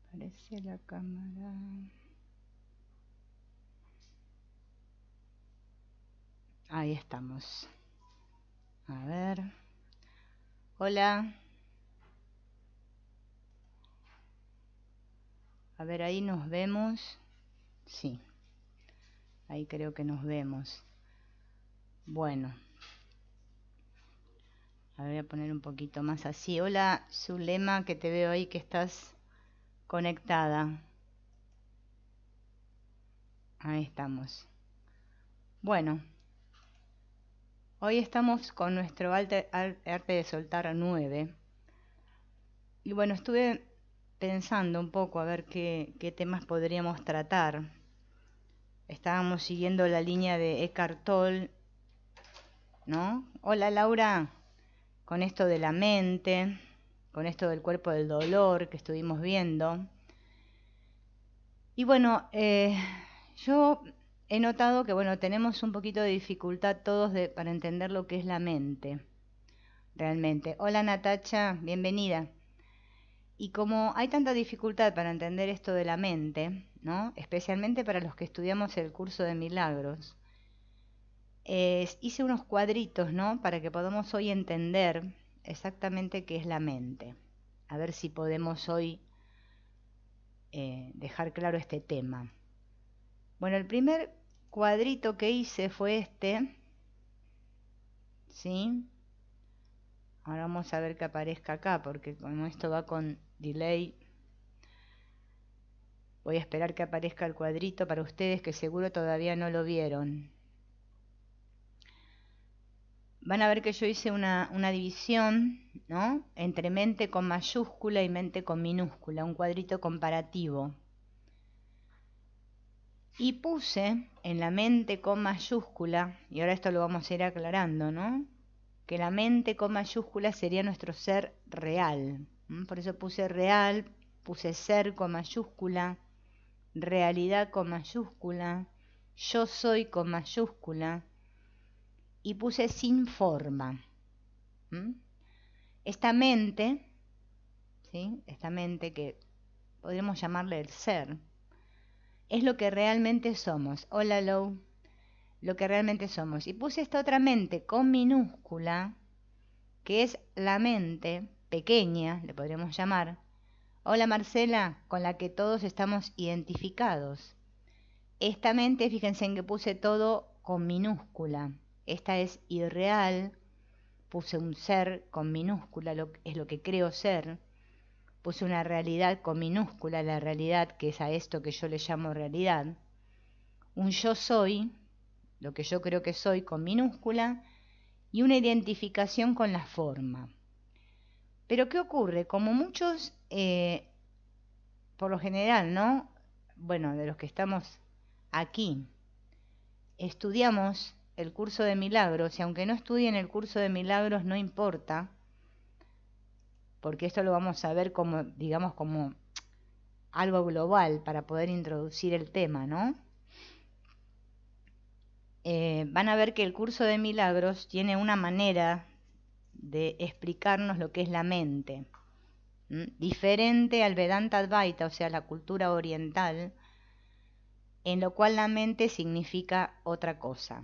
Aparece la cámara. Ahí estamos. A ver. Hola. A ver, ahí nos vemos. Sí. Ahí creo que nos vemos. Bueno. A ver, voy a poner un poquito más así. Hola, Zulema, que te veo ahí que estás conectada. Ahí estamos. Bueno. Hoy estamos con nuestro arte de soltar 9. Y bueno, estuve pensando un poco a ver qué temas podríamos tratar. Estábamos siguiendo la línea de Eckhart Tolle, ¿no? Hola Laura, con esto de la mente, con esto del cuerpo del dolor que estuvimos viendo. Y bueno, yo he notado que bueno, tenemos un poquito de dificultad todos para entender lo que es la mente, realmente. Hola Natacha, bienvenida. Y como hay tanta dificultad para entender esto de la mente, ¿no? Especialmente para los que estudiamos el curso de milagros, hice unos cuadritos, ¿no? Para que podamos hoy entender exactamente qué es la mente. A ver si podemos hoy dejar claro este tema. Bueno, el primer cuadrito que hice fue este, ¿sí? Ahora vamos a ver que aparezca acá, porque como esto va con delay, voy a esperar que aparezca el cuadrito para ustedes que seguro todavía no lo vieron. Van a ver que yo hice una división, ¿no? Entre mente con mayúscula y mente con minúscula, un cuadrito comparativo. Y puse en la mente con mayúscula, y ahora esto lo vamos a ir aclarando, ¿no? Que la mente con mayúscula sería nuestro ser real. Por eso puse real, puse ser con mayúscula, realidad con mayúscula, yo soy con mayúscula, y puse sin forma. Esta mente, ¿sí? Esta mente que podríamos llamarle el ser, es lo que realmente somos. Hola, Lou. Lo que realmente somos. Y puse esta otra mente con minúscula, que es la mente pequeña, le podríamos llamar. Hola, Marcela, con la que todos estamos identificados. Esta mente, fíjense en que puse todo con minúscula. Esta es irreal. Puse un ser con minúscula, es lo que creo ser. Puse una realidad con minúscula, la realidad que es a esto que yo le llamo realidad. Un yo soy, lo que yo creo que soy con minúscula, y una identificación con la forma. Pero ¿qué ocurre? Como muchos, por lo general, ¿no? Bueno, de los que estamos aquí, estudiamos el curso de milagros, y aunque no estudien el curso de milagros no importa, porque esto lo vamos a ver como, digamos, como algo global para poder introducir el tema, ¿no? Van a ver que el curso de milagros tiene una manera de explicarnos lo que es la mente, diferente al Vedanta Advaita, o sea, la cultura oriental, en lo cual la mente significa otra cosa,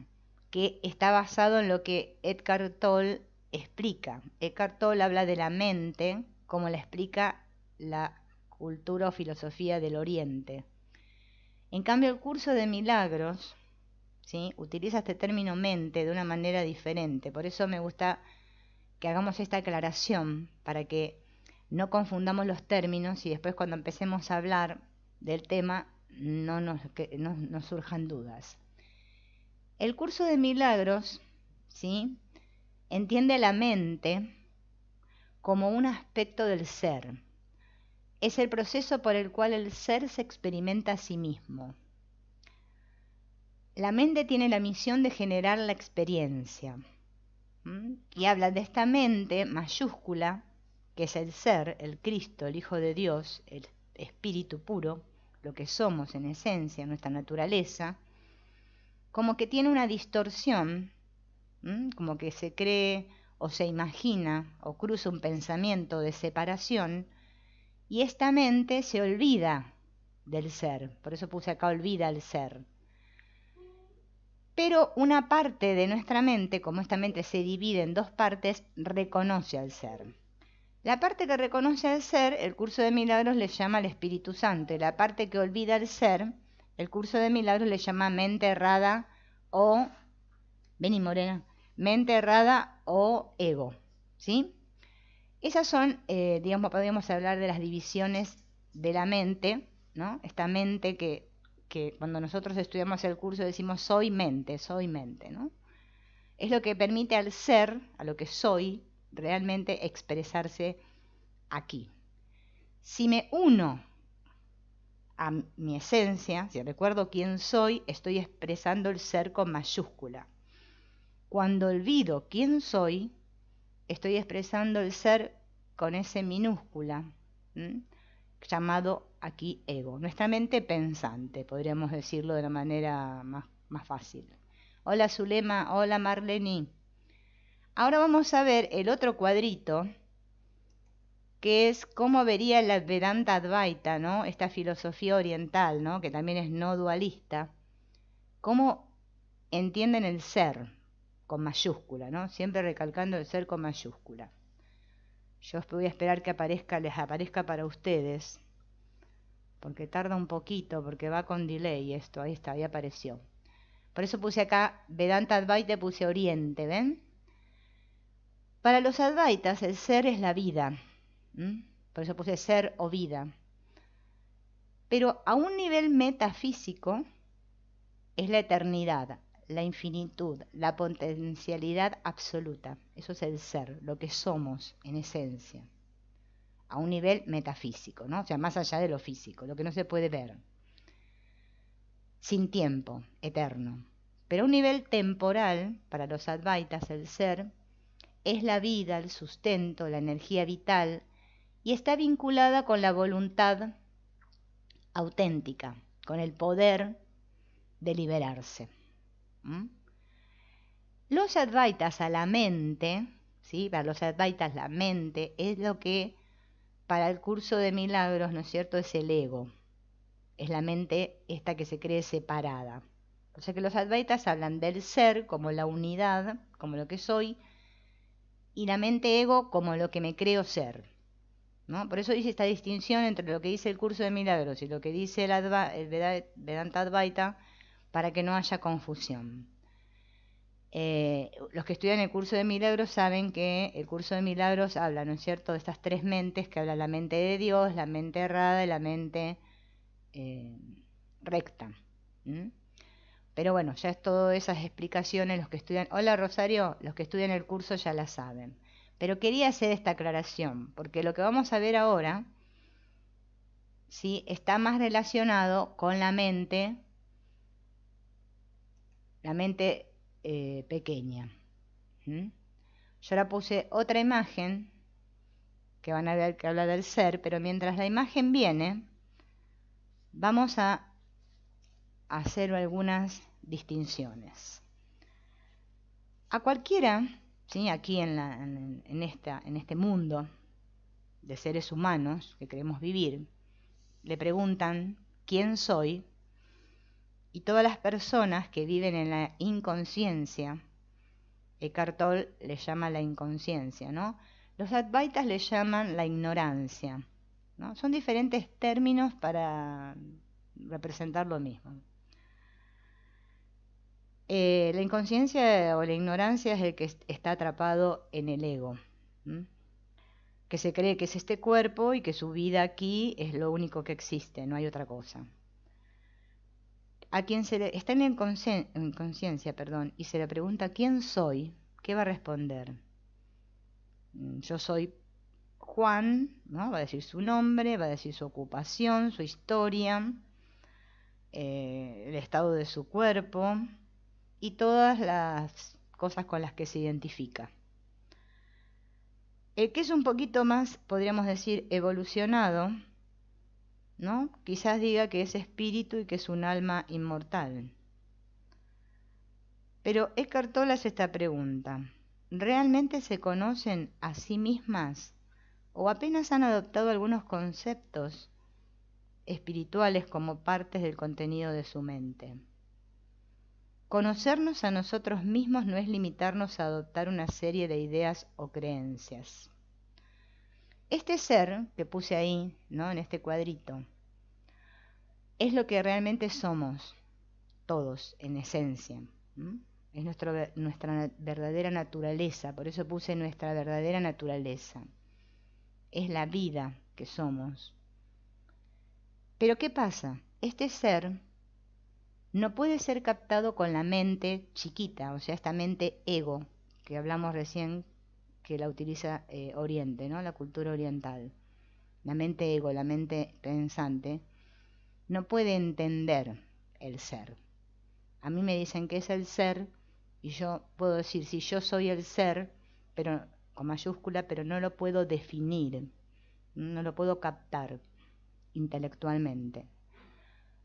que está basado en lo que Eckhart Tolle explica. Eckhart Tolle habla de la mente como la explica la cultura o filosofía del Oriente. En cambio, el curso de milagros, ¿sí?, utiliza este término mente de una manera diferente. Por eso me gusta que hagamos esta aclaración para que no confundamos los términos y después cuando empecemos a hablar del tema no nos surjan dudas. El curso de milagros, ¿sí?, entiende la mente como un aspecto del ser. Es el proceso por el cual el ser se experimenta a sí mismo. La mente tiene la misión de generar la experiencia. Y habla de esta mente mayúscula, que es el ser, el Cristo, el Hijo de Dios, el Espíritu puro, lo que somos en esencia, nuestra naturaleza, como que tiene una distorsión, como que se cree o se imagina o cruza un pensamiento de separación y esta mente se olvida del ser, por eso puse acá olvida el ser. Pero una parte de nuestra mente, como esta mente se divide en dos partes, reconoce al ser. La parte que reconoce al ser, el curso de milagros le llama al Espíritu Santo, y la parte que olvida el ser, el curso de milagros le llama mente errada o, vení Morena, mente errada o ego, ¿sí? Esas son, digamos, podríamos hablar de las divisiones de la mente, ¿no? Esta mente que cuando nosotros estudiamos el curso decimos soy mente, ¿no? Es lo que permite al ser, a lo que soy, realmente expresarse aquí. Si me uno a mi esencia, si recuerdo quién soy, estoy expresando el ser con mayúscula. Cuando olvido quién soy, estoy expresando el ser con S minúscula, llamado aquí ego. Nuestra mente pensante, podríamos decirlo de una manera más fácil. Hola Zulema, hola Marleni. Ahora vamos a ver el otro cuadrito, que es cómo vería la Vedanta Advaita, ¿no? Esta filosofía oriental, ¿no? Que también es no dualista. Cómo entienden el ser con mayúscula, ¿no? Siempre recalcando el ser con mayúscula. Yo voy a esperar que les aparezca para ustedes, porque tarda un poquito, porque va con delay esto. Ahí está, ahí apareció. Por eso puse acá Vedanta Advaita, puse Oriente, ¿ven? Para los Advaitas el ser es la vida. Por eso puse ser o vida. Pero a un nivel metafísico es la eternidad, la infinitud, la potencialidad absoluta. Eso es el ser, lo que somos en esencia. A un nivel metafísico, ¿no? O sea, más allá de lo físico, lo que no se puede ver. Sin tiempo, eterno. Pero a un nivel temporal, para los Advaitas el ser es la vida, el sustento, la energía vital, y está vinculada con la voluntad auténtica, con el poder de liberarse. Los Advaitas a la mente, ¿sí? Para los Advaitas la mente es lo que para el curso de milagros, ¿no es cierto?, es el ego. Es la mente esta que se cree separada. O sea que los Advaitas hablan del ser como la unidad, como lo que soy, y la mente ego como lo que me creo ser, ¿no? Por eso dice esta distinción entre lo que dice el curso de milagros y lo que dice el Vedanta Advaita, para que no haya confusión. Los que estudian el curso de milagros saben que el curso de milagros habla, ¿no es cierto?, de estas tres mentes, que habla la mente de Dios, la mente errada y la mente recta. Pero bueno, ya es todas esas explicaciones, los que estudian, hola Rosario, los que estudian el curso ya la saben. Pero quería hacer esta aclaración, porque lo que vamos a ver ahora, ¿sí?, está más relacionado con la mente pequeña. Yo ahora puse otra imagen, que van a ver que habla del ser, pero mientras la imagen viene, vamos a hacer algunas distinciones. A cualquiera, ¿sí?, aquí en este mundo de seres humanos que queremos vivir, le preguntan ¿quién soy? Y todas las personas que viven en la inconsciencia, Eckhart Tolle le llama la inconsciencia, ¿no? Los Advaitas le llaman la ignorancia, ¿no? Son diferentes términos para representar lo mismo. La inconsciencia o la ignorancia es el que está atrapado en el ego, que se cree que es este cuerpo y que su vida aquí es lo único que existe, no hay otra cosa. A quien está en inconsciencia, y se le pregunta ¿quién soy?, ¿qué va a responder? Yo soy Juan, ¿no? Va a decir su nombre, va a decir su ocupación, su historia, el estado de su cuerpo y todas las cosas con las que se identifica. El que es un poquito más, podríamos decir, evolucionado, ¿no?, quizás diga que es espíritu y que es un alma inmortal. Pero Eckhart Tolle hace esta pregunta: ¿realmente se conocen a sí mismas o apenas han adoptado algunos conceptos espirituales como partes del contenido de su mente. Conocernos a nosotros mismos no es limitarnos a adoptar una serie de ideas o creencias. Este ser que puse ahí, ¿no?, en este cuadrito, es lo que realmente somos, todos, en esencia. Es nuestra verdadera naturaleza, por eso puse nuestra verdadera naturaleza. Es la vida que somos. Pero ¿qué pasa? Este ser no puede ser captado con la mente chiquita, o sea, esta mente ego, que hablamos recién, que la utiliza Oriente, ¿no?, la cultura oriental. La mente ego, la mente pensante, no puede entender el ser. A mí me dicen que es el ser, y yo puedo decir, si yo soy el ser, pero con mayúscula, pero no lo puedo definir, no lo puedo captar intelectualmente.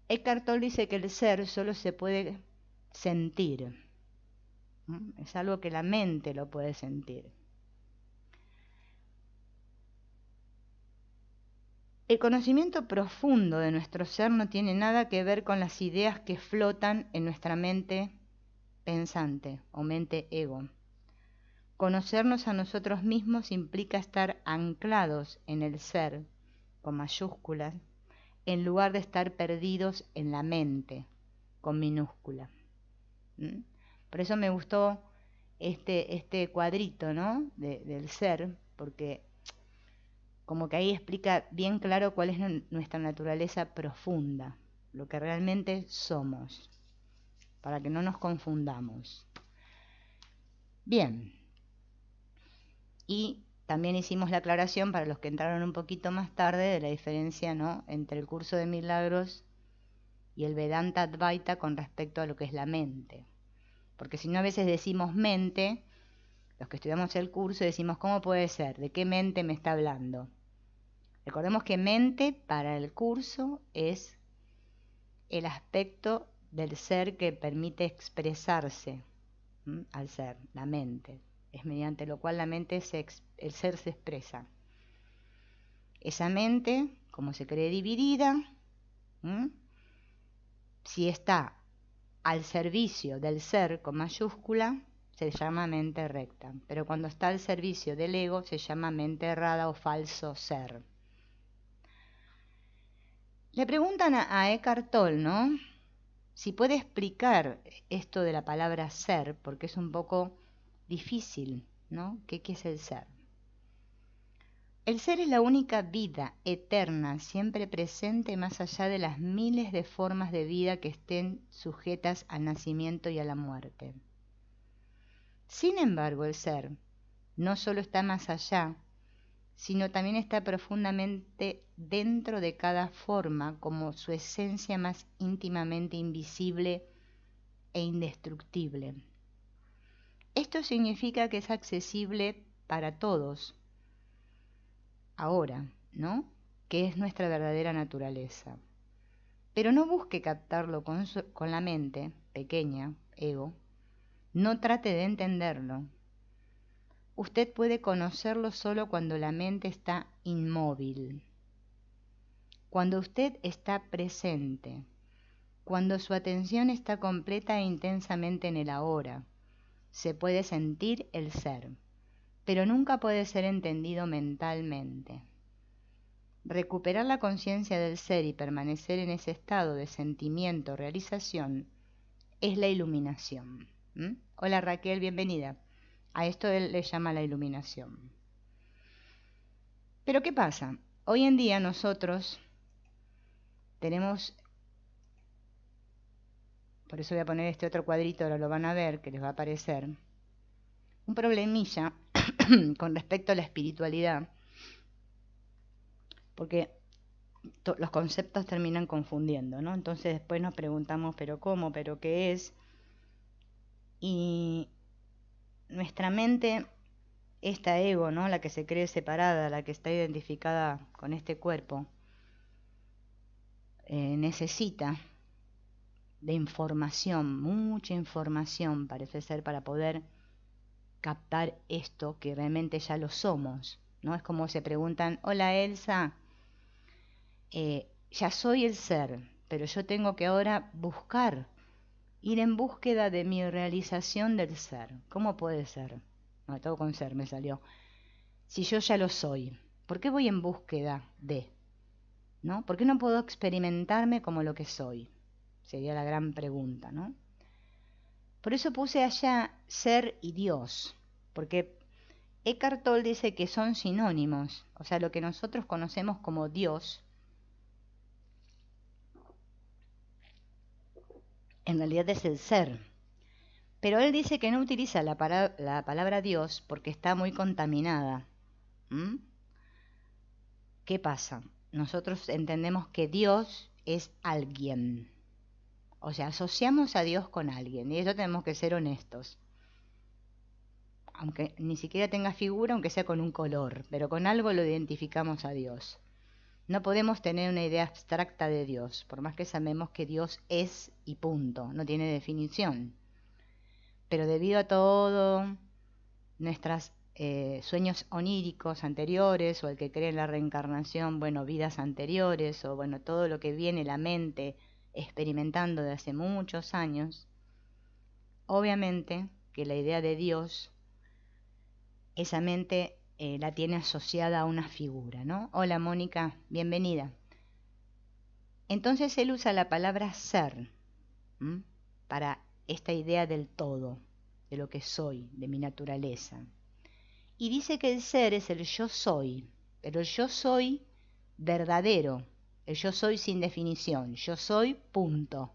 Eckhart Tolle dice que el ser solo se puede sentir. Es algo que la mente lo puede sentir. El conocimiento profundo de nuestro ser no tiene nada que ver con las ideas que flotan en nuestra mente pensante o mente ego. Conocernos a nosotros mismos implica estar anclados en el ser, con mayúsculas, en lugar de estar perdidos en la mente, con minúscula. Por eso me gustó este cuadrito, ¿no?, del ser, porque como que ahí explica bien claro cuál es nuestra naturaleza profunda, lo que realmente somos, para que no nos confundamos. Bien, y también hicimos la aclaración para los que entraron un poquito más tarde de la diferencia, ¿no?, entre el curso de milagros y el Vedanta Advaita con respecto a lo que es la mente. Porque si no, a veces decimos mente, los que estudiamos el curso decimos, ¿cómo puede ser? ¿De qué mente me está hablando? Recordemos que mente para el curso es el aspecto del ser que permite expresarse al ser, la mente. Es mediante lo cual el ser se expresa. Esa mente, como se cree dividida, si está al servicio del ser con mayúscula, se llama mente recta. Pero cuando está al servicio del ego, se llama mente errada o falso ser. Le preguntan a Eckhart Tolle, ¿no?, si puede explicar esto de la palabra ser, porque es un poco difícil, ¿no? ¿Qué es el ser? El ser es la única vida eterna, siempre presente más allá de las miles de formas de vida que estén sujetas al nacimiento y a la muerte. Sin embargo, el ser no solo está más allá, sino también está profundamente dentro de cada forma como su esencia más íntimamente invisible e indestructible. Esto significa que es accesible para todos, ahora, ¿no?, que es nuestra verdadera naturaleza. Pero no busque captarlo con la mente pequeña, ego, no trate de entenderlo. Usted puede conocerlo solo cuando la mente está inmóvil, cuando usted está presente, cuando su atención está completa e intensamente en el ahora. Se puede sentir el ser, pero nunca puede ser entendido mentalmente. Recuperar la conciencia del ser y permanecer en ese estado de sentimiento, realización, es la iluminación. Hola Raquel, bienvenida. A esto él le llama la iluminación. Pero ¿qué pasa? Hoy en día nosotros tenemos, por eso voy a poner este otro cuadrito, ahora lo van a ver, que les va a aparecer, un problemilla con respecto a la espiritualidad, porque los conceptos terminan confundiendo, ¿no? Entonces después nos preguntamos, ¿pero cómo? ¿Pero qué es? Y nuestra mente, esta ego, ¿no?, la que se cree separada, la que está identificada con este cuerpo, necesita de información, mucha información parece ser, para poder captar esto que realmente ya lo somos, ¿no? Es como se preguntan, hola Elsa, ya soy el ser, pero yo tengo que ahora buscar, ir en búsqueda de mi realización del ser. ¿Cómo puede ser? No, todo con ser me salió. Si yo ya lo soy, ¿por qué voy en búsqueda de? ¿No? ¿Por qué no puedo experimentarme como lo que soy? Sería la gran pregunta, ¿no? Por eso puse allá ser y Dios, porque Eckhart Tolle dice que son sinónimos, o sea, lo que nosotros conocemos como Dios, en realidad es el ser. Pero él dice que no utiliza la palabra Dios porque está muy contaminada. ¿Mm? ¿Qué pasa? Nosotros entendemos que Dios es alguien. O sea, asociamos a Dios con alguien. Y eso tenemos que ser honestos. Aunque ni siquiera tenga figura, aunque sea con un color. Pero con algo lo identificamos a Dios. No podemos tener una idea abstracta de Dios. Por más que sabemos que Dios es y punto. No tiene definición. Pero debido a todo nuestros sueños oníricos anteriores, o el que cree en la reencarnación, bueno, vidas anteriores, o bueno, todo lo que viene la mente experimentando de hace muchos años, obviamente que la idea de Dios, esa mente la tiene asociada a una figura, ¿no? Hola Mónica, bienvenida. Entonces él usa la palabra ser para esta idea del todo, de lo que soy, de mi naturaleza. Y dice que el ser es el yo soy, pero el yo soy verdadero, el yo soy sin definición, yo soy punto.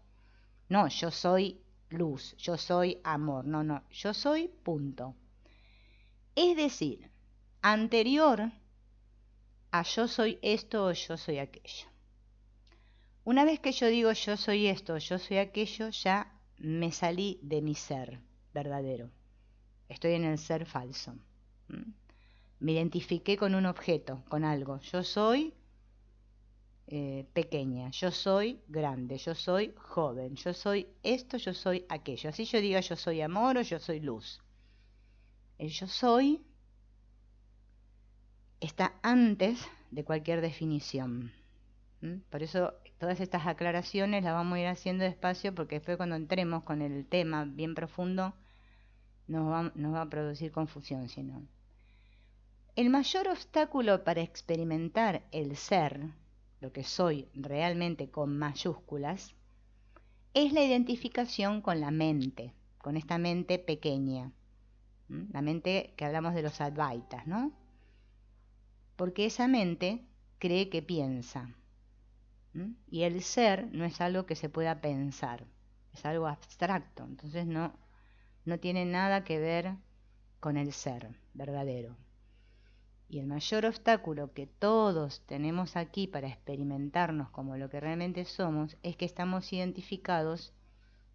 No, yo soy luz, yo soy amor, no, yo soy punto. Es decir, anterior a yo soy esto o yo soy aquello. Una vez que yo digo yo soy esto, yo soy aquello, ya me salí de mi ser verdadero. Estoy en el ser falso. Me identifiqué con un objeto, con algo. Yo soy pequeña, yo soy grande, yo soy joven, yo soy esto, yo soy aquello. Así yo diga yo soy amor o yo soy luz. El yo soy está antes de cualquier definición. Por eso todas estas aclaraciones las vamos a ir haciendo despacio, porque después cuando entremos con el tema bien profundo nos va a producir confusión, sino. El mayor obstáculo para experimentar el ser, lo que soy realmente con mayúsculas, es la identificación con la mente, con esta mente pequeña, la mente que hablamos de los advaitas, ¿no? Porque esa mente cree que piensa, y el ser no es algo que se pueda pensar, es algo abstracto, entonces no tiene nada que ver con el ser verdadero. Y el mayor obstáculo que todos tenemos aquí para experimentarnos como lo que realmente somos es que estamos identificados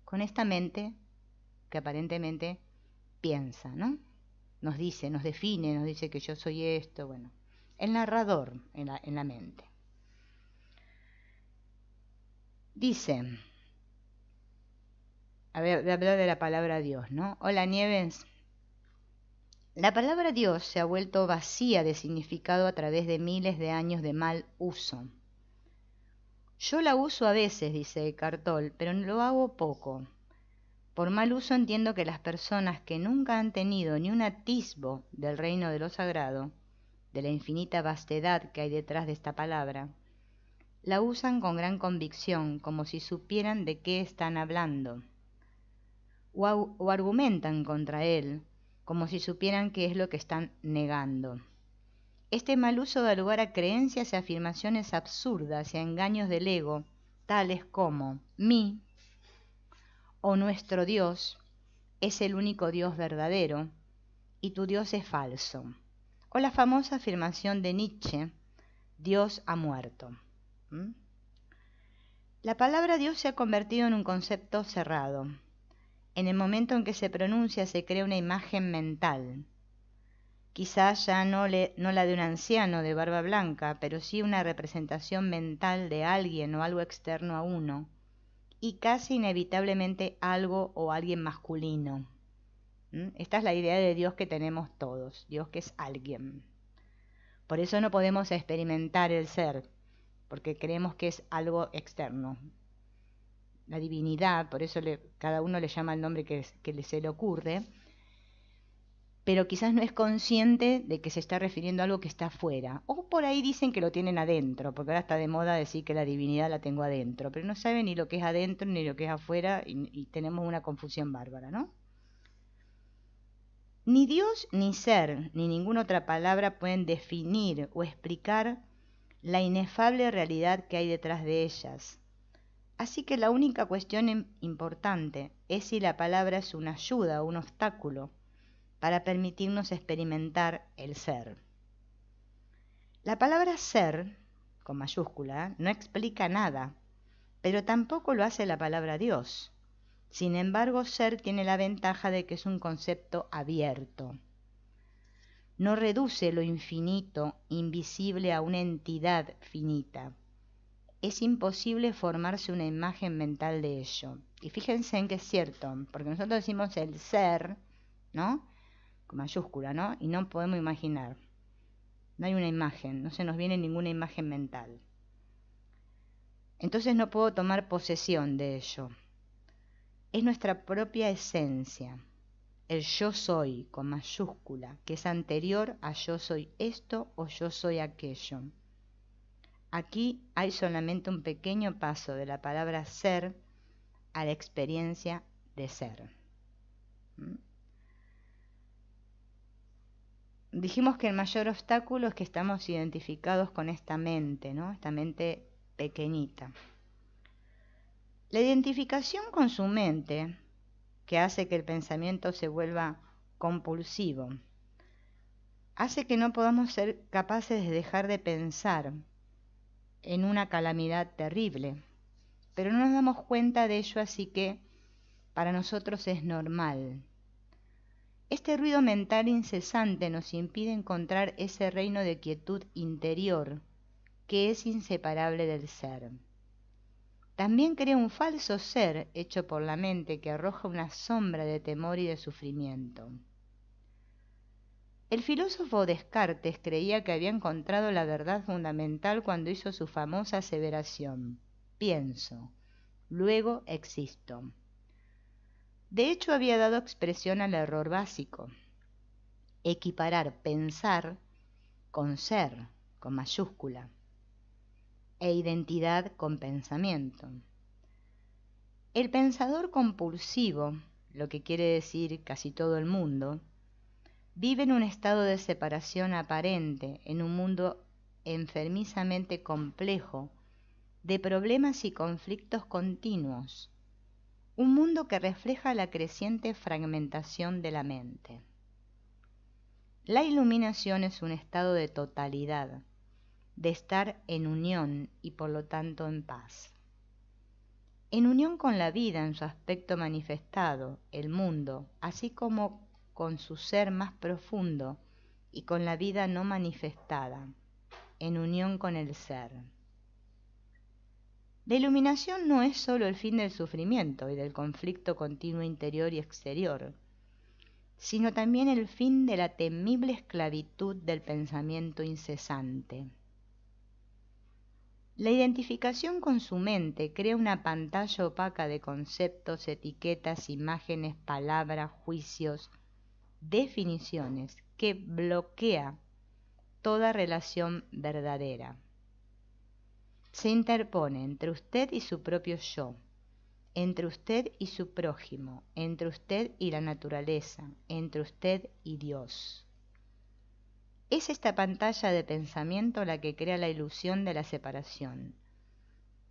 con esta mente que aparentemente piensa, ¿no? Nos dice, nos define, nos dice que yo soy esto, bueno, el narrador en la mente. Dice, a ver, de hablar de la palabra Dios, ¿no? Hola Nieves. La palabra Dios se ha vuelto vacía de significado a través de miles de años de mal uso. Yo la uso a veces, dice Eckhart Tolle, pero lo hago poco. Por mal uso entiendo que las personas que nunca han tenido ni un atisbo del reino de lo sagrado, de la infinita vastedad que hay detrás de esta palabra, la usan con gran convicción, como si supieran de qué están hablando, o argumentan contra él, como si supieran qué es lo que están negando. Este mal uso da lugar a creencias y afirmaciones absurdas y a engaños del ego, tales como mí o nuestro Dios es el único Dios verdadero y tu Dios es falso, o la famosa afirmación de Nietzsche, Dios ha muerto. La palabra Dios se ha convertido en un concepto cerrado. En el momento en que se pronuncia se crea una imagen mental, quizás ya no la de un anciano de barba blanca, pero sí una representación mental de alguien o algo externo a uno, y casi inevitablemente algo o alguien masculino. Esta es la idea de Dios que tenemos todos, Dios que es alguien. Por eso no podemos experimentar el ser, porque creemos que es algo externo. La divinidad, por eso cada uno le llama el nombre que se le ocurre, pero quizás no es consciente de que se está refiriendo a algo que está afuera. O por ahí dicen que lo tienen adentro, porque ahora está de moda decir que la divinidad la tengo adentro, pero no saben ni lo que es adentro ni lo que es afuera y tenemos una confusión bárbara, ¿no? Ni Dios ni ser, ni ninguna otra palabra pueden definir o explicar la inefable realidad que hay detrás de ellas. Así que la única cuestión importante es si la palabra es una ayuda o un obstáculo para permitirnos experimentar el ser. La palabra ser, con mayúscula, no explica nada, pero tampoco lo hace la palabra Dios. Sin embargo, ser tiene la ventaja de que es un concepto abierto. No reduce lo infinito, invisible, a una entidad finita. Es imposible formarse una imagen mental de ello. Y fíjense en que es cierto, porque nosotros decimos el ser, ¿no? Con mayúscula, ¿no? Y no podemos imaginar. No hay una imagen, no se nos viene ninguna imagen mental. Entonces no puedo tomar posesión de ello. Es nuestra propia esencia, el yo soy, con mayúscula, que es anterior a yo soy esto o yo soy aquello. Aquí hay solamente un pequeño paso de la palabra ser a la experiencia de ser. Dijimos que el mayor obstáculo es que estamos identificados con esta mente, ¿no? Esta mente pequeñita. La identificación con su mente, que hace que el pensamiento se vuelva compulsivo, hace que no podamos ser capaces de dejar de pensar en una calamidad terrible, pero no nos damos cuenta de ello, así que para nosotros es normal. Este ruido mental incesante nos impide encontrar ese reino de quietud interior que es inseparable del ser. También crea un falso ser hecho por la mente que arroja una sombra de temor y de sufrimiento. El filósofo Descartes creía que había encontrado la verdad fundamental cuando hizo su famosa aseveración: pienso, luego existo. De hecho, había dado expresión al error básico: equiparar pensar con ser, con mayúscula, e identidad con pensamiento. El pensador compulsivo, lo que quiere decir casi todo el mundo, vive en un estado de separación aparente, en un mundo enfermizamente complejo, de problemas y conflictos continuos, un mundo que refleja la creciente fragmentación de la mente. La iluminación es un estado de totalidad, de estar en unión y por lo tanto en paz. En unión con la vida en su aspecto manifestado, el mundo, así como con su ser más profundo y con la vida no manifestada, en unión con el ser. La iluminación no es sólo el fin del sufrimiento y del conflicto continuo interior y exterior, sino también el fin de la temible esclavitud del pensamiento incesante. La identificación con su mente crea una pantalla opaca de conceptos, etiquetas, imágenes, palabras, juicios, definiciones que bloquea toda relación verdadera. Se interpone entre usted y su propio yo, entre usted y su prójimo, entre usted y la naturaleza, entre usted y Dios. Es esta pantalla de pensamiento la que crea la ilusión de la separación,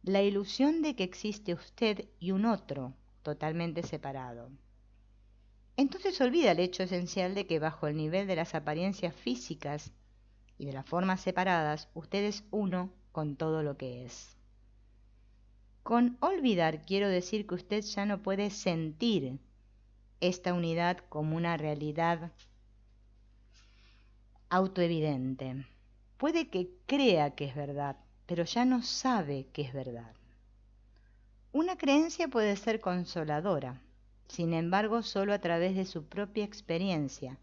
la ilusión de que existe usted y un otro totalmente separado. Entonces olvida el hecho esencial de que bajo el nivel de las apariencias físicas y de las formas separadas, usted es uno con todo lo que es. Con olvidar quiero decir que usted ya no puede sentir esta unidad como una realidad autoevidente. Puede que crea que es verdad, pero ya no sabe que es verdad. Una creencia puede ser consoladora, sin embargo, solo a través de su propia experiencia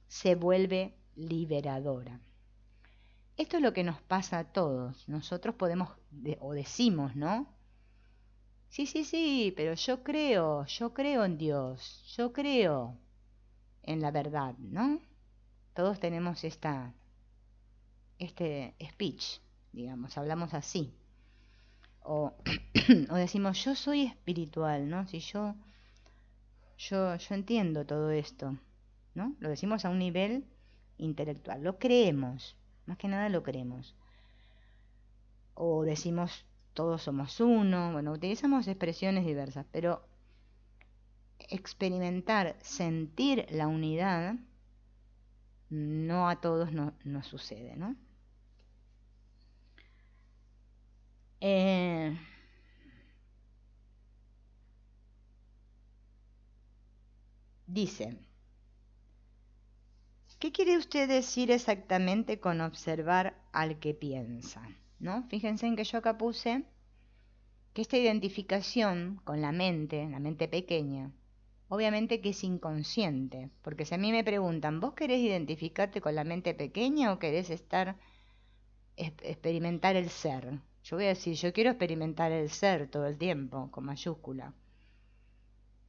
se vuelve liberadora. Esto es lo que nos pasa a todos. Nosotros podemos, o decimos, ¿no? Sí, sí, sí, pero yo creo en Dios, yo creo en la verdad, ¿no? Todos tenemos este speech, digamos, hablamos así. O, o decimos, yo soy espiritual, ¿no? Si yo entiendo todo esto, ¿no? Lo decimos a un nivel intelectual, lo creemos, más que nada lo creemos. O decimos, todos somos uno, bueno, utilizamos expresiones diversas, pero experimentar, sentir la unidad, no a todos nos sucede, ¿no? Dice, ¿qué quiere usted decir exactamente con observar al que piensa? ¿No? Fíjense en que yo acá puse que esta identificación con la mente pequeña, obviamente que es inconsciente, porque si a mí me preguntan, ¿vos querés identificarte con la mente pequeña o querés experimentar el ser? Yo voy a decir, yo quiero experimentar el ser todo el tiempo, con mayúscula.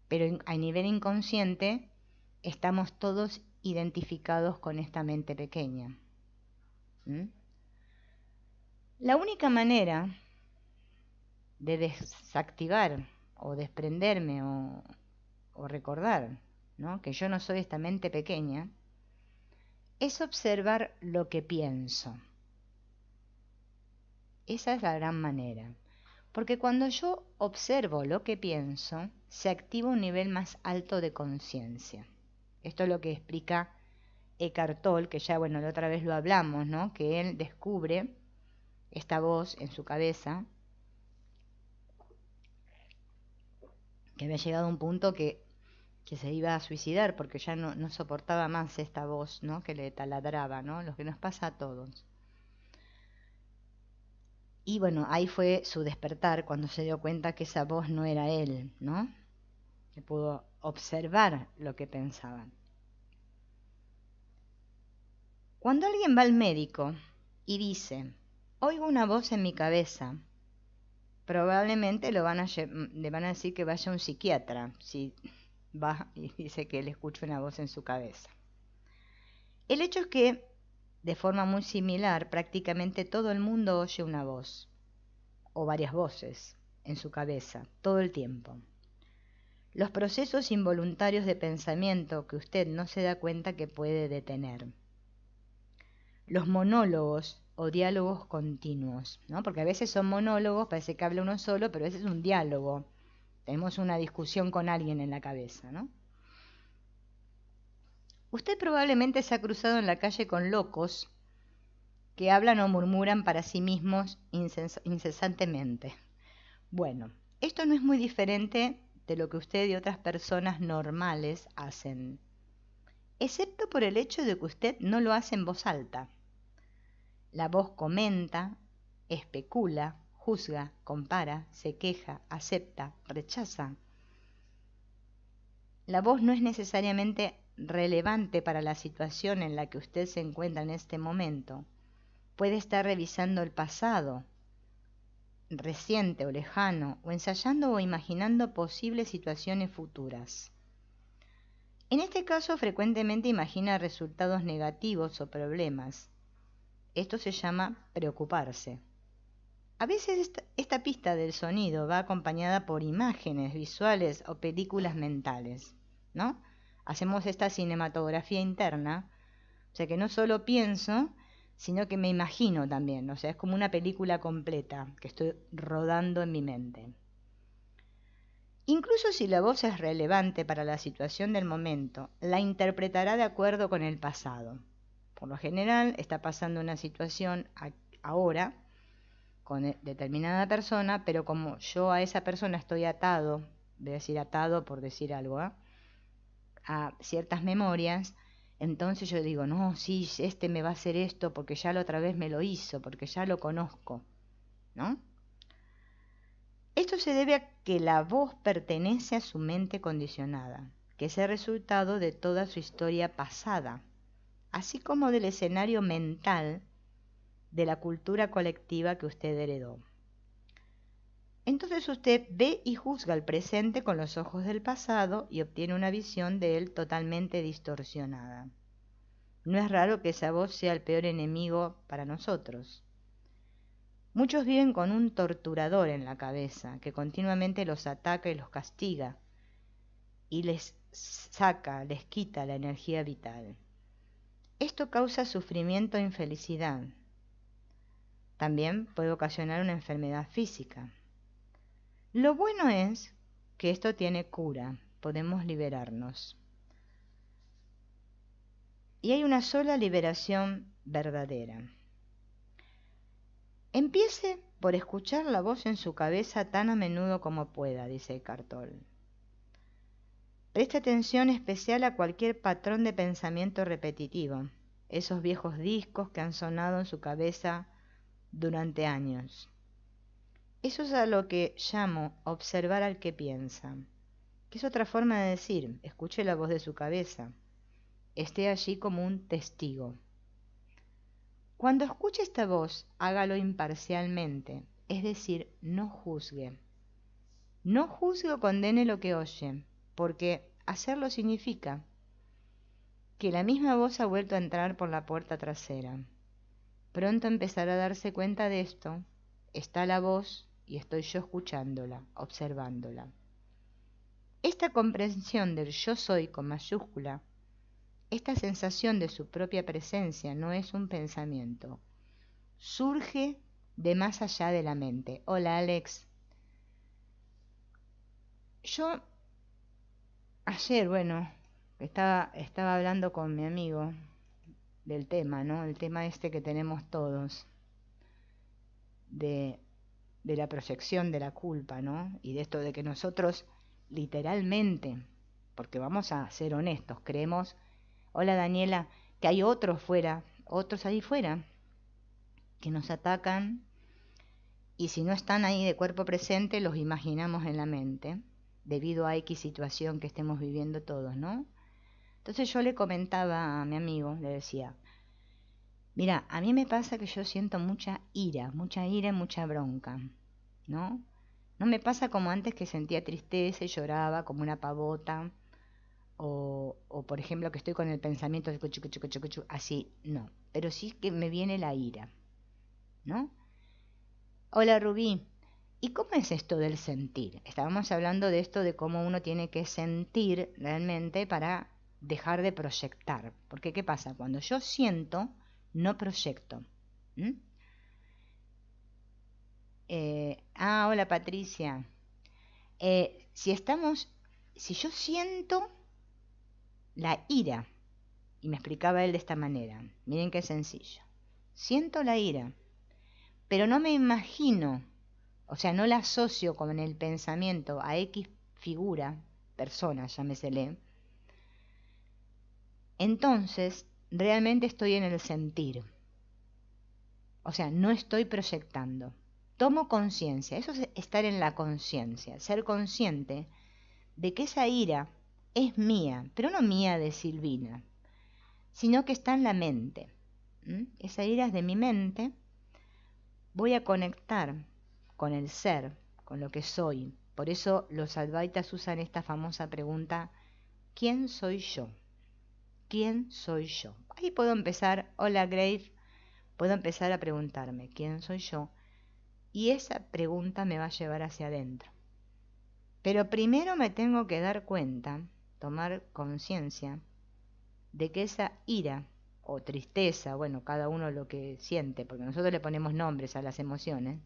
Pero a nivel inconsciente estamos todos identificados con esta mente pequeña. ¿Mm? La única manera de desactivar o desprenderme o recordar, ¿no?, que yo no soy esta mente pequeña, es observar lo que pienso. Esa es la gran manera. Porque cuando yo observo lo que pienso, se activa un nivel más alto de conciencia. Esto es lo que explica Eckhart Tolle, que ya, bueno, la otra vez lo hablamos, ¿no? Que él descubre esta voz en su cabeza, que había llegado a un punto que se iba a suicidar porque ya no soportaba más esta voz, ¿no?, que le taladraba, ¿no? Lo que nos pasa a todos. Y bueno, ahí fue su despertar cuando se dio cuenta que esa voz no era él, ¿no? Que pudo observar lo que pensaban. Cuando alguien va al médico y dice, oigo una voz en mi cabeza, probablemente le van a decir que vaya a un psiquiatra si va y dice que le escucha una voz en su cabeza. El hecho es que, de forma muy similar, prácticamente todo el mundo oye una voz, o varias voces, en su cabeza, todo el tiempo. Los procesos involuntarios de pensamiento que usted no se da cuenta que puede detener. Los monólogos o diálogos continuos, ¿no? Porque a veces son monólogos, parece que habla uno solo, pero a veces es un diálogo. Tenemos una discusión con alguien en la cabeza, ¿no? Usted probablemente se ha cruzado en la calle con locos que hablan o murmuran para sí mismos incesantemente. Bueno, esto no es muy diferente de lo que usted y otras personas normales hacen, excepto por el hecho de que usted no lo hace en voz alta. La voz comenta, especula, juzga, compara, se queja, acepta, rechaza. La voz no es necesariamente relevante para la situación en la que usted se encuentra en este momento. Puede estar revisando el pasado, reciente o lejano, o ensayando o imaginando posibles situaciones futuras. En este caso, frecuentemente imagina resultados negativos o problemas. Esto se llama preocuparse. A veces esta pista del sonido va acompañada por imágenes visuales o películas mentales, ¿no? Hacemos esta cinematografía interna, o sea que no solo pienso, sino que me imagino también, o sea, es como una película completa que estoy rodando en mi mente. Incluso si la voz es relevante para la situación del momento, la interpretará de acuerdo con el pasado. Por lo general, está pasando una situación ahora con determinada persona, pero como yo a esa persona estoy atado, voy a decir atado por decir algo, a ciertas memorias, entonces yo digo, no, sí, este me va a hacer esto porque ya la otra vez me lo hizo, porque ya lo conozco, ¿no? Esto se debe a que la voz pertenece a su mente condicionada, que es el resultado de toda su historia pasada, así como del escenario mental de la cultura colectiva que usted heredó. Entonces usted ve y juzga el presente con los ojos del pasado y obtiene una visión de él totalmente distorsionada. No es raro que esa voz sea el peor enemigo para nosotros. Muchos viven con un torturador en la cabeza que continuamente los ataca y los castiga y les quita la energía vital. Esto causa sufrimiento e infelicidad. También puede ocasionar una enfermedad física. Lo bueno es que esto tiene cura, podemos liberarnos. Y hay una sola liberación verdadera. Empiece por escuchar la voz en su cabeza tan a menudo como pueda, dice Eckhart Tolle. Preste atención especial a cualquier patrón de pensamiento repetitivo, esos viejos discos que han sonado en su cabeza durante años. Eso es a lo que llamo observar al que piensa, que es otra forma de decir, escuche la voz de su cabeza, esté allí como un testigo. Cuando escuche esta voz, hágalo imparcialmente, es decir, no juzgue. No juzgue o condene lo que oye, porque hacerlo significa que la misma voz ha vuelto a entrar por la puerta trasera. Pronto empezará a darse cuenta de esto. Está la voz y estoy yo escuchándola, observándola. Esta comprensión del yo soy con mayúscula, esta sensación de su propia presencia no es un pensamiento. Surge de más allá de la mente. Hola, Alex. Yo ayer, estaba hablando con mi amigo del tema, ¿no? El tema este que tenemos todos, de la proyección de la culpa, ¿no? Y de esto de que nosotros literalmente, porque vamos a ser honestos, creemos, hola Daniela, que hay otros ahí fuera, que nos atacan, y si no están ahí de cuerpo presente, los imaginamos en la mente, debido a X situación que estemos viviendo todos, ¿no? Entonces yo le comentaba a mi amigo, le decía, mira, a mí me pasa que yo siento mucha ira y mucha bronca, ¿no? No me pasa como antes que sentía tristeza y lloraba como una pavota, o por ejemplo que estoy con el pensamiento de así, no, pero sí que me viene la ira, ¿no? Hola Rubí, ¿y cómo es esto del sentir? Estábamos hablando de esto de cómo uno tiene que sentir realmente para dejar de proyectar, porque ¿qué pasa? Cuando yo siento, no proyecto. Hola Patricia. Si yo siento la ira, y me explicaba él de esta manera, miren qué sencillo, siento la ira, pero no me imagino, o sea, no la asocio con el pensamiento a X figura, persona, llámesele, entonces realmente estoy en el sentir, o sea, no estoy proyectando. Tomo conciencia, eso es estar en la conciencia, ser consciente de que esa ira es mía, pero no mía de Silvina, sino que está en la mente. Esa ira es de mi mente. Voy a conectar con el ser, con lo que soy. Por eso los advaitas usan esta famosa pregunta, ¿quién soy yo? ¿Quién soy yo? Ahí puedo empezar, hola Grave, puedo empezar a preguntarme, ¿quién soy yo? Y esa pregunta me va a llevar hacia adentro. Pero primero me tengo que dar cuenta, tomar conciencia, de que esa ira o tristeza, bueno, cada uno lo que siente, porque nosotros le ponemos nombres a las emociones,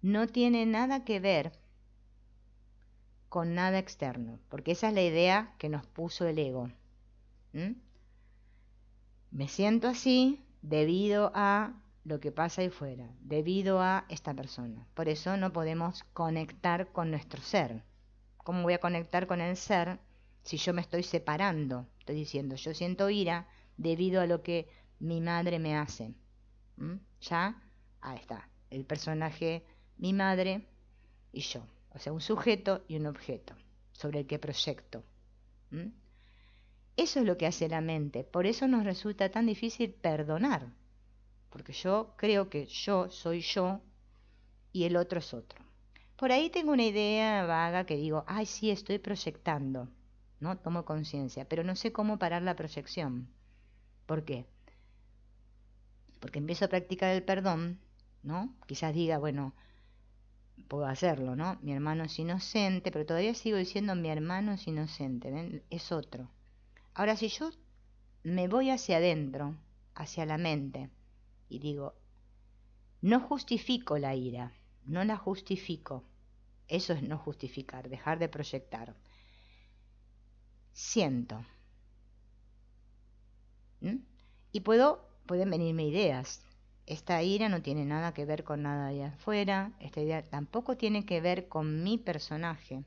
no tiene nada que ver con nada externo, porque esa es la idea que nos puso el ego. Me siento así debido a lo que pasa ahí fuera, debido a esta persona. Por eso no podemos conectar con nuestro ser. ¿Cómo voy a conectar con el ser si yo me estoy separando? Estoy diciendo, yo siento ira debido a lo que mi madre me hace. Ya, ahí está, el personaje, mi madre y yo. O sea, un sujeto y un objeto sobre el que proyecto. Eso es lo que hace la mente. Por eso nos resulta tan difícil perdonar. porque yo creo que yo soy yo y el otro es otro. Por ahí tengo una idea vaga que digo, ay, sí, estoy proyectando, ¿no? Tomo conciencia, pero no sé cómo parar la proyección. ¿Por qué? Porque empiezo a practicar el perdón, ¿no? Quizás diga, bueno, puedo hacerlo, ¿no? Mi hermano es inocente, pero todavía sigo diciendo mi hermano es inocente, ¿ven? Es otro. Ahora, si yo me voy hacia adentro, hacia la mente, y digo, no justifico la ira, no la justifico. Eso es no justificar, dejar de proyectar. Siento. ¿Mm? Y pueden venirme ideas. Esta ira no tiene nada que ver con nada de afuera, esta idea tampoco tiene que ver con mi personaje.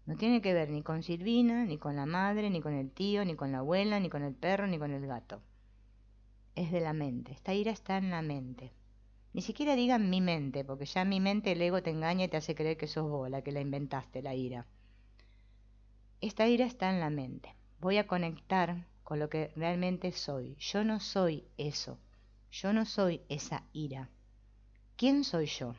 No tiene que ver ni con Silvina, ni con la madre, ni con el tío, ni con la abuela, ni con el perro, ni con el gato. Es de la mente. Esta ira está en la mente. Ni siquiera digan mi mente, porque ya en mi mente el ego te engaña y te hace creer que sos vos la que la inventaste, la ira. Esta ira está en la mente. Voy a conectar con lo que realmente soy. Yo no soy eso. Yo no soy esa ira. ¿Quién soy yo?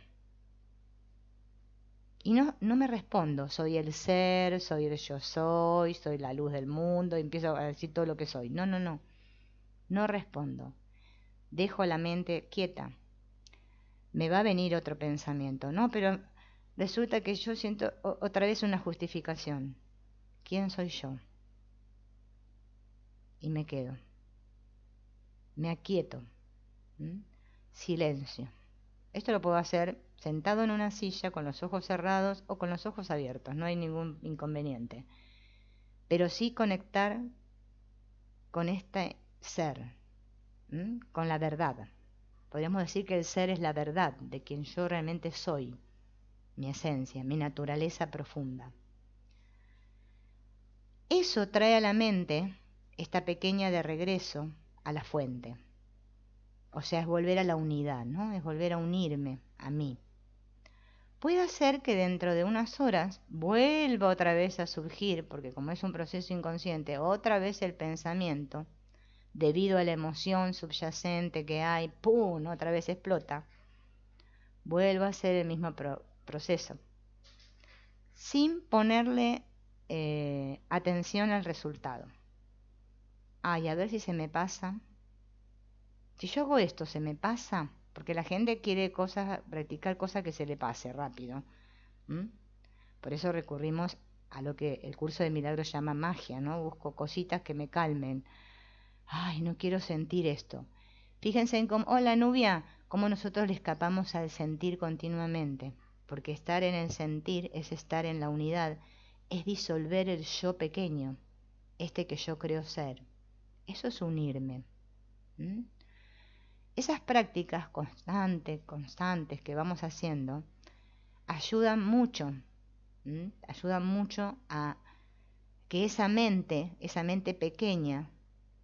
Y no me respondo, soy el ser, soy el yo soy la luz del mundo, y empiezo a decir todo lo que soy. No, no, no. No respondo. Dejo la mente quieta. Me va a venir otro pensamiento, ¿no? Pero resulta que yo siento otra vez una justificación. ¿Quién soy yo? Y me quedo. Me aquieto. ¿Mm? Silencio. Esto lo puedo hacer sentado en una silla con los ojos cerrados o con los ojos abiertos, no hay ningún inconveniente. Pero sí conectar con este ser, con la verdad. Podríamos decir que el ser es la verdad de quien yo realmente soy, mi esencia, mi naturaleza profunda. Eso trae a la mente esta pequeña de regreso a la fuente. O sea, es volver a la unidad, ¿no? Es volver a unirme a mí. Puede ser que dentro de unas horas vuelva otra vez a surgir, porque como es un proceso inconsciente, otra vez el pensamiento, debido a la emoción subyacente que hay, ¡pum!, otra vez explota, vuelva a ser el mismo proceso, sin ponerle atención al resultado. Ay, a ver si se me pasa. Si yo hago esto, ¿se me pasa? Porque la gente quiere practicar cosas que se le pase rápido. Por eso recurrimos a lo que el curso de milagros llama magia, ¿no? Busco cositas que me calmen. Ay, no quiero sentir esto. Fíjense en cómo, hola Nubia, cómo nosotros le escapamos al sentir continuamente. Porque estar en el sentir es estar en la unidad, es disolver el yo pequeño, este que yo creo ser. Eso es unirme. Esas prácticas constantes que vamos haciendo, ayudan mucho a que esa mente pequeña,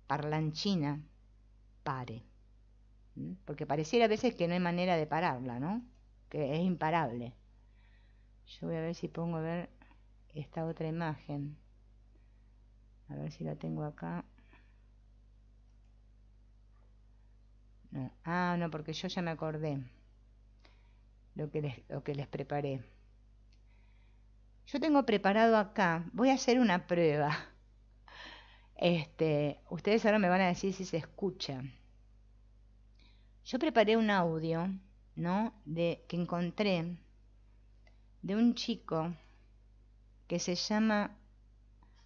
parlanchina, pare. Porque pareciera a veces que no hay manera de pararla, ¿no? Que es imparable. Yo voy a ver si pongo a ver esta otra imagen. A ver si la tengo acá. No. Ah, no, porque yo ya me acordé lo que les preparé. Yo tengo preparado acá, voy a hacer una prueba. Ustedes ahora me van a decir si se escucha. Yo preparé un audio, ¿no? Que encontré de un chico que se llama...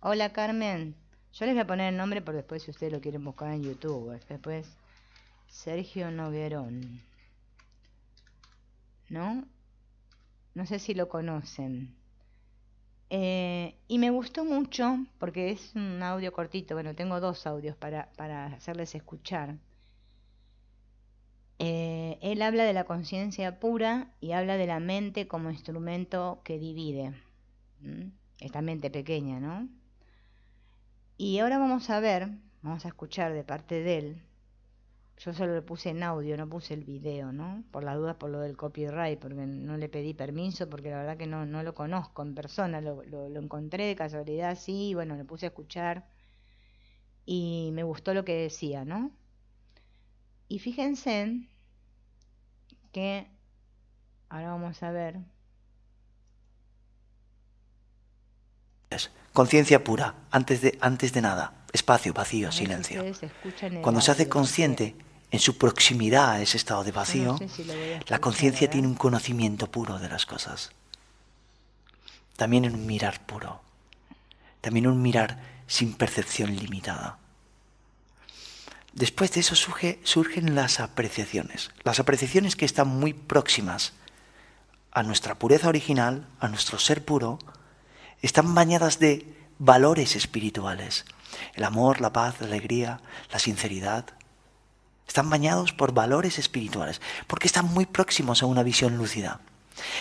Hola Carmen, yo les voy a poner el nombre por después si ustedes lo quieren buscar en YouTube. Después, Sergio Noguerón, ¿no? No sé si lo conocen. Y me gustó mucho porque es un audio cortito. Bueno, tengo 2 audios para hacerles escuchar. Él habla de la conciencia pura y habla de la mente como instrumento que divide. Esta mente pequeña, ¿no? Y ahora vamos a escuchar de parte de él. Yo solo lo puse en audio, no puse el video, ¿no? Por las dudas, por lo del copyright, porque no le pedí permiso, porque la verdad que no lo conozco en persona, lo encontré de casualidad, sí, y bueno, lo puse a escuchar y me gustó lo que decía, ¿no? Y fíjense que, ahora vamos a ver. Conciencia pura, antes de nada. Espacio, vacío, A ver si silencio. ustedes escuchan el Cuando se hace audio, porque consciente en su proximidad a ese estado de yo no vacío, sé si lo voy a la escuchar, a conciencia ver. tiene un conocimiento puro de las cosas. También en un mirar puro. También un mirar sin percepción limitada. Después de eso surgen las apreciaciones. Las apreciaciones que están muy próximas a nuestra pureza original, a nuestro ser puro, están bañadas de valores espirituales. El amor, la paz, la alegría, la sinceridad. Están bañados por valores espirituales, porque están muy próximos a una visión lúcida.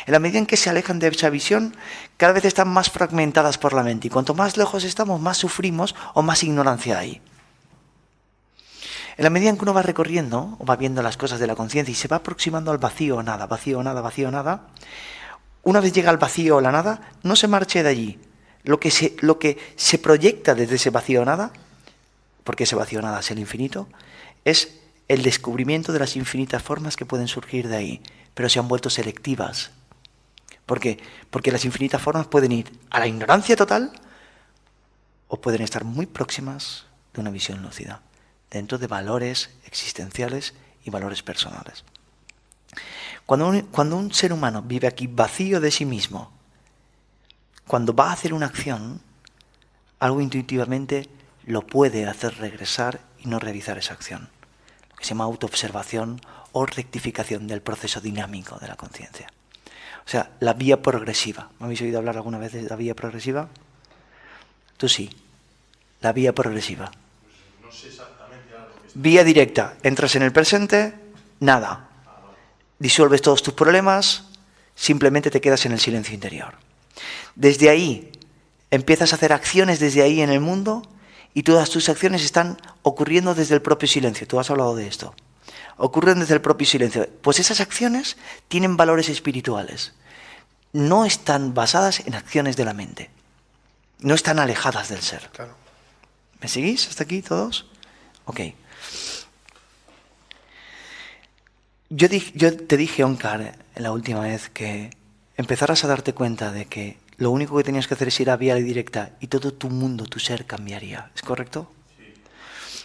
En la medida en que se alejan de esa visión, cada vez están más fragmentadas por la mente. Y cuanto más lejos estamos, más sufrimos o más ignorancia hay. En la medida en que uno va recorriendo o va viendo las cosas de la conciencia y se va aproximando al vacío o nada, vacío o nada, vacío o nada, una vez llega al vacío o la nada, no se marche de allí. Lo que se proyecta desde ese vacío o nada, porque ese vacío o nada es el infinito, es el descubrimiento de las infinitas formas que pueden surgir de ahí, pero se han vuelto selectivas. ¿Por qué? Porque las infinitas formas pueden ir a la ignorancia total o pueden estar muy próximas de una visión lúcida, dentro de valores existenciales y valores personales. Cuando un ser humano vive aquí vacío de sí mismo, cuando va a hacer una acción, algo intuitivamente lo puede hacer regresar y no realizar esa acción. Lo que se llama autoobservación o rectificación del proceso dinámico de la conciencia. O sea, la vía progresiva. ¿Me habéis oído hablar alguna vez de la vía progresiva? Tú sí. La vía progresiva. No sé exactamente ahora lo que está. Vía directa. Entras en el presente, nada. Disuelves todos tus problemas, simplemente te quedas en el silencio interior. Desde ahí empiezas a hacer acciones desde ahí en el mundo y todas tus acciones están ocurriendo desde el propio silencio. Tú has hablado de esto. Ocurren desde el propio silencio. Pues esas acciones tienen valores espirituales. No están basadas en acciones de la mente. No están alejadas del ser. Claro. ¿Me seguís hasta aquí todos? Ok. Yo te dije, Onkar, la última vez que empezaras a darte cuenta de que lo único que tenías que hacer es ir a vía directa y todo tu mundo, tu ser cambiaría. ¿Es correcto? Sí.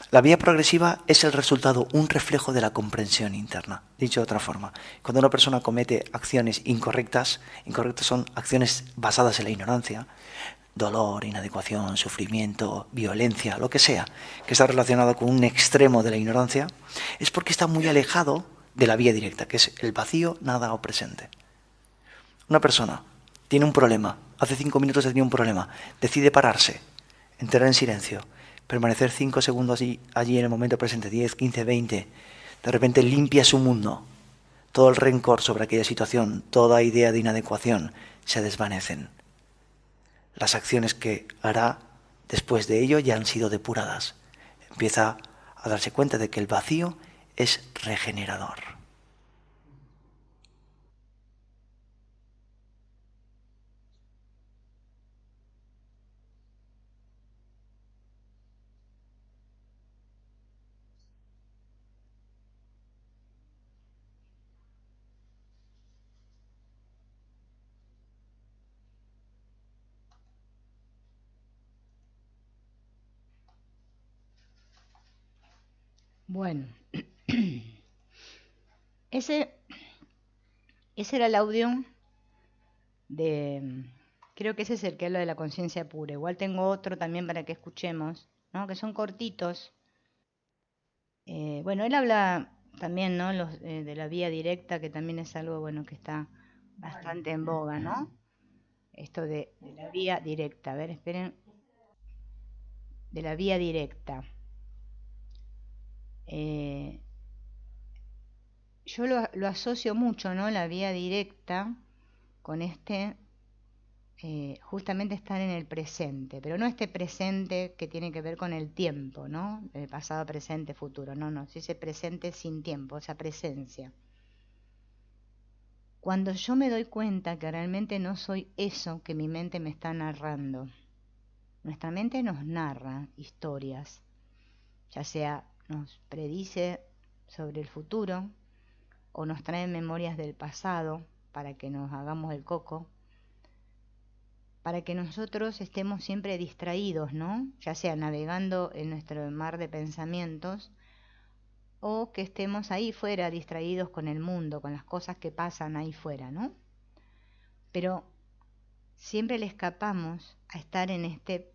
La vía progresiva es el resultado, un reflejo de la comprensión interna. Dicho de otra forma, cuando una persona comete acciones incorrectas son acciones basadas en la ignorancia, dolor, inadecuación, sufrimiento, violencia, lo que sea, que está relacionado con un extremo de la ignorancia, es porque está muy alejado de la vía directa, que es el vacío, nada o presente. Una persona tiene un problema, hace 5 minutos tenía un problema, decide pararse, entrar en silencio, permanecer 5 segundos allí en el momento presente, 10, 15, 20, de repente limpia su mundo, todo el rencor sobre aquella situación, toda idea de inadecuación se desvanecen. Las acciones que hará después de ello ya han sido depuradas. Empieza a darse cuenta de que el vacío es regenerador. Bueno, ese era el audio de... Creo que ese es el que habla de la conciencia pura. Igual tengo otro también para que escuchemos, ¿no? Que son cortitos. Bueno, él habla también, ¿no? De la vía directa, que también es algo, bueno, que está bastante en boga, ¿no? Esto de la vía directa. A ver, esperen. De la vía directa. Eh, yo lo asocio mucho, ¿no? La vía directa con justamente estar en el presente, pero no este presente que tiene que ver con el tiempo, ¿no? El pasado, presente, futuro, no, si ese presente sin tiempo, esa presencia. Cuando yo me doy cuenta que realmente no soy eso que mi mente me está narrando. Nuestra mente nos narra historias, ya sea nos predice sobre el futuro o nos traen memorias del pasado para que nos hagamos el coco, para que nosotros estemos siempre distraídos, ¿no? Ya sea navegando en nuestro mar de pensamientos o que estemos ahí fuera distraídos con el mundo, con las cosas que pasan ahí fuera, ¿no? Pero siempre le escapamos a estar en este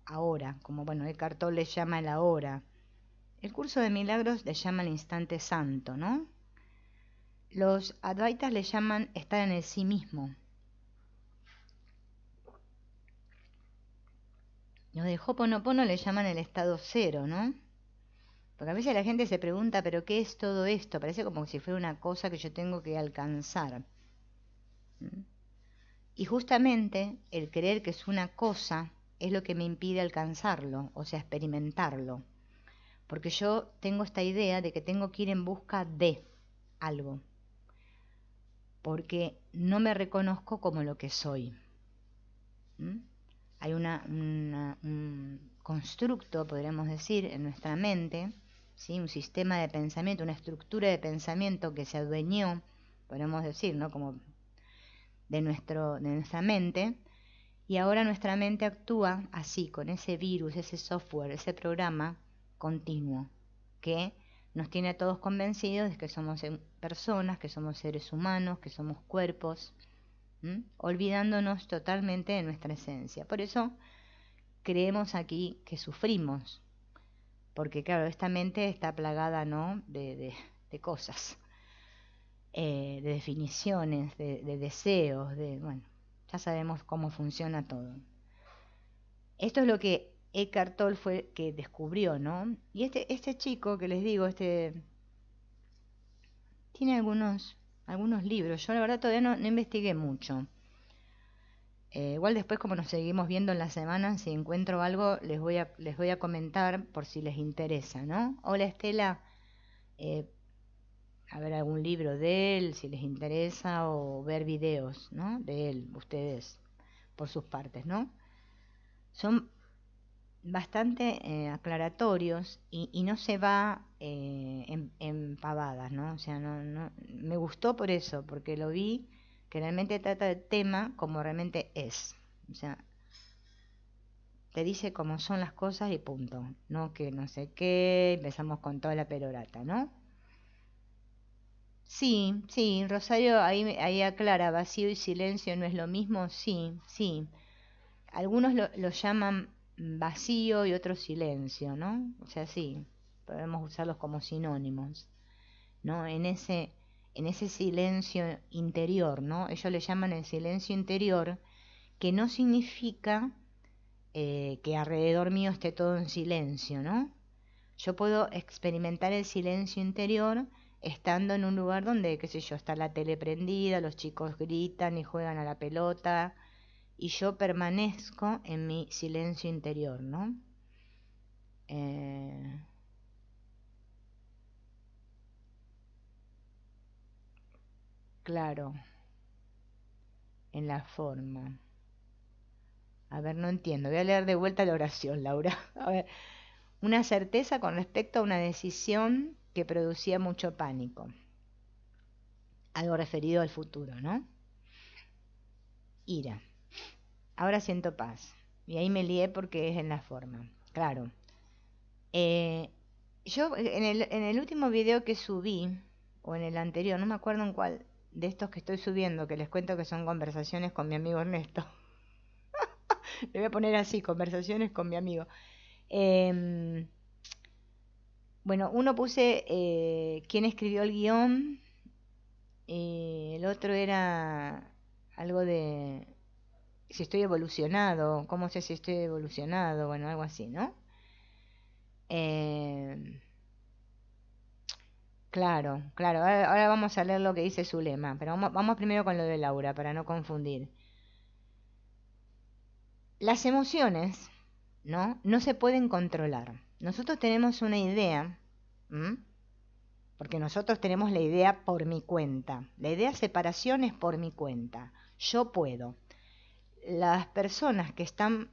ahora, como bueno, Eckhart Tolle le llama el ahora. El curso de milagros le llama el instante santo, ¿no? Los Advaitas le llaman estar en el sí mismo. Los de Ho'oponopono le llaman el estado cero, ¿no? Porque a veces la gente se pregunta, ¿pero qué es todo esto? Parece como si fuera una cosa que yo tengo que alcanzar. Y justamente el creer que es una cosa es lo que me impide alcanzarlo, o sea, experimentarlo. Porque yo tengo esta idea de que tengo que ir en busca de algo. Porque no me reconozco como lo que soy. Hay un constructo, podríamos decir, en nuestra mente, ¿sí? Un sistema de pensamiento, una estructura de pensamiento que se adueñó, podríamos decir, ¿no? Como de nuestra mente, y ahora nuestra mente actúa así, con ese virus, ese software, ese programa continuo, que nos tiene a todos convencidos de que somos personas, que somos seres humanos, que somos cuerpos, olvidándonos totalmente de nuestra esencia. Por eso creemos aquí que sufrimos, porque claro, esta mente está plagada, ¿no?, de cosas, de definiciones, de deseos, bueno, ya sabemos cómo funciona todo. Esto es lo que Eckhart Tolle fue que descubrió, ¿no? Y este chico que les digo, tiene algunos libros. Yo la verdad todavía no investigué mucho. Igual después, como nos seguimos viendo en la semana, si encuentro algo les voy a comentar por si les interesa, ¿no? Hola Estela, a ver algún libro de él, si les interesa, o ver videos, ¿no?, de él, ustedes, por sus partes, ¿no? Son bastante aclaratorios y no se va en pavadas, ¿no? O sea, no, me gustó por eso, porque lo vi que realmente trata el tema como realmente es. O sea, te dice cómo son las cosas y punto. No que no sé qué, empezamos con toda la perorata, ¿no? Sí, sí, Rosario ahí aclara, vacío y silencio no es lo mismo, sí, sí. Algunos lo llaman vacío y otros silencio, ¿no? O sea, sí, podemos usarlos como sinónimos, ¿no? En ese silencio interior, ¿no? Ellos le llaman el silencio interior, que no significa que alrededor mío esté todo en silencio, ¿no? Yo puedo experimentar el silencio interior estando en un lugar donde, qué sé yo, está la tele prendida, los chicos gritan y juegan a la pelota, y yo permanezco en mi silencio interior, ¿no? Claro, en la forma. A ver, no entiendo. Voy a leer de vuelta la oración, Laura. A ver, una certeza con respecto a una decisión que producía mucho pánico. Algo referido al futuro, ¿no? Ira. Ahora siento paz. Y ahí me lié porque es en la forma. Claro. Yo en el último video que subí, o en el anterior, no me acuerdo en cuál de estos que estoy subiendo, que les cuento que son conversaciones con mi amigo Ernesto. Le voy a poner así, conversaciones con mi amigo. Bueno, uno puse quién escribió el guión, el otro era algo de si estoy evolucionado, cómo sé si estoy evolucionado, bueno, algo así, ¿no? Claro, claro, ahora vamos a leer lo que dice Zulema, pero vamos primero con lo de Laura, para no confundir. Las emociones, ¿no? No se pueden controlar. Nosotros tenemos una idea, porque nosotros tenemos la idea por mi cuenta. La idea separación es por mi cuenta. Yo puedo. Las personas que están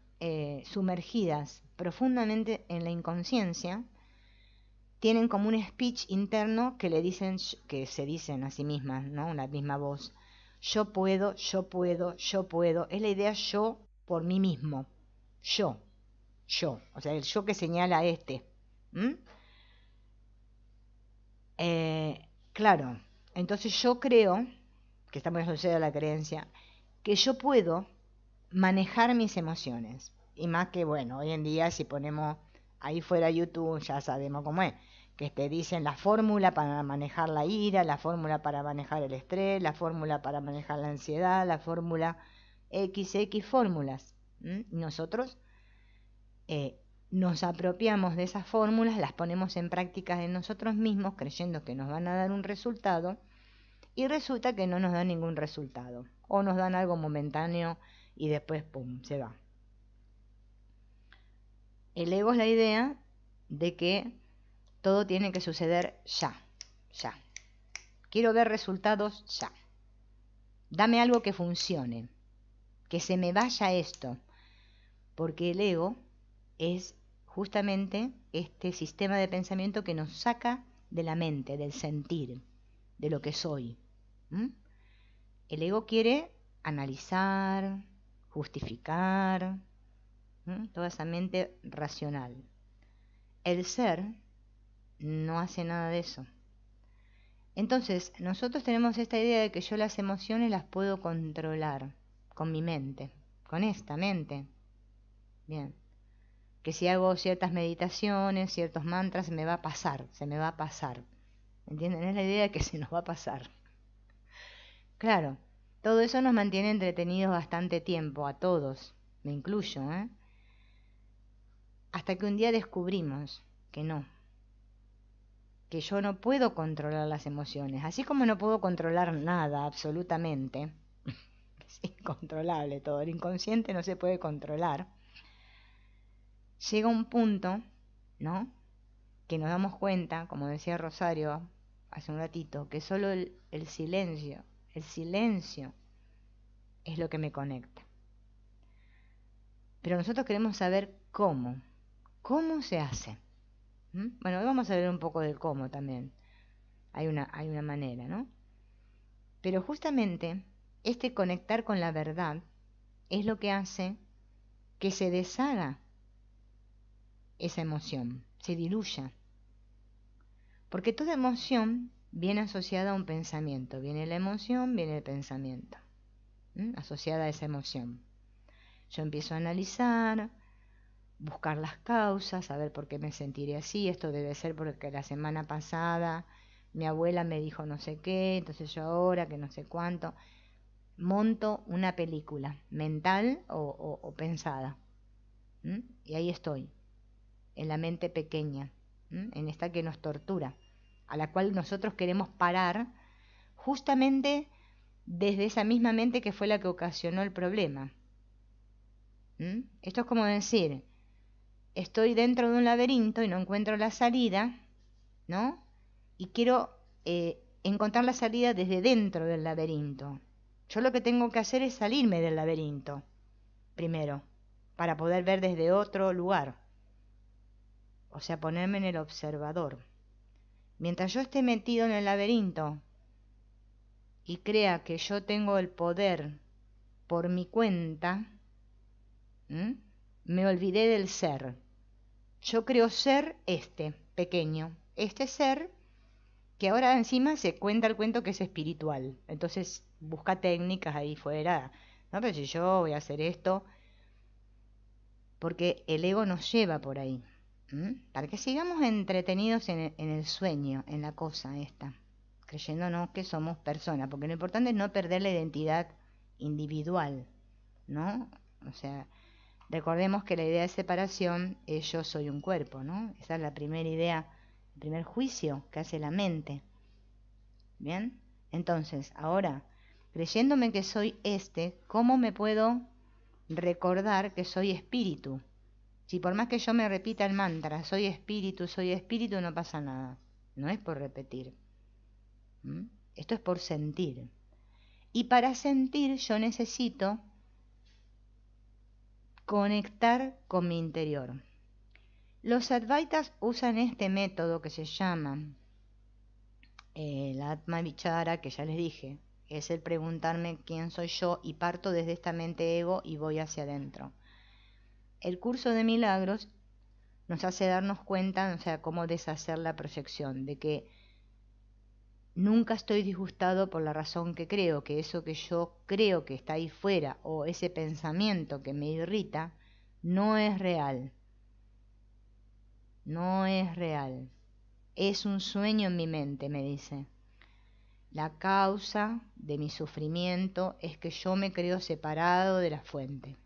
sumergidas profundamente en la inconsciencia tienen como un speech interno que le dicen, que se dicen a sí mismas, ¿no? La misma voz. Yo puedo, yo puedo, yo puedo. Es la idea yo por mí mismo. Yo. O sea, el yo que señala a este. Claro, entonces yo creo, que está muy asociada a la creencia, que yo puedo manejar mis emociones. Y más que, bueno, hoy en día si ponemos ahí fuera YouTube, ya sabemos cómo es, que te dicen la fórmula para manejar la ira, la fórmula para manejar el estrés, la fórmula para manejar la ansiedad, la fórmula XX fórmulas. Nosotros nos apropiamos de esas fórmulas, las ponemos en práctica en nosotros mismos, creyendo que nos van a dar un resultado, y resulta que no nos dan ningún resultado, o nos dan algo momentáneo y después, ¡pum!, se va. El ego es la idea de que todo tiene que suceder ya. Quiero ver resultados ya. Dame algo que funcione, que se me vaya esto, porque el ego es justamente este sistema de pensamiento que nos saca de la mente, del sentir, de lo que soy. El ego quiere analizar, justificar, toda esa mente racional. El ser no hace nada de eso. Entonces, nosotros tenemos esta idea de que yo las emociones las puedo controlar con mi mente, con esta mente. Bien. Que si hago ciertas meditaciones, ciertos mantras, se me va a pasar. ¿Entienden? Es la idea de que se nos va a pasar. Claro, todo eso nos mantiene entretenidos bastante tiempo, a todos, me incluyo, hasta que un día descubrimos que no, que yo no puedo controlar las emociones, así como no puedo controlar nada, absolutamente. Es incontrolable todo, el inconsciente no se puede controlar. Llega un punto, ¿no?, que nos damos cuenta, como decía Rosario hace un ratito, que solo el silencio es lo que me conecta. Pero nosotros queremos saber cómo se hace. Bueno, hoy vamos a ver un poco del cómo también. Hay una manera, ¿no? Pero justamente este conectar con la verdad es lo que hace que se deshaga esa emoción, se diluya. Porque toda emoción viene asociada a un pensamiento. Viene la emoción, viene el pensamiento, asociada a esa emoción. Yo empiezo a analizar, buscar las causas, saber por qué me sentiré así. Esto debe ser porque la semana pasada mi abuela me dijo no sé qué, entonces yo ahora que no sé cuánto. Monto una película mental o pensada. Y ahí estoy, en la mente pequeña, en esta que nos tortura, a la cual nosotros queremos parar justamente desde esa misma mente que fue la que ocasionó el problema. Esto es como decir, estoy dentro de un laberinto y no encuentro la salida, ¿no? Y quiero encontrar la salida desde dentro del laberinto. Yo lo que tengo que hacer es salirme del laberinto, primero, para poder ver desde otro lugar. O sea, ponerme en el observador. Mientras yo esté metido en el laberinto y crea que yo tengo el poder por mi cuenta, me olvidé del ser. Yo creo ser este, pequeño, este ser que ahora encima se cuenta el cuento que es espiritual. Entonces busca técnicas ahí fuera. No, pero si yo voy a hacer esto, porque el ego nos lleva por ahí. Para que sigamos entretenidos en el sueño, en la cosa esta, creyéndonos que somos personas, porque lo importante es no perder la identidad individual, ¿no? O sea, recordemos que la idea de separación es yo soy un cuerpo, ¿no? Esa es la primera idea, el primer juicio que hace la mente. ¿Bien? Entonces, ahora, creyéndome que soy ¿cómo me puedo recordar que soy espíritu? Si por más que yo me repita el mantra, soy espíritu, no pasa nada. No es por repetir. Esto es por sentir. Y para sentir yo necesito conectar con mi interior. Los Advaitas usan este método que se llama la Atma Vichara, que ya les dije, es el preguntarme quién soy yo y parto desde esta mente ego y voy hacia adentro. El curso de milagros nos hace darnos cuenta, o sea, cómo deshacer la proyección, de que nunca estoy disgustado por la razón que creo, que eso que yo creo que está ahí fuera o ese pensamiento que me irrita, no es real. No es real. Es un sueño en mi mente, me dice. La causa de mi sufrimiento es que yo me creo separado de la fuente,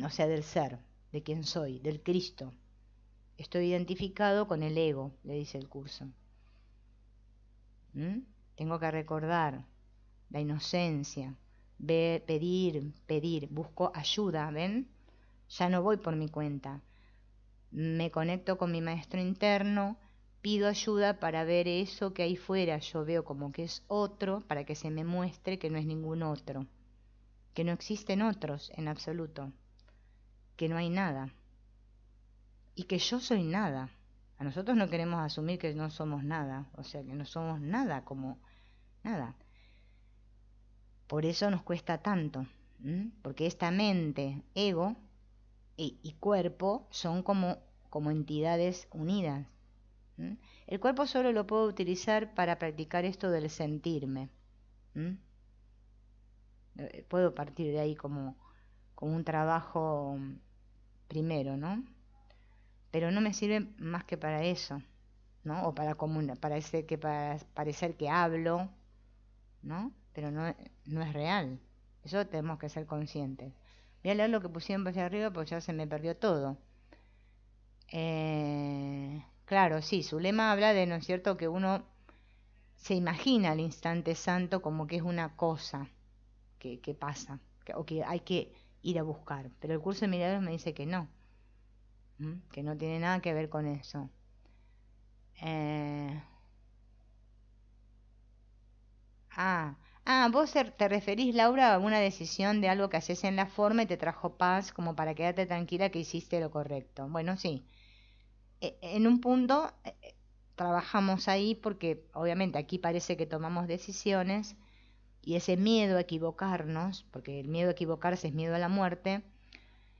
o sea, del ser, de quien soy, del Cristo. Estoy identificado con el ego, le dice el curso. Tengo que recordar la inocencia, pedir, busco ayuda, ¿ven? Ya no voy por mi cuenta. Me conecto con mi maestro interno, pido ayuda para ver eso que ahí fuera yo veo como que es otro, para que se me muestre que no es ningún otro, que no existen otros en absoluto, que no hay nada, y que yo soy nada. A nosotros no queremos asumir que no somos nada, o sea, que no somos nada como nada. Por eso nos cuesta tanto, porque esta mente, ego y cuerpo son como entidades unidas. El cuerpo solo lo puedo utilizar para practicar esto del sentirme. Puedo partir de ahí como un trabajo primero, ¿no? Pero no me sirve más que para eso, ¿no? O para parecer que hablo, ¿no? Pero no es real. Eso tenemos que ser conscientes. Voy a leer lo que pusieron hacia arriba porque ya se me perdió todo. Claro, sí, su lema habla de, ¿no es cierto?, que uno se imagina al instante santo como que es una cosa que pasa, o que hay que ir a buscar. Pero el curso de milagros me dice que no, que no tiene nada que ver con eso. Vos te referís, Laura, a una decisión de algo que haces en la forma y te trajo paz como para quedarte tranquila que hiciste lo correcto. Bueno, sí. En un punto trabajamos ahí porque obviamente aquí parece que tomamos decisiones y ese miedo a equivocarnos, porque el miedo a equivocarse es miedo a la muerte,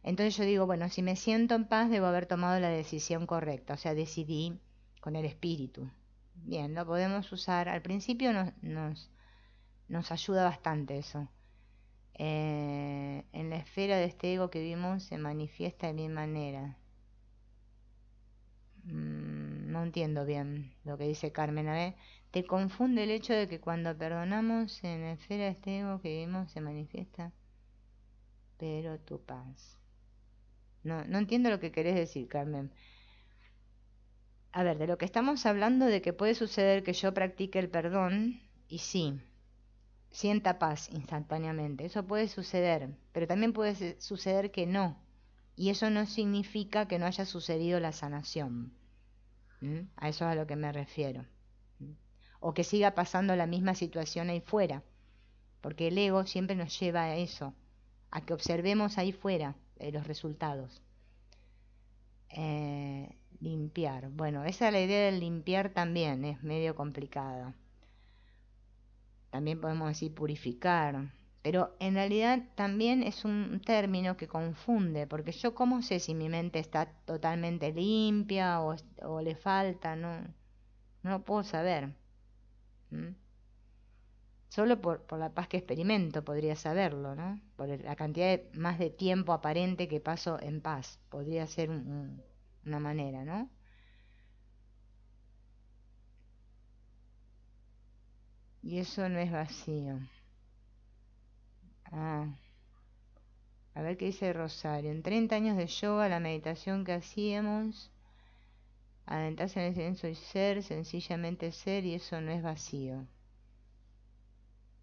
entonces yo digo, bueno, si me siento en paz debo haber tomado la decisión correcta, o sea, decidí con el espíritu. Bien, lo podemos usar. Al principio nos ayuda bastante eso. En la esfera de este ego que vimos se manifiesta de mil maneras. No entiendo bien lo que dice Carmen. A ver, te confunde el hecho de que cuando perdonamos en la esfera de este ego que vivimos se manifiesta, pero tu paz. No entiendo lo que querés decir, Carmen. A ver, de lo que estamos hablando de que puede suceder que yo practique el perdón, y sí, sienta paz instantáneamente. Eso puede suceder, pero también puede suceder que no. Y eso no significa que no haya sucedido la sanación. A eso es a lo que me refiero. O que siga pasando la misma situación ahí fuera. Porque el ego siempre nos lleva a eso, a que observemos ahí fuera los resultados. Limpiar. Bueno, esa es la idea del limpiar también, es medio complicada. También podemos decir purificar. Pero en realidad también es un término que confunde, porque yo cómo sé si mi mente está totalmente limpia o le falta, no lo puedo saber. Solo por la paz que experimento podría saberlo, ¿no? Por la cantidad más de tiempo aparente que paso en paz. Podría ser una manera, ¿no? Y eso no es vacío. A ver qué dice Rosario. En 30 años de yoga, la meditación que hacíamos, adentrarse en el silencio y ser, sencillamente ser, y eso no es vacío.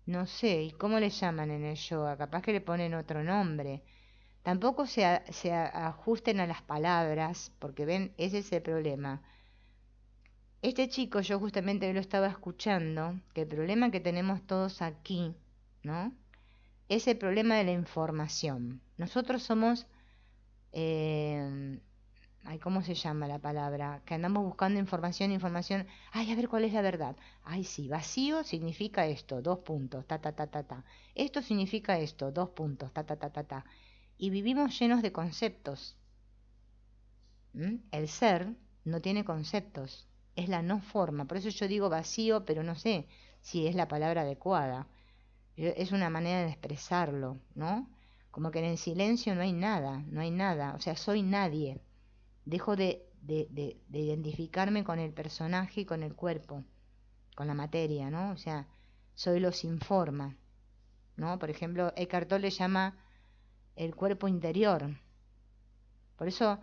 No sé, ¿y cómo le llaman en el yoga? Capaz que le ponen otro nombre. Tampoco se ajusten a las palabras, porque ven, ese es el problema. Este chico, yo justamente lo estaba escuchando, que el problema que tenemos todos aquí, ¿no?, es el problema de la información. Nosotros somos ay, ¿cómo se llama la palabra? Que andamos buscando información, ay, a ver cuál es la verdad. Ay, sí, vacío significa esto, 2 puntos, ta, ta, ta, ta, ta. Esto significa esto, 2 puntos, ta, ta, ta, ta, ta. Y vivimos llenos de conceptos. El ser no tiene conceptos, es la no forma. Por eso yo digo vacío, pero no sé si es la palabra adecuada. Es una manera de expresarlo, ¿no? Como que en el silencio no hay nada, no hay nada. O sea, soy nadie. Dejo de identificarme con el personaje y con el cuerpo, con la materia, ¿no? O sea, soy lo sin forma, ¿no? Por ejemplo, Eckhart Tolle le llama el cuerpo interior. Por eso,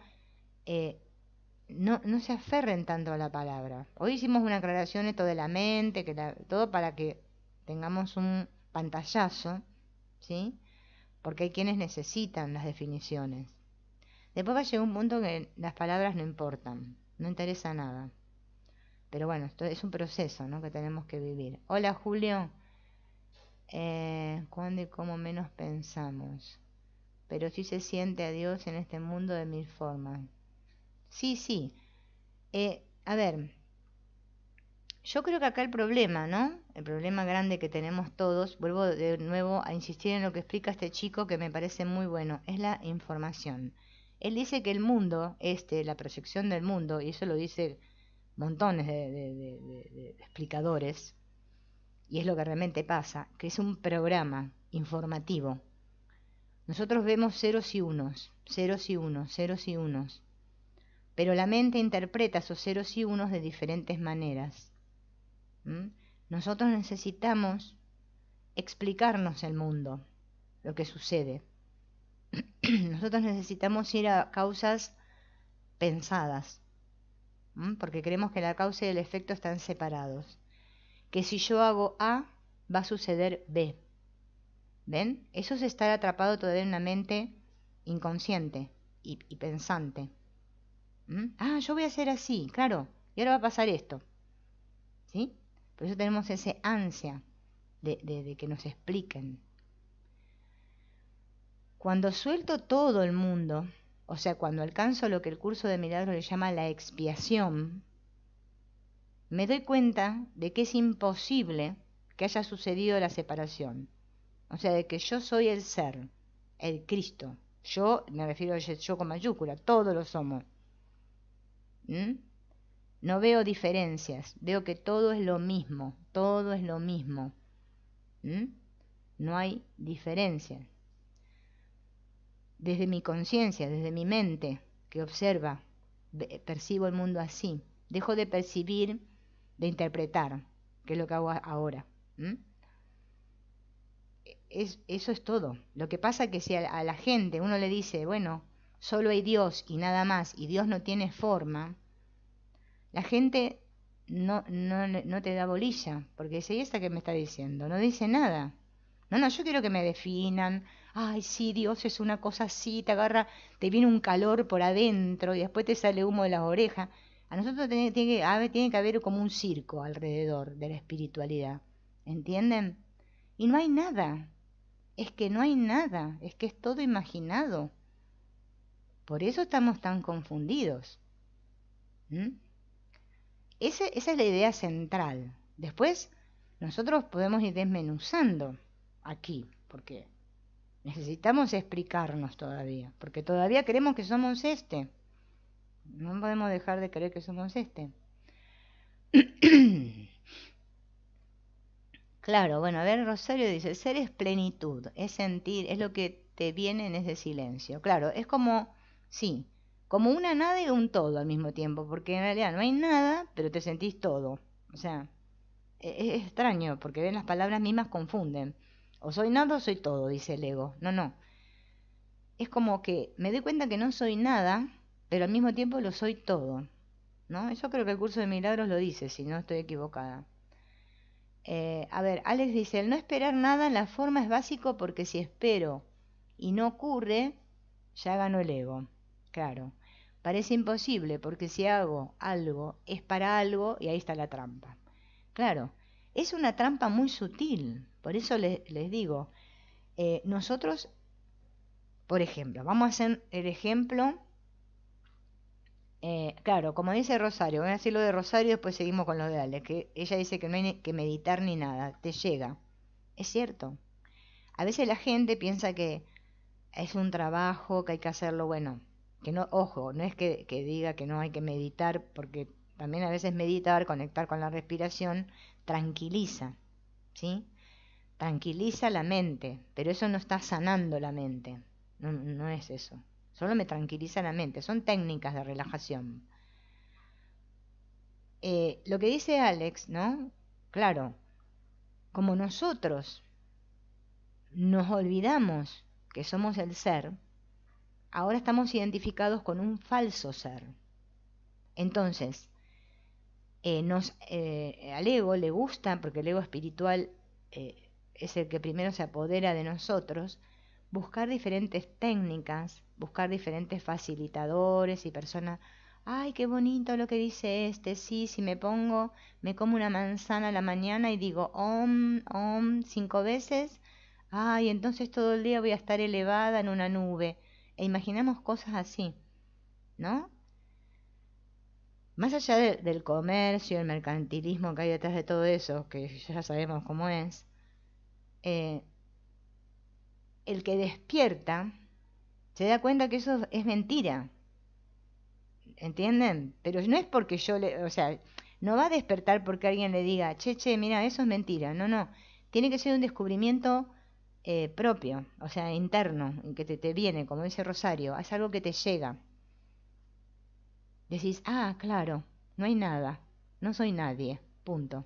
no se aferren tanto a la palabra. Hoy hicimos una aclaración esto de la mente, todo para que tengamos un pantallazo, ¿sí? Porque hay quienes necesitan las definiciones. Después va a llegar un punto que las palabras no importan, no interesa nada. Pero bueno, esto es un proceso, ¿no?, que tenemos que vivir. Hola, Julio. ¿Cuándo y cómo menos pensamos? Pero sí se siente a Dios en este mundo de mil formas. Sí, sí. A ver, yo creo que acá el problema, ¿no? El problema grande que tenemos todos, vuelvo de nuevo a insistir en lo que explica este chico que me parece muy bueno, es la información. Él dice que el mundo, la proyección del mundo, y eso lo dice montones de explicadores, y es lo que realmente pasa, que es un programa informativo. Nosotros vemos ceros y unos, ceros y unos, ceros y unos, pero la mente interpreta esos ceros y unos de diferentes maneras. Nosotros necesitamos explicarnos el mundo, lo que sucede. Nosotros necesitamos ir a causas pensadas, porque creemos que la causa y el efecto están separados. Que si yo hago A, va a suceder B. ¿Ven? Eso es estar atrapado todavía en una mente inconsciente y pensante. Ah, yo voy a hacer así, claro, y ahora va a pasar esto. ¿Sí? Por eso tenemos ese ansia de que nos expliquen. Cuando suelto todo el mundo, o sea, cuando alcanzo lo que el curso de milagros le llama la expiación, me doy cuenta de que es imposible que haya sucedido la separación. O sea, de que yo soy el ser, el Cristo. Yo, me refiero a yo con mayúscula, todos lo somos. No veo diferencias, veo que todo es lo mismo, todo es lo mismo. No hay diferencias. Desde mi conciencia, desde mi mente, que observa, percibo el mundo así. Dejo de percibir, de interpretar, que es lo que hago ahora. Eso es todo. Lo que pasa es que si a la gente uno le dice, bueno, solo hay Dios y nada más, y Dios no tiene forma, la gente no te da bolilla, porque dice, ¿y esta qué me está diciendo? No dice nada. No, yo quiero que me definan. Ay, sí, Dios es una cosa así, te agarra, te viene un calor por adentro y después te sale humo de las orejas. A nosotros tiene que haber como un circo alrededor de la espiritualidad. ¿Entienden? Y no hay nada. Es que no hay nada. Es que es todo imaginado. Por eso estamos tan confundidos. Esa es la idea central. Después, nosotros podemos ir desmenuzando aquí, porque necesitamos explicarnos todavía, porque todavía creemos que somos no podemos dejar de creer que somos Claro, bueno, a ver, Rosario dice, ser es plenitud, es sentir, es lo que te viene en ese silencio. Claro, es como, sí, como una nada y un todo al mismo tiempo, porque en realidad no hay nada, pero te sentís todo. O sea, es extraño, porque ven, las palabras mismas confunden. O soy nada o soy todo, dice el ego. No. Es como que me doy cuenta que no soy nada, pero al mismo tiempo lo soy todo. ¿No? Eso creo que el curso de milagros lo dice, si no estoy equivocada. A ver, Alex dice, el no esperar nada en la forma es básico porque si espero y no ocurre, ya ganó el ego. Claro. Parece imposible porque si hago algo es para algo y ahí está la trampa. Claro, es una trampa muy sutil. Por eso les digo, nosotros, por ejemplo, vamos a hacer el ejemplo Claro, como dice Rosario, voy a decir lo de Rosario y después seguimos con lo de Ale, que ella dice que no hay que meditar ni nada, te llega. Es cierto. A veces la gente piensa que es un trabajo, que hay que hacerlo, bueno, que no, ojo, no es que diga que no hay que meditar, porque también a veces meditar, conectar con la respiración, tranquiliza, ¿sí? Tranquiliza la mente, pero eso no está sanando la mente, no, no es eso, solo me tranquiliza la mente, son técnicas de relajación. Lo que dice Alex, ¿no? Claro, como nosotros nos olvidamos que somos el ser, ahora estamos identificados con un falso ser. Entonces, al ego le gusta, porque el ego espiritual es el que primero se apodera de nosotros, buscar diferentes técnicas, buscar diferentes facilitadores y personas. Ay, qué bonito lo que dice este, sí, si me pongo, me como una manzana a la mañana y digo om 5 veces, ay, entonces todo el día voy a estar elevada en una nube. E imaginamos cosas así, ¿no? Más allá del comercio, el mercantilismo que hay detrás de todo eso, que ya sabemos cómo es, eh, el que despierta se da cuenta que eso es mentira, ¿entienden? Pero no es porque o sea, no va a despertar porque alguien le diga, che, mira, eso es mentira, no, no, tiene que ser un descubrimiento propio, o sea, interno, que te viene, como dice Rosario, es algo que te llega. Decís, ah, claro, no hay nada, no soy nadie, punto.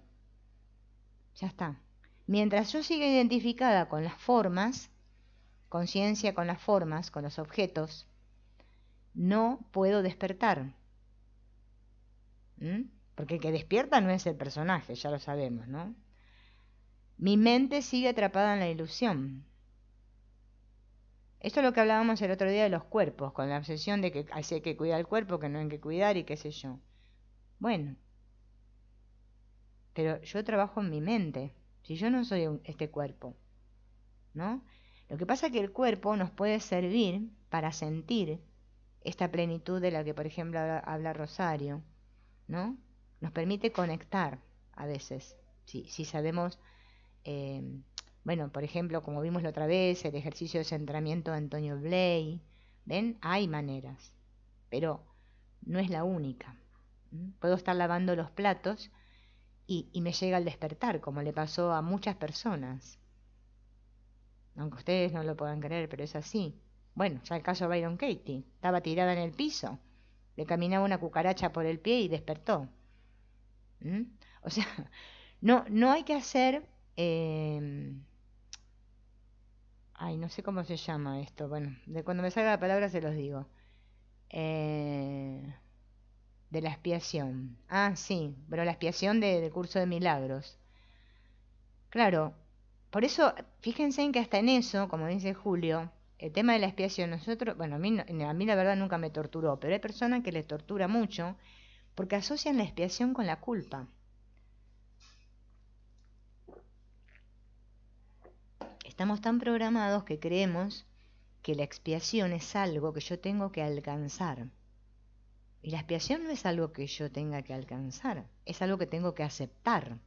Ya está. Mientras yo siga identificada con las formas, conciencia con las formas, con los objetos, no puedo despertar. ¿Mm? Porque el que despierta no es el personaje, ya lo sabemos, ¿no? Mi mente sigue atrapada en la ilusión. Esto es lo que hablábamos el otro día de los cuerpos, con la obsesión de que hay que cuidar el cuerpo, que no hay que cuidar y qué sé yo. Bueno, pero yo trabajo en mi mente, si yo no soy este cuerpo, ¿no? Lo que pasa es que el cuerpo nos puede servir para sentir esta plenitud de la que, por ejemplo, habla Rosario, ¿no? Nos permite conectar a veces, si sabemos, eh, bueno, por ejemplo, como vimos la otra vez, el ejercicio de centramiento de Antonio Bley, ¿ven? Hay maneras, pero no es la única. Puedo estar lavando los platos y me llega el despertar, como le pasó a muchas personas. Aunque ustedes no lo puedan creer, pero es así. Bueno, ya el caso de Byron Katie. Estaba tirada en el piso, le caminaba una cucaracha por el pie y despertó. ¿Mm? O sea, no hay que hacer... ay, no sé cómo se llama esto. Bueno, de cuando me salga la palabra se los digo. De la expiación. Ah, sí, pero la expiación del curso de milagros. Claro, por eso, fíjense en que hasta en eso, como dice Julio, el tema de la expiación, nosotros, bueno, a mí la verdad nunca me torturó, pero hay personas que les tortura mucho porque asocian la expiación con la culpa. Estamos tan programados que creemos que la expiación es algo que yo tengo que alcanzar. Y la expiación no es algo que yo tenga que alcanzar, es algo que tengo que aceptar.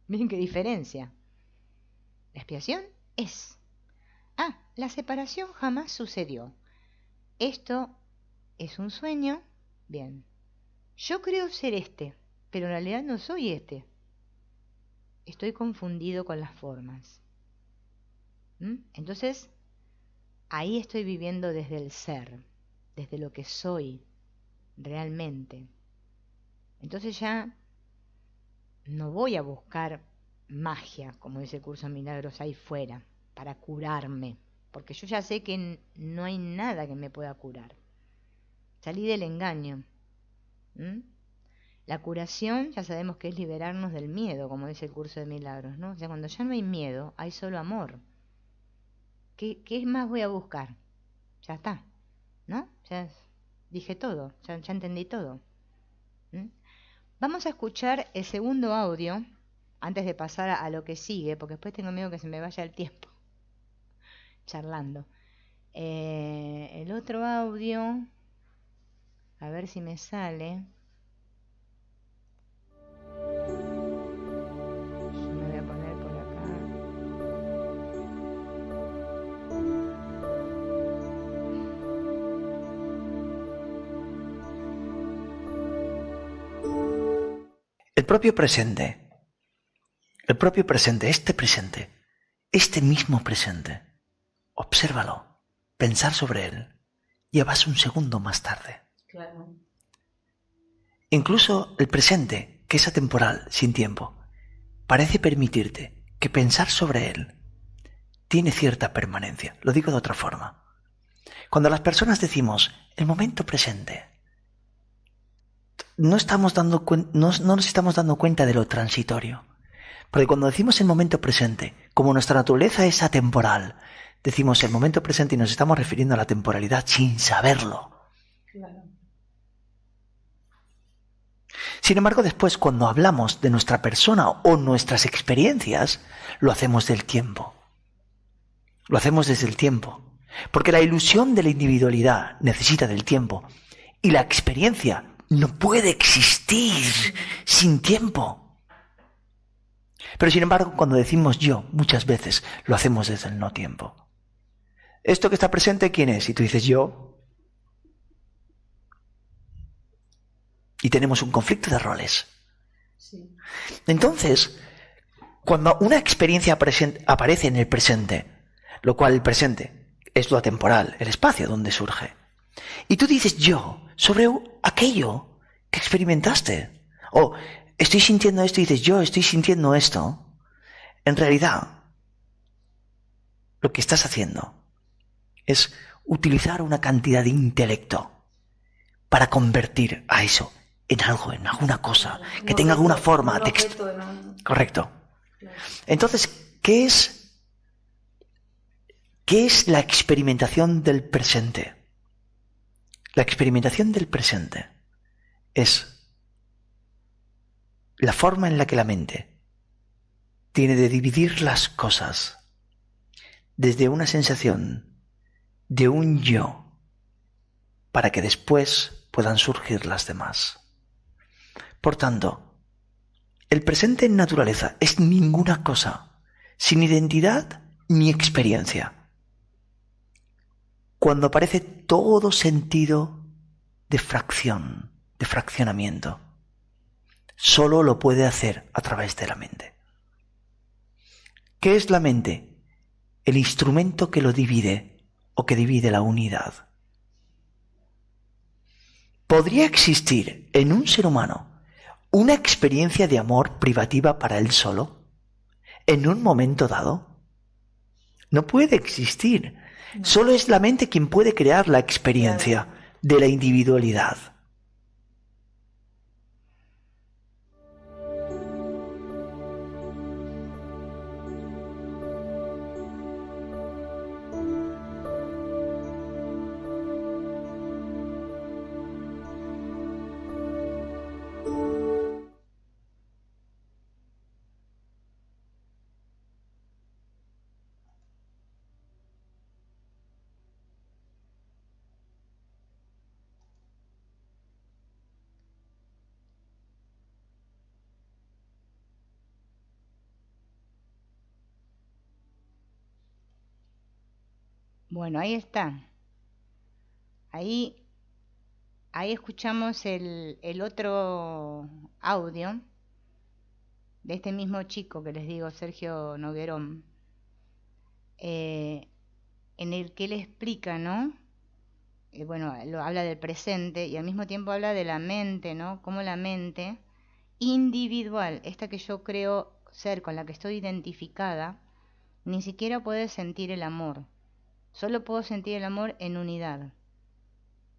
Miren qué diferencia. La expiación es. Ah, la separación jamás sucedió. Esto es un sueño. Bien. Yo creo ser este, pero en realidad no soy este. Estoy confundido con las formas. Entonces, ahí estoy viviendo desde el ser, desde lo que soy realmente. Entonces ya no voy a buscar magia, como dice el curso de milagros, ahí fuera, para curarme, porque yo ya sé que no hay nada que me pueda curar. Salí del engaño. La curación ya sabemos que es liberarnos del miedo, como dice el curso de milagros, ¿no? O sea, cuando ya no hay miedo, hay solo amor. ¿Qué más voy a buscar? Ya está, ¿no? Ya dije todo, ya entendí todo. Vamos a escuchar el segundo audio antes de pasar a lo que sigue, porque después tengo miedo que se me vaya el tiempo charlando. El otro audio, A ver si me sale. Yo me voy a poner por acá. El propio presente, este mismo presente, obsérvalo, pensar sobre él, llevas un segundo más tarde. Claro. Incluso el presente, que es atemporal, sin tiempo, parece permitirte que pensar sobre él tiene cierta permanencia. Lo digo de otra forma. Cuando las personas decimos el momento presente, no nos estamos dando cuenta de lo transitorio. Porque cuando decimos el momento presente, como nuestra naturaleza es atemporal, decimos el momento presente y nos estamos refiriendo a la temporalidad sin saberlo. Claro. Sin embargo, después, cuando hablamos de nuestra persona o nuestras experiencias, lo hacemos del tiempo. Lo hacemos desde el tiempo. Porque la ilusión de la individualidad necesita del tiempo. Y la experiencia no puede existir sin tiempo. Pero sin embargo, cuando decimos yo, muchas veces lo hacemos desde el no tiempo. ¿Esto que está presente quién es? Y tú dices yo. Y tenemos un conflicto de roles. Sí. Entonces, cuando una experiencia aparece en el presente, lo cual el presente es lo atemporal, el espacio donde surge, y tú dices yo sobre aquello que experimentaste, o estoy sintiendo esto y dices yo estoy sintiendo esto, en realidad lo que estás haciendo es utilizar una cantidad de intelecto para convertir a eso en algo, en alguna cosa, que tenga alguna forma. Correcto. Claro. Entonces, ¿qué es la experimentación del presente? La experimentación del presente es la forma en la que la mente tiene de dividir las cosas desde una sensación de un yo para que después puedan surgir las demás. Por tanto, el presente en naturaleza es ninguna cosa, sin identidad ni experiencia. Cuando aparece todo sentido de fracción, de fraccionamiento, solo lo puede hacer a través de la mente. ¿Qué es la mente? El instrumento que lo divide o que divide la unidad. ¿Podría existir en un ser humano una experiencia de amor privativa para él solo, en un momento dado? No puede existir. No. Solo es la mente quien puede crear la experiencia de la individualidad. Bueno, ahí está. Ahí escuchamos el otro audio de este mismo chico que les digo, Sergio Noguerón, en el que él explica, ¿no? Bueno, lo habla del presente y al mismo tiempo habla de la mente, ¿no? Cómo la mente individual, esta que yo creo ser, con la que estoy identificada, ni siquiera puede sentir el amor. Solo puedo sentir el amor en unidad.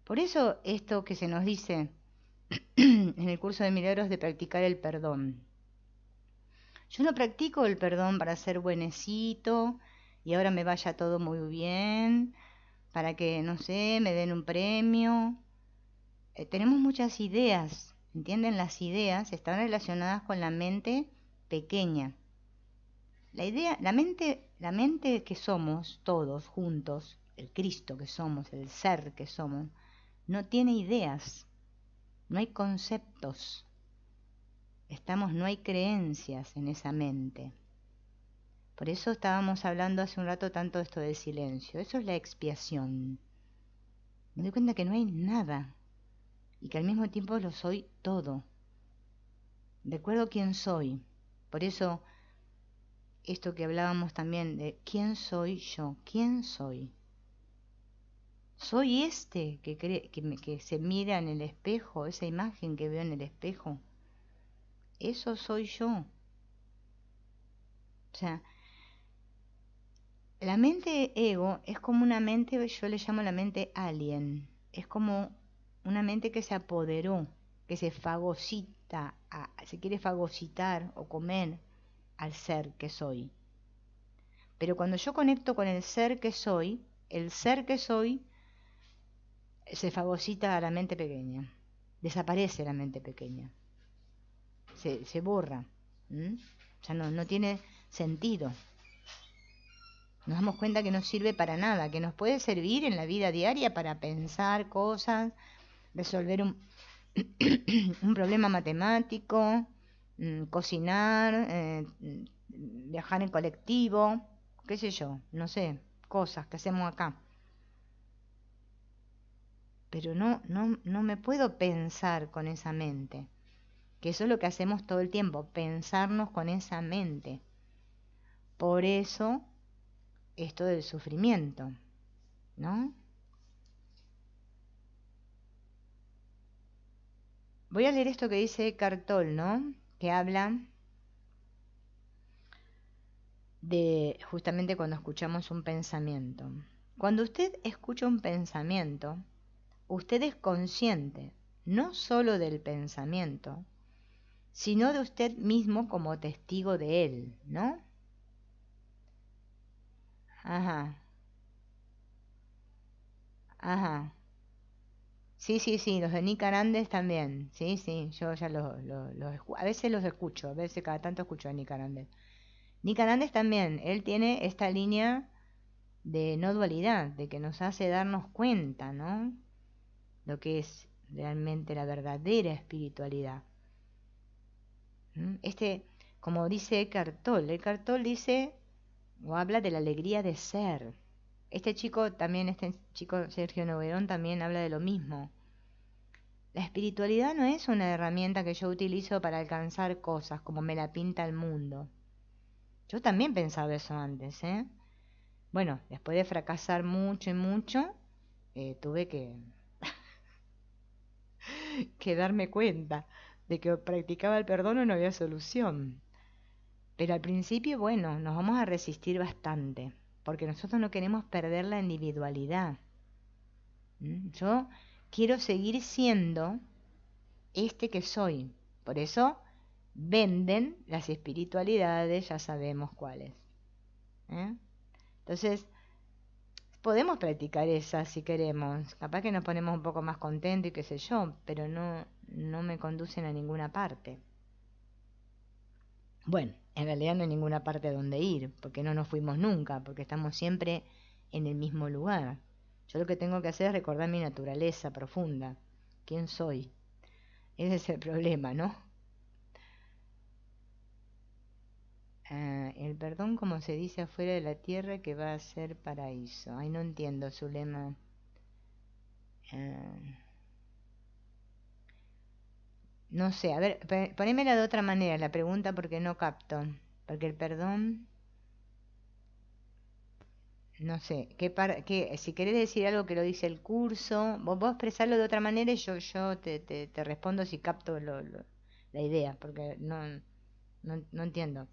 Por eso esto que se nos dice en el curso de milagros de practicar el perdón. Yo no practico el perdón para ser buenecito y ahora me vaya todo muy bien, para que, no sé, me den un premio. Tenemos muchas ideas, ¿entienden? Las ideas están relacionadas con la mente pequeña. La mente que somos todos juntos, el Cristo que somos, el ser que somos, no tiene ideas. no hay conceptos, no hay creencias en esa mente. Por eso estábamos hablando hace un rato tanto de esto del silencio. Eso es la expiación. Me doy cuenta que no hay nada y que al mismo tiempo lo soy todo. Recuerdo quién soy. Por eso esto que hablábamos también de quién soy yo, quién soy. Soy este que se mira en el espejo, esa imagen que veo en el espejo. Eso soy yo. O sea, la mente ego es como una mente, yo le llamo la mente alien. Es como una mente que se apoderó, que se fagocita, se quiere fagocitar o comer al ser que soy. Pero cuando yo conecto con el ser que soy se fagocita a la mente pequeña. Desaparece la mente pequeña. Se borra. O sea, no tiene sentido. Nos damos cuenta que no sirve para nada, que nos puede servir en la vida diaria para pensar cosas, resolver un problema matemático, cocinar, viajar en colectivo, qué sé yo, no sé, cosas que hacemos acá. Pero no me puedo pensar con esa mente, que eso es lo que hacemos todo el tiempo, pensarnos con esa mente. Por eso, esto del sufrimiento, ¿no? Voy a leer esto que dice Eckhart Tolle, ¿no? Que habla de justamente cuando escuchamos un pensamiento. Cuando usted escucha un pensamiento, usted es consciente no solo del pensamiento, sino de usted mismo como testigo de él, ¿no? Ajá, ajá. Sí, los de Nick Arandes también. Sí, yo ya a veces los escucho, a veces cada tanto escucho a Nick Arandes. Nick Arandes también, él tiene esta línea de no dualidad, de que nos hace darnos cuenta, ¿no? Lo que es realmente la verdadera espiritualidad. Como dice Eckhart Tolle dice, o habla de la alegría de ser. Este chico Sergio Noguerón también habla de lo mismo. La espiritualidad no es una herramienta que yo utilizo para alcanzar cosas como me la pinta el mundo. Yo también pensaba eso antes, ¿eh? Bueno, después de fracasar mucho y mucho, tuve que darme cuenta de que practicaba el perdón o no había solución. Pero al principio, bueno, nos vamos a resistir bastante, porque nosotros no queremos perder la individualidad. Yo quiero seguir siendo este que soy. Por eso venden las espiritualidades, ya sabemos cuáles. Entonces, podemos practicar esas si queremos. Capaz que nos ponemos un poco más contentos y qué sé yo, pero no me conducen a ninguna parte. Bueno, en realidad no hay ninguna parte a donde ir, porque no nos fuimos nunca, porque estamos siempre en el mismo lugar. Yo lo que tengo que hacer es recordar mi naturaleza profunda. ¿Quién soy? Ese es el problema, ¿no? El perdón, como se dice afuera de la tierra, que va a ser paraíso. Ay, no entiendo su lema. No sé, a ver, ponémela de otra manera la pregunta porque no capto. Porque el perdón, no sé, si querés decir algo que lo dice el curso, vos expresarlo de otra manera y yo te respondo si capto la idea, porque no entiendo.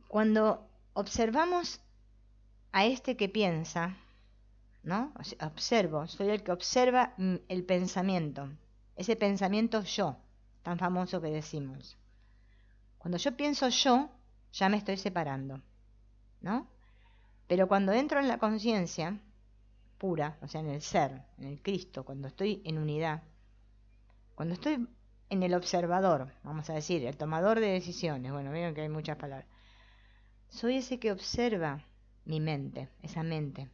Cuando observamos a este que piensa, ¿no? O sea, soy el que observa el pensamiento, ese pensamiento yo, tan famoso que decimos. Cuando yo pienso yo, ya me estoy separando, ¿no? Pero cuando entro en la conciencia pura, o sea, en el ser, en el Cristo, cuando estoy en unidad, cuando estoy en el observador, vamos a decir, el tomador de decisiones, bueno, vieron que hay muchas palabras, soy ese que observa mi mente, esa mente.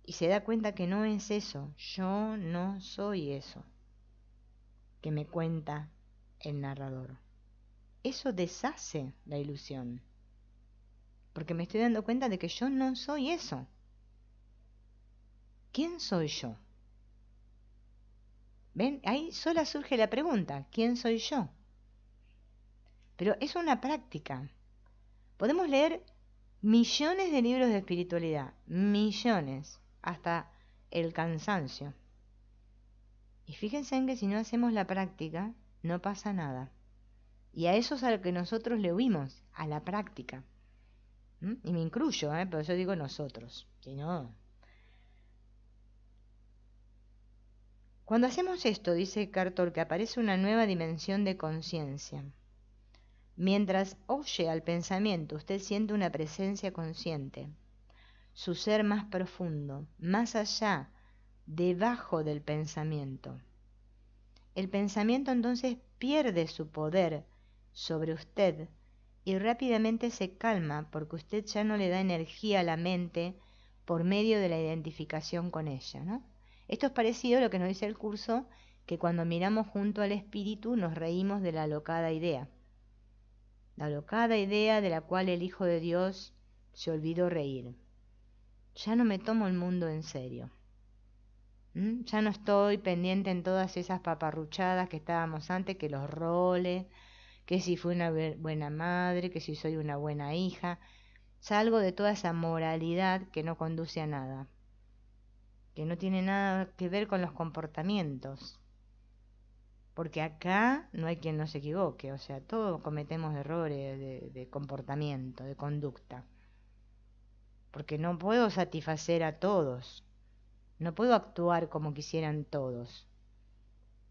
y se da cuenta que no es eso. Yo no soy eso que me cuenta el narrador. Eso deshace la ilusión, porque me estoy dando cuenta de que yo no soy eso. ¿Quién soy yo? ¿Ven? Ahí sola surge la pregunta, ¿quién soy yo? Pero es una práctica. Podemos leer millones de libros de espiritualidad, millones, hasta el cansancio. Y fíjense en que si no hacemos la práctica, no pasa nada. Y a eso es a lo que nosotros le huimos, a la práctica. Y me incluyo, pero yo digo nosotros, si no. Cuando hacemos esto, dice Cartor, que aparece una nueva dimensión de conciencia. Mientras oye al pensamiento, usted siente una presencia consciente, su ser más profundo, más allá, debajo del pensamiento. El pensamiento entonces pierde su poder sobre usted y rápidamente se calma porque usted ya no le da energía a la mente por medio de la identificación con ella, ¿no? Esto es parecido a lo que nos dice el curso, que cuando miramos junto al espíritu nos reímos de la alocada idea. La alocada idea de la cual el Hijo de Dios se olvidó reír. Ya no me tomo el mundo en serio. Ya no estoy pendiente en todas esas paparruchadas que estábamos antes, que los roles, que si fui una buena madre, que si soy una buena hija. Salgo de toda esa moralidad que no conduce a nada, que no tiene nada que ver con los comportamientos. Porque acá no hay quien no se equivoque, o sea, todos cometemos errores de comportamiento, de conducta. Porque no puedo satisfacer a todos, no puedo actuar como quisieran todos.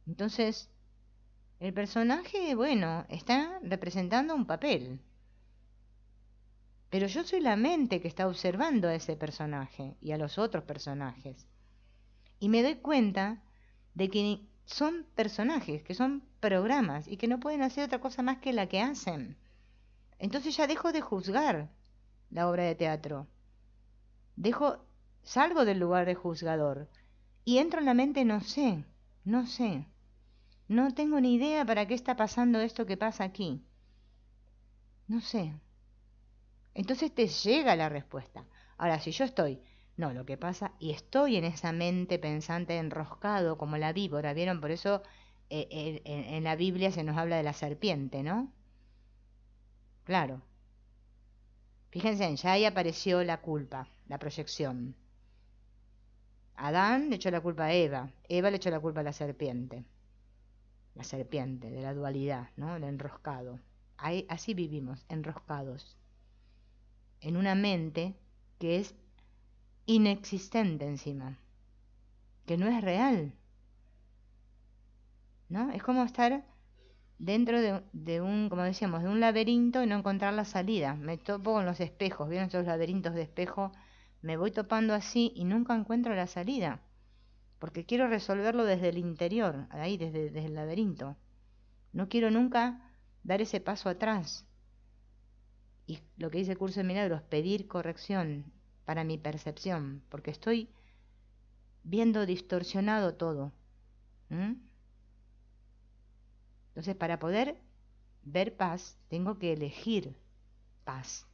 Entonces, el personaje, bueno, está representando un papel. Pero yo soy la mente que está observando a ese personaje y a los otros personajes. Y me doy cuenta de que son personajes, que son programas y que no pueden hacer otra cosa más que la que hacen. Entonces ya dejo de juzgar la obra de teatro. Salgo del lugar de juzgador y entro en la mente, no sé, no tengo ni idea para qué está pasando esto que pasa aquí. No sé. Entonces te llega la respuesta. Ahora, si yo estoy, no, lo que pasa, y estoy en esa mente pensante enroscado como la víbora, ¿vieron? Por eso en la Biblia se nos habla de la serpiente, ¿no? Claro. Fíjense, ya ahí apareció la culpa, la proyección. Adán le echó la culpa a Eva, Eva le echó la culpa a la serpiente de la dualidad, ¿no? El enroscado. Así vivimos, enroscados, en una mente que es inexistente encima, que no es real, ¿no? Es como estar dentro de un, como decíamos, de un laberinto y no encontrar la salida. Me topo con los espejos, ¿vieron esos laberintos de espejo? Me voy topando así y nunca encuentro la salida, porque quiero resolverlo desde el interior, ahí, desde el laberinto. No quiero nunca dar ese paso atrás. Y lo que dice el curso de milagros, pedir corrección para mi percepción, porque estoy viendo distorsionado todo. Entonces, para poder ver paz, tengo que elegir paz.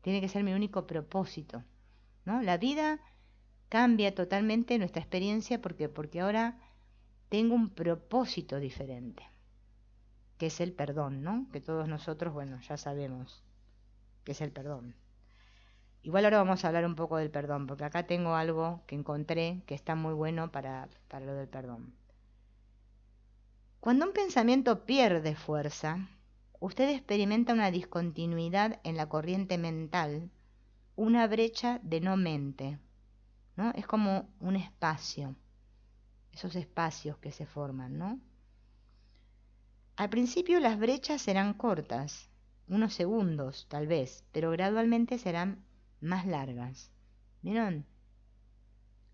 Tiene que ser mi único propósito, ¿no? La vida cambia totalmente nuestra experiencia porque ahora tengo un propósito diferente, que es el perdón, ¿no? Que todos nosotros, bueno, ya sabemos que es el perdón. Igual ahora vamos a hablar un poco del perdón, porque acá tengo algo que encontré que está muy bueno para lo del perdón. Cuando un pensamiento pierde fuerza, usted experimenta una discontinuidad en la corriente mental, una brecha de no mente, ¿no? Es como un espacio, esos espacios que se forman, ¿no? Al principio las brechas serán cortas, unos segundos tal vez, pero gradualmente serán más largas. ¿Vieron?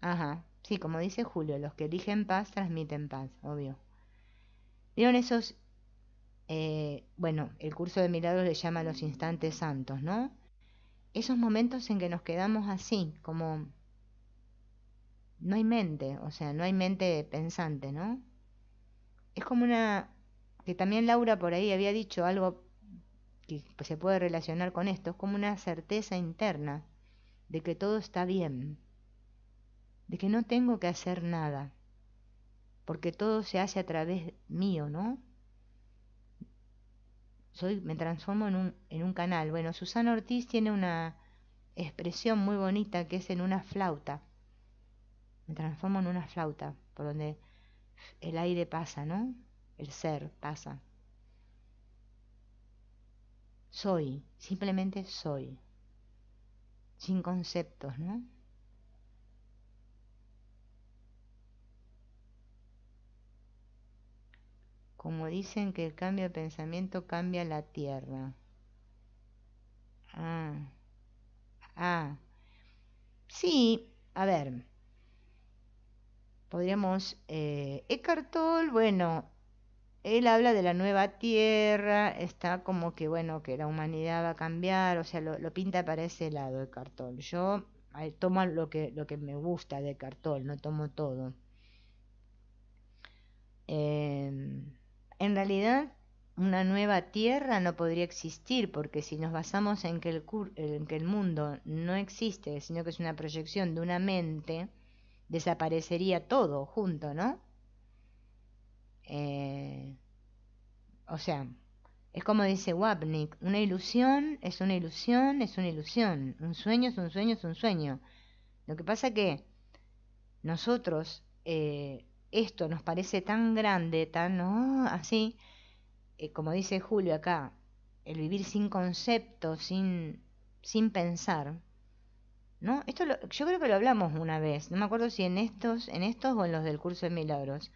Ajá, sí, como dice Julio, los que eligen paz transmiten paz, obvio. ¿Vieron esos? Bueno, el curso de milagros le llama los instantes santos, ¿no? esos momentos en que nos quedamos así, como no hay mente, o sea, no hay mente pensante, ¿no? Es como que también Laura por ahí había dicho algo que se puede relacionar con esto, es como una certeza interna de que todo está bien, de que no tengo que hacer nada, porque todo se hace a través mío, ¿no? Me transformo en un canal. Bueno, Susana Ortiz tiene una expresión muy bonita que es en una flauta. Me transformo en una flauta, por donde el aire pasa, ¿no? El ser pasa. Soy, simplemente soy, sin conceptos, ¿no? Como dicen que el cambio de pensamiento cambia la tierra. Ah, ah, sí, a ver, podríamos, Eckhart Tolle, bueno, él habla de la nueva tierra, está como que, bueno, que la humanidad va a cambiar, o sea, lo pinta para ese lado Eckhart Tolle. Yo tomo lo que me gusta de Eckhart Tolle, no tomo todo. En realidad, una nueva tierra no podría existir, porque si nos basamos en que el mundo no existe, sino que es una proyección de una mente, desaparecería todo junto, ¿no? Eh, o sea, es como dice Wapnick, una ilusión es una ilusión, es una ilusión, un sueño es un sueño, es un sueño. Lo que pasa que nosotros, esto nos parece tan grande, tan así, como dice Julio acá, el vivir sin conceptos, sin pensar, ¿no? Yo creo que lo hablamos una vez, no me acuerdo si en estos o en los del curso de milagros.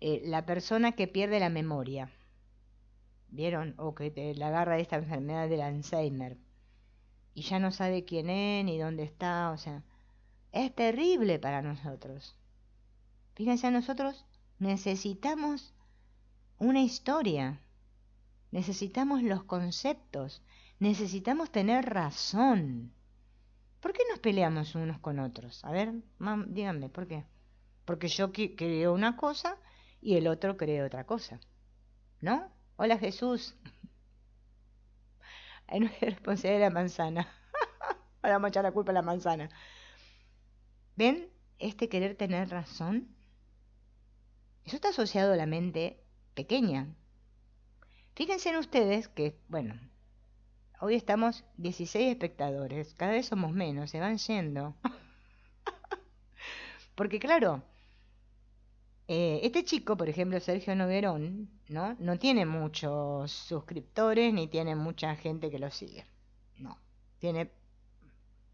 La persona que pierde la memoria, ¿vieron? O que la agarra esta enfermedad del Alzheimer y ya no sabe quién es ni dónde está, o sea, es terrible para nosotros. Fíjense, nosotros necesitamos una historia, necesitamos los conceptos, necesitamos tener razón. ¿Por qué nos peleamos unos con otros? A ver, díganme, ¿por qué? Porque yo creo una cosa y el otro cree otra cosa, ¿no? Hola Jesús. Ahí no es responsabilidad de la manzana. Ahora vamos a echar la culpa a la manzana. ¿Ven? Este querer tener razón, eso está asociado a la mente pequeña. Fíjense en ustedes que, bueno, hoy estamos 16 espectadores, cada vez somos menos, se van yendo. Porque claro, este chico, por ejemplo, Sergio Noguerón, ¿no? No tiene muchos suscriptores ni tiene mucha gente que lo sigue. No, tiene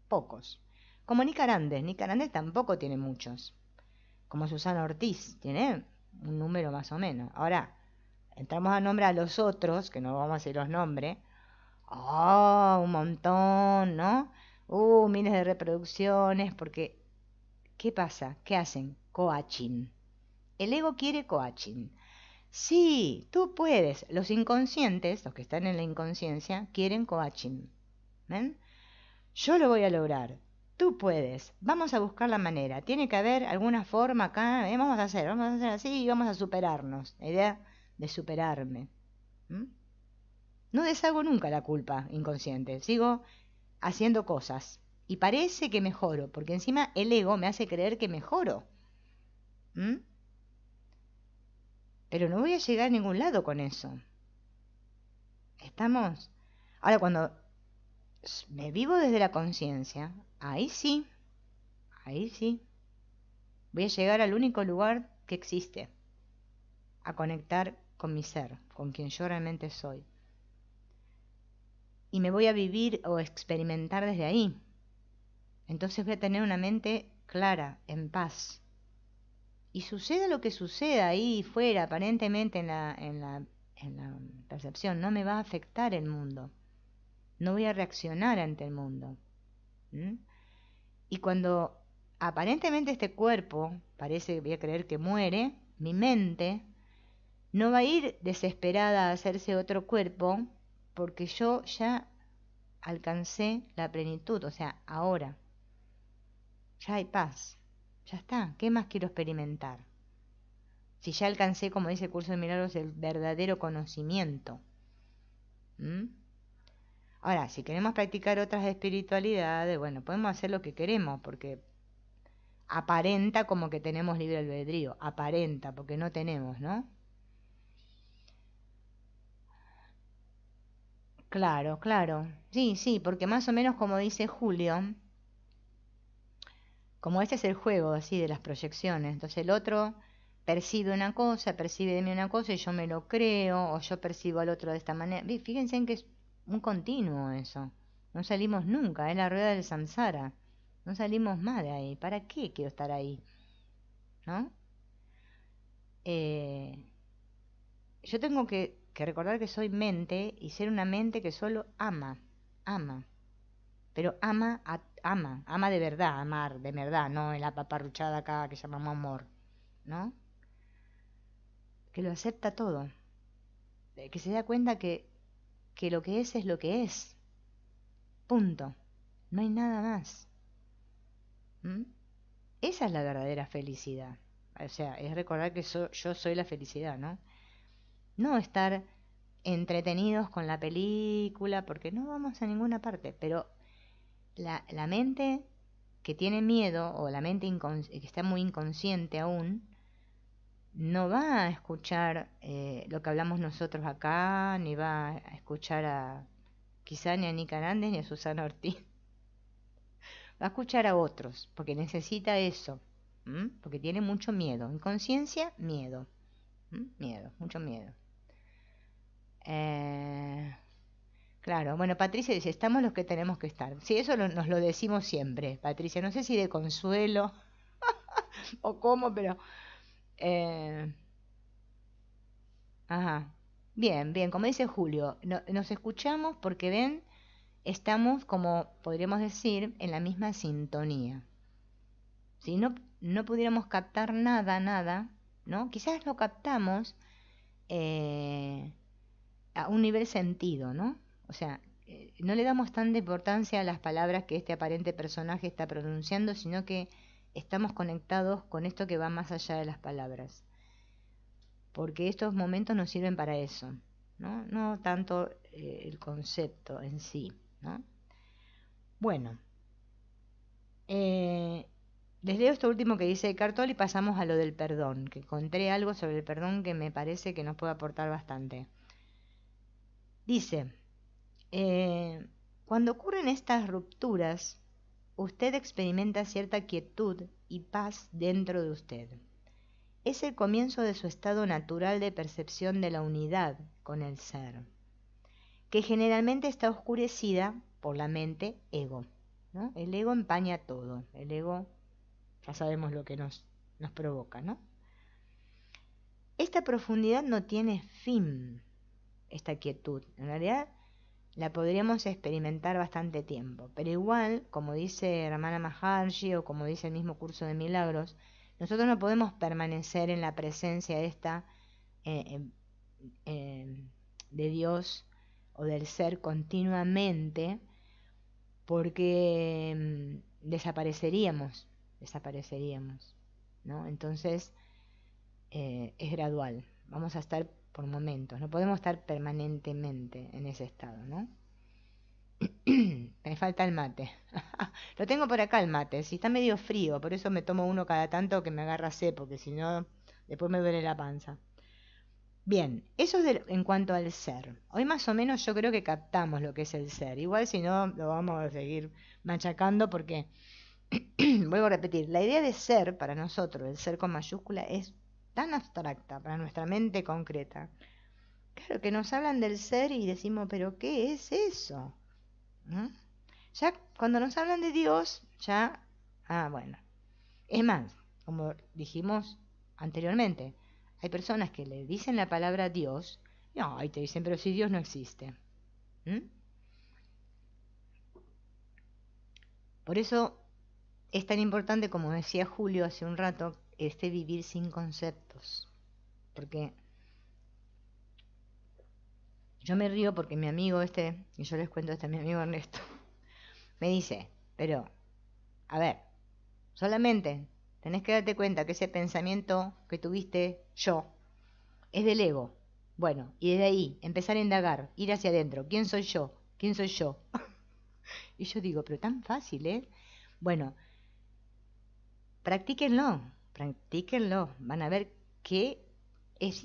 pocos. Como Nick Arandes tampoco tiene muchos. Como Susana Ortiz, tiene un número más o menos. Ahora, entramos a nombrar a los otros, que no vamos a decir los nombres. ¡Oh! Un montón, ¿no? Miles de reproducciones, porque ¿qué pasa? ¿Qué hacen? Coaching. El ego quiere coaching. Sí, tú puedes. Los inconscientes, los que están en la inconsciencia, quieren coaching. ¿Ven? Yo lo voy a lograr. Tú puedes. Vamos a buscar la manera. Tiene que haber alguna forma acá. Vamos a hacer así y vamos a superarnos. La idea de superarme. No deshago nunca la culpa inconsciente. Sigo haciendo cosas. Y parece que mejoro, porque encima el ego me hace creer que mejoro. Pero no voy a llegar a ningún lado con eso. ¿Estamos? Ahora, cuando me vivo desde la conciencia, ahí sí, voy a llegar al único lugar que existe, a conectar con mi ser, con quien yo realmente soy. Y me voy a vivir o experimentar desde ahí. Entonces voy a tener una mente clara, en paz. Y suceda lo que suceda ahí fuera, aparentemente en la percepción, no me va a afectar el mundo. No voy a reaccionar ante el mundo. Y cuando aparentemente este cuerpo parece que voy a creer que muere, mi mente no va a ir desesperada a hacerse otro cuerpo, porque yo ya alcancé la plenitud, o sea, ahora. Ya hay paz, ya está, ¿qué más quiero experimentar? Si ya alcancé, como dice el curso de milagros, el verdadero conocimiento. ¿Mm? Ahora, si queremos practicar otras espiritualidades, bueno, podemos hacer lo que queremos, porque aparenta como que tenemos libre albedrío, aparenta, porque no tenemos, ¿no? Claro, claro, sí, sí, porque más o menos como dice Julio, como este es el juego así de las proyecciones, entonces el otro percibe una cosa, percibe de mí una cosa y yo me lo creo, o yo percibo al otro de esta manera. Fíjense en que es un continuo eso, no salimos nunca, es la rueda del samsara, no salimos más de ahí. ¿Para qué quiero estar ahí? ¿No? Eh, yo tengo que recordar que soy mente y ser una mente que solo ama, ama, pero ama de verdad, amar de verdad, no en la paparruchada acá que llamamos amor, ¿no? Que lo acepta todo, que se da cuenta que lo que es lo que es, punto, no hay nada más. ¿Mm? Esa es la verdadera felicidad, o sea, es recordar que yo soy la felicidad, ¿no? No estar entretenidos con la película, porque no vamos a ninguna parte, pero la mente que tiene miedo o la mente que está muy inconsciente aún, no va a escuchar lo que hablamos nosotros acá, ni va a escuchar quizá ni a Nica Hernández ni a Susana Ortiz. Va a escuchar a otros, porque necesita eso, porque tiene mucho miedo. Inconsciencia, miedo. Miedo, mucho miedo. Claro, bueno, Patricia dice, estamos los que tenemos que estar. Sí, eso nos lo decimos siempre, Patricia. No sé si de consuelo o cómo, pero... eh, ajá. Bien, bien, como dice Julio, nos escuchamos porque ven, estamos, como podríamos decir, en la misma sintonía. Si no pudiéramos captar nada, nada, ¿no? Quizás lo captamos a un nivel sentido, ¿no? O sea, no le damos tanta importancia a las palabras que este aparente personaje está pronunciando, sino que estamos conectados con esto que va más allá de las palabras. Porque estos momentos nos sirven para eso, ¿no? No tanto el concepto en sí, ¿no? Bueno, les leo esto último que dice Cartol y pasamos a lo del perdón, que encontré algo sobre el perdón que me parece que nos puede aportar bastante. Dice, cuando ocurren estas rupturas, usted experimenta cierta quietud y paz dentro de usted. Es el comienzo de su estado natural de percepción de la unidad con el ser, que generalmente está oscurecida por la mente ego, ¿no? El ego empaña todo, el ego ya sabemos lo que nos provoca, ¿no? Esta profundidad no tiene fin, esta quietud. En realidad la podríamos experimentar bastante tiempo, pero igual, como dice Ramana Maharshi o como dice el mismo curso de milagros, nosotros no podemos permanecer en la presencia esta eh, eh, de Dios o del ser continuamente, porque desapareceríamos, ¿no? Entonces es gradual, vamos a estar por momentos, no podemos estar permanentemente en ese estado, ¿no? Me falta el mate. Lo tengo por acá el mate, si está medio frío, por eso me tomo uno cada tanto que me agarra sed, porque si no, después me duele la panza. Bien, eso es en cuanto al ser. Hoy más o menos yo creo que captamos lo que es el ser. Igual si no, lo vamos a seguir machacando porque, vuelvo a repetir, la idea de ser para nosotros, el ser con mayúscula, es tan abstracta para nuestra mente concreta. Claro que nos hablan del ser y decimos, pero ¿qué es eso? Ya cuando nos hablan de Dios, ya, bueno. Es más, como dijimos anteriormente, hay personas que le dicen la palabra Dios, y te dicen, pero si Dios no existe. Por eso es tan importante, como decía Julio hace un rato, este vivir sin conceptos. Porque yo me río porque mi amigo y yo les cuento mi amigo Ernesto, me dice, pero, a ver, solamente tenés que darte cuenta que ese pensamiento que tuviste yo es del ego. Bueno, y desde ahí empezar a indagar, ir hacia adentro. ¿Quién soy yo? ¿Quién soy yo? Y yo digo, pero tan fácil, ¿eh? Bueno, practíquenlo, practíquenlo. Van a ver que es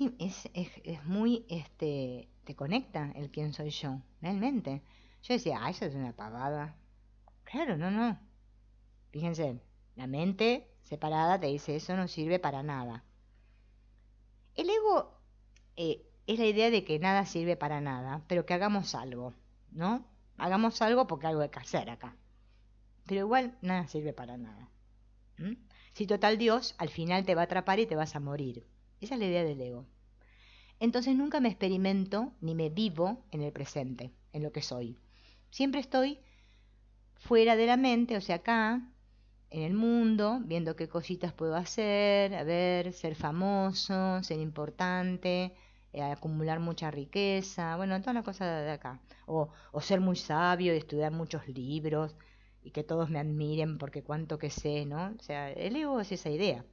muy, te conecta el quién soy yo, realmente. Yo decía, eso es una pavada. Claro, no, no. Fíjense, la mente separada te dice, eso no sirve para nada. El ego es la idea de que nada sirve para nada, pero que hagamos algo, ¿no? Hagamos algo porque algo hay que hacer acá. Pero igual nada sirve para nada. ¿Mm? Si total Dios al final te va a atrapar y te vas a morir. Esa es la idea del ego. Entonces nunca me experimento ni me vivo en el presente, en lo que soy. Siempre estoy fuera de la mente, o sea, acá, en el mundo, viendo qué cositas puedo hacer, a ver, ser famoso, ser importante, acumular mucha riqueza, bueno, todas las cosas de acá. O ser muy sabio y estudiar muchos libros y que todos me admiren porque cuánto que sé, ¿no? O sea, el ego es esa idea.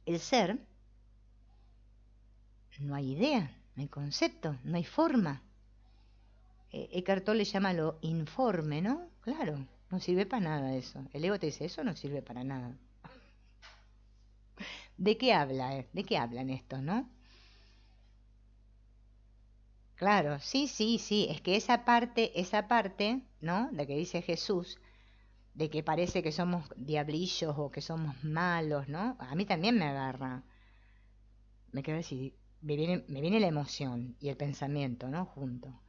El ser, no hay idea, no hay concepto, no hay forma. Eckhart Tolle le llama lo informe, ¿no? Claro, no sirve para nada eso. El ego te dice, eso no sirve para nada. ¿De qué habla? ¿De qué hablan estos, no? Claro, sí, sí, sí, es que esa parte, ¿no? De que dice Jesús, de que parece que somos diablillos o que somos malos, ¿no? A mí también me agarra. Me quedo así, me viene la emoción y el pensamiento, ¿no? Junto.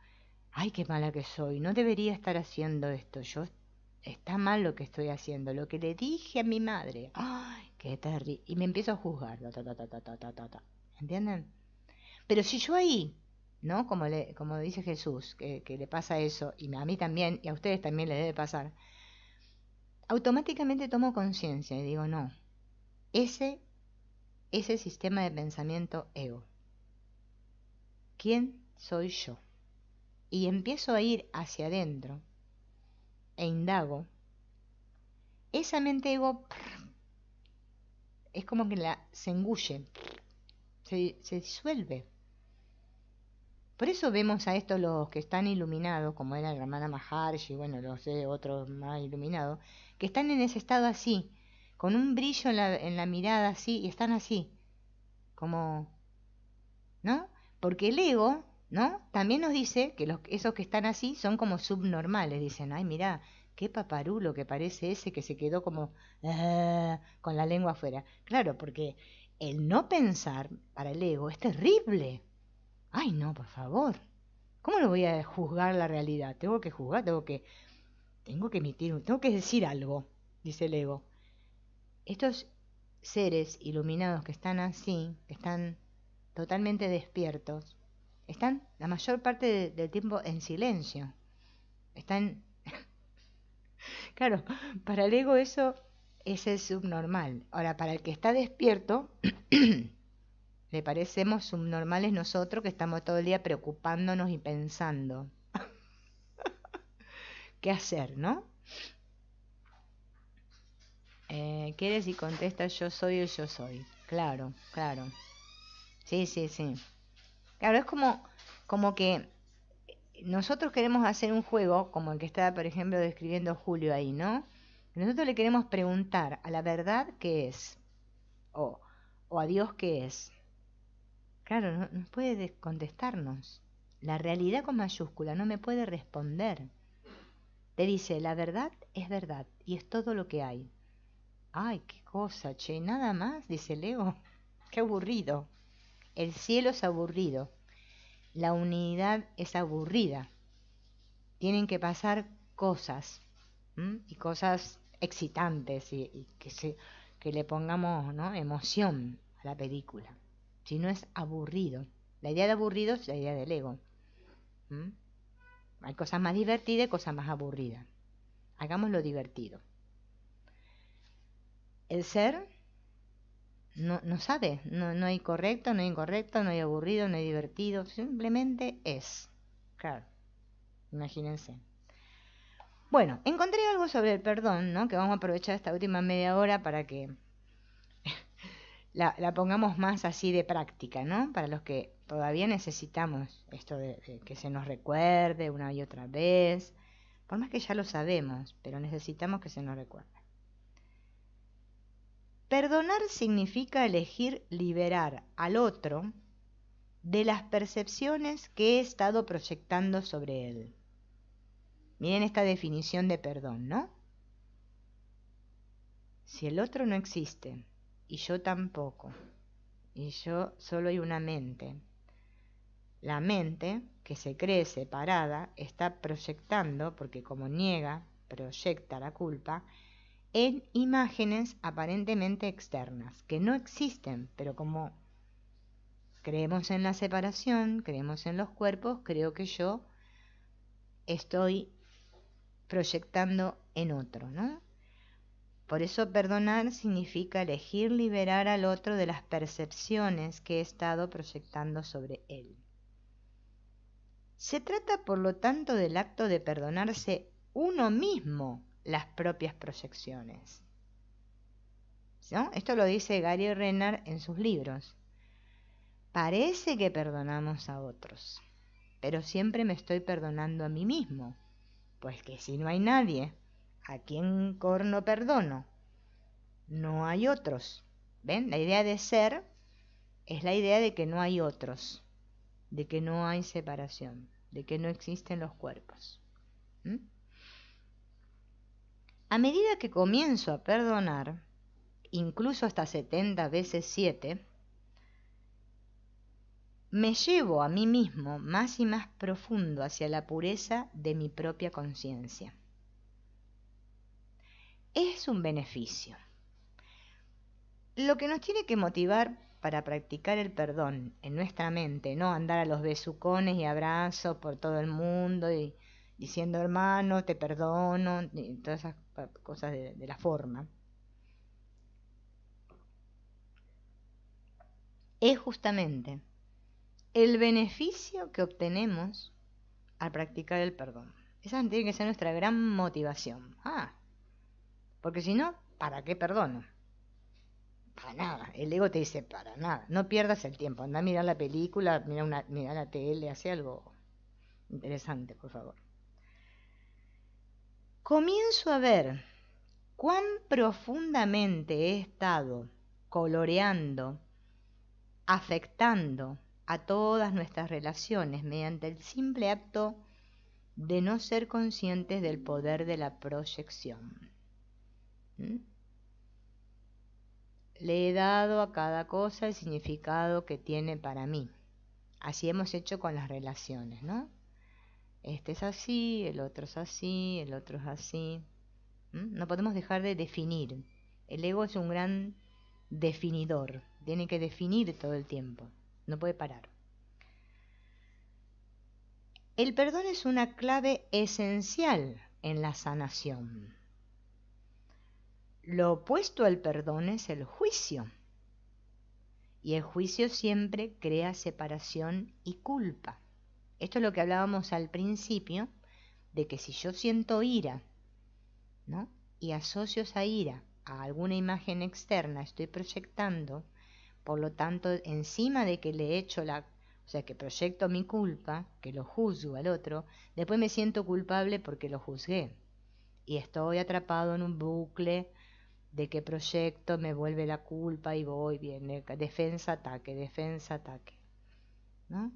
Ay, qué mala que soy, no debería estar haciendo esto, está mal lo que estoy haciendo, lo que le dije a mi madre. Ay, qué terrible. Y me empiezo a juzgar, ¿entienden? Pero si yo ahí, ¿no? Como dice Jesús, que le pasa eso, y a mí también, y a ustedes también les debe pasar, automáticamente tomo conciencia y digo, no, ese sistema de pensamiento ego. ¿Quién soy yo? Y empiezo a ir hacia adentro e indago. Esa mente ego es como que se engulle, se disuelve. Por eso vemos a estos los que están iluminados, como era el Ramana Maharshi, bueno, los de otros más iluminados, que están en ese estado así, con un brillo en la mirada así, y están así, como, ¿no? Porque el ego, ¿no? También nos dice que esos que están así son como subnormales, dicen, ay, mirá, qué paparulo que parece ese que se quedó como con la lengua afuera. Claro, porque el no pensar para el ego es terrible. Ay, no, por favor. ¿Cómo no voy a juzgar la realidad? Tengo que juzgar, tengo que decir algo, dice el ego. Estos seres iluminados que están así, que están totalmente despiertos, están la mayor parte del tiempo en silencio. Están, claro, para el ego eso es el subnormal. Ahora, para el que está despierto, le parecemos subnormales nosotros que estamos todo el día preocupándonos y pensando qué hacer, ¿no? ¿Quieres y contestas yo soy el yo soy? Claro, claro. Sí, sí, sí. Claro, es como que nosotros queremos hacer un juego, como el que está, por ejemplo, describiendo Julio ahí, ¿no? Nosotros le queremos preguntar a la verdad qué es, o, o a Dios qué es. Claro, no puede contestarnos. La realidad con mayúscula no me puede responder. Te dice, la verdad es verdad y es todo lo que hay. Ay, qué cosa, che, nada más, dice Leo. Qué aburrido. El cielo es aburrido. La unidad es aburrida. Tienen que pasar cosas, ¿m? Y cosas excitantes y que le pongamos, ¿no? Emoción a la película. Si no es aburrido. La idea de aburrido es la idea del ego. ¿M? Hay cosas más divertidas y cosas más aburridas. Hagámoslo divertido. El ser no sabe, no hay correcto, no hay incorrecto, no hay aburrido, no hay divertido, simplemente es. Claro, imagínense. Bueno, encontré algo sobre el perdón, ¿no? Que vamos a aprovechar esta última media hora para que la pongamos más así de práctica, ¿no? Para los que todavía necesitamos esto de que se nos recuerde una y otra vez, por más que ya lo sabemos, pero necesitamos que se nos recuerde. Perdonar significa elegir liberar al otro de las percepciones que he estado proyectando sobre él. Miren esta definición de perdón, ¿no? Si el otro no existe, y yo tampoco, y yo solo hay una mente, la mente, que se cree separada, está proyectando, porque como niega, proyecta la culpa, en imágenes aparentemente externas, que no existen, pero como creemos en la separación, creemos en los cuerpos, creo que yo estoy proyectando en otro, ¿no? Por eso perdonar significa elegir liberar al otro de las percepciones que he estado proyectando sobre él. Se trata, por lo tanto, del acto de perdonarse uno mismo las propias proyecciones, ¿no? Esto lo dice Gary Renard en sus libros. Parece que perdonamos a otros, pero siempre me estoy perdonando a mí mismo, pues que si no hay nadie a quien corno perdono, no hay otros. ¿Ven? La idea de ser es la idea de que no hay otros, de que no hay separación, de que no existen los cuerpos. A medida que comienzo a perdonar, incluso hasta 70 veces 7, me llevo a mí mismo más y más profundo hacia la pureza de mi propia conciencia. Es un beneficio. Lo que nos tiene que motivar para practicar el perdón en nuestra mente, no andar a los besucones y abrazos por todo el mundo y diciendo hermano, te perdono, y todas esas cosas de la forma, es justamente el beneficio que obtenemos al practicar el perdón. Esa tiene que ser nuestra gran motivación. Porque si no, ¿para qué perdono? Para nada. El ego te dice, para nada. No pierdas el tiempo. Anda a mirar la película, mira la tele, hace algo interesante, por favor. Comienzo a ver cuán profundamente he estado coloreando, afectando a todas nuestras relaciones mediante el simple acto de no ser conscientes del poder de la proyección. Le he dado a cada cosa el significado que tiene para mí. Así hemos hecho con las relaciones, ¿no? Este es así, el otro es así, el otro es así. No podemos dejar de definir. El ego es un gran definidor. Tiene que definir todo el tiempo. No puede parar. El perdón es una clave esencial en la sanación. Lo opuesto al perdón es el juicio. Y el juicio siempre crea separación y culpa. Esto es lo que hablábamos al principio, de que si yo siento ira, ¿no? Y asocio esa ira a alguna imagen externa, estoy proyectando, por lo tanto, encima de que le echo o sea, que proyecto mi culpa, que lo juzgo al otro, después me siento culpable porque lo juzgué. Y estoy atrapado en un bucle de que proyecto, me vuelve la culpa y voy, viene defensa, ataque, ¿no?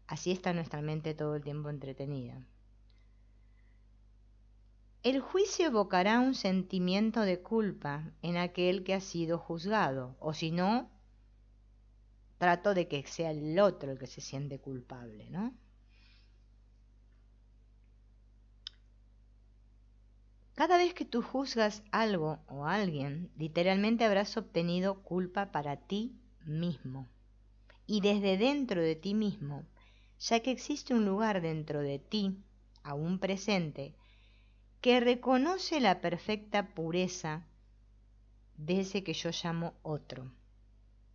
Así está nuestra mente todo el tiempo entretenida. El juicio evocará un sentimiento de culpa en aquel que ha sido juzgado, o si no, trato de que sea el otro el que se siente culpable, ¿no? Cada vez que tú juzgas algo o a alguien, literalmente habrás obtenido culpa para ti mismo. Y desde dentro de ti mismo, ya que existe un lugar dentro de ti, aún presente, que reconoce la perfecta pureza de ese que yo llamo otro.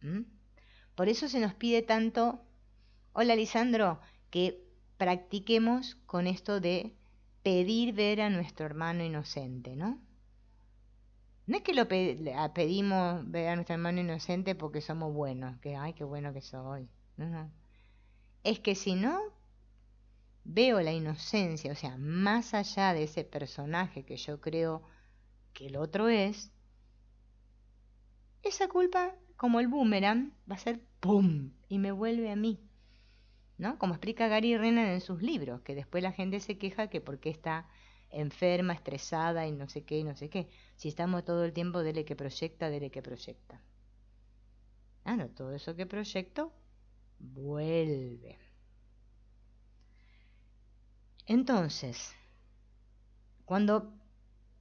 ¿Mm? Por eso se nos pide tanto, hola Lisandro, que practiquemos con esto de pedir ver a nuestro hermano inocente, ¿no? No es que pedimos ver a nuestro hermano inocente porque somos buenos, que ay, qué bueno que soy. No, no. Es que si no veo la inocencia, o sea, más allá de ese personaje que yo creo que el otro es, esa culpa, como el boomerang, va a ser ¡pum! Y me vuelve a mí, ¿no? Como explica Gary Rennan en sus libros, que después la gente se queja que porque está enferma, estresada y no sé qué, y no sé qué. Si estamos todo el tiempo dele que proyecta, dele que proyecta. Ah, no, todo eso que proyecto vuelve. Entonces, cuando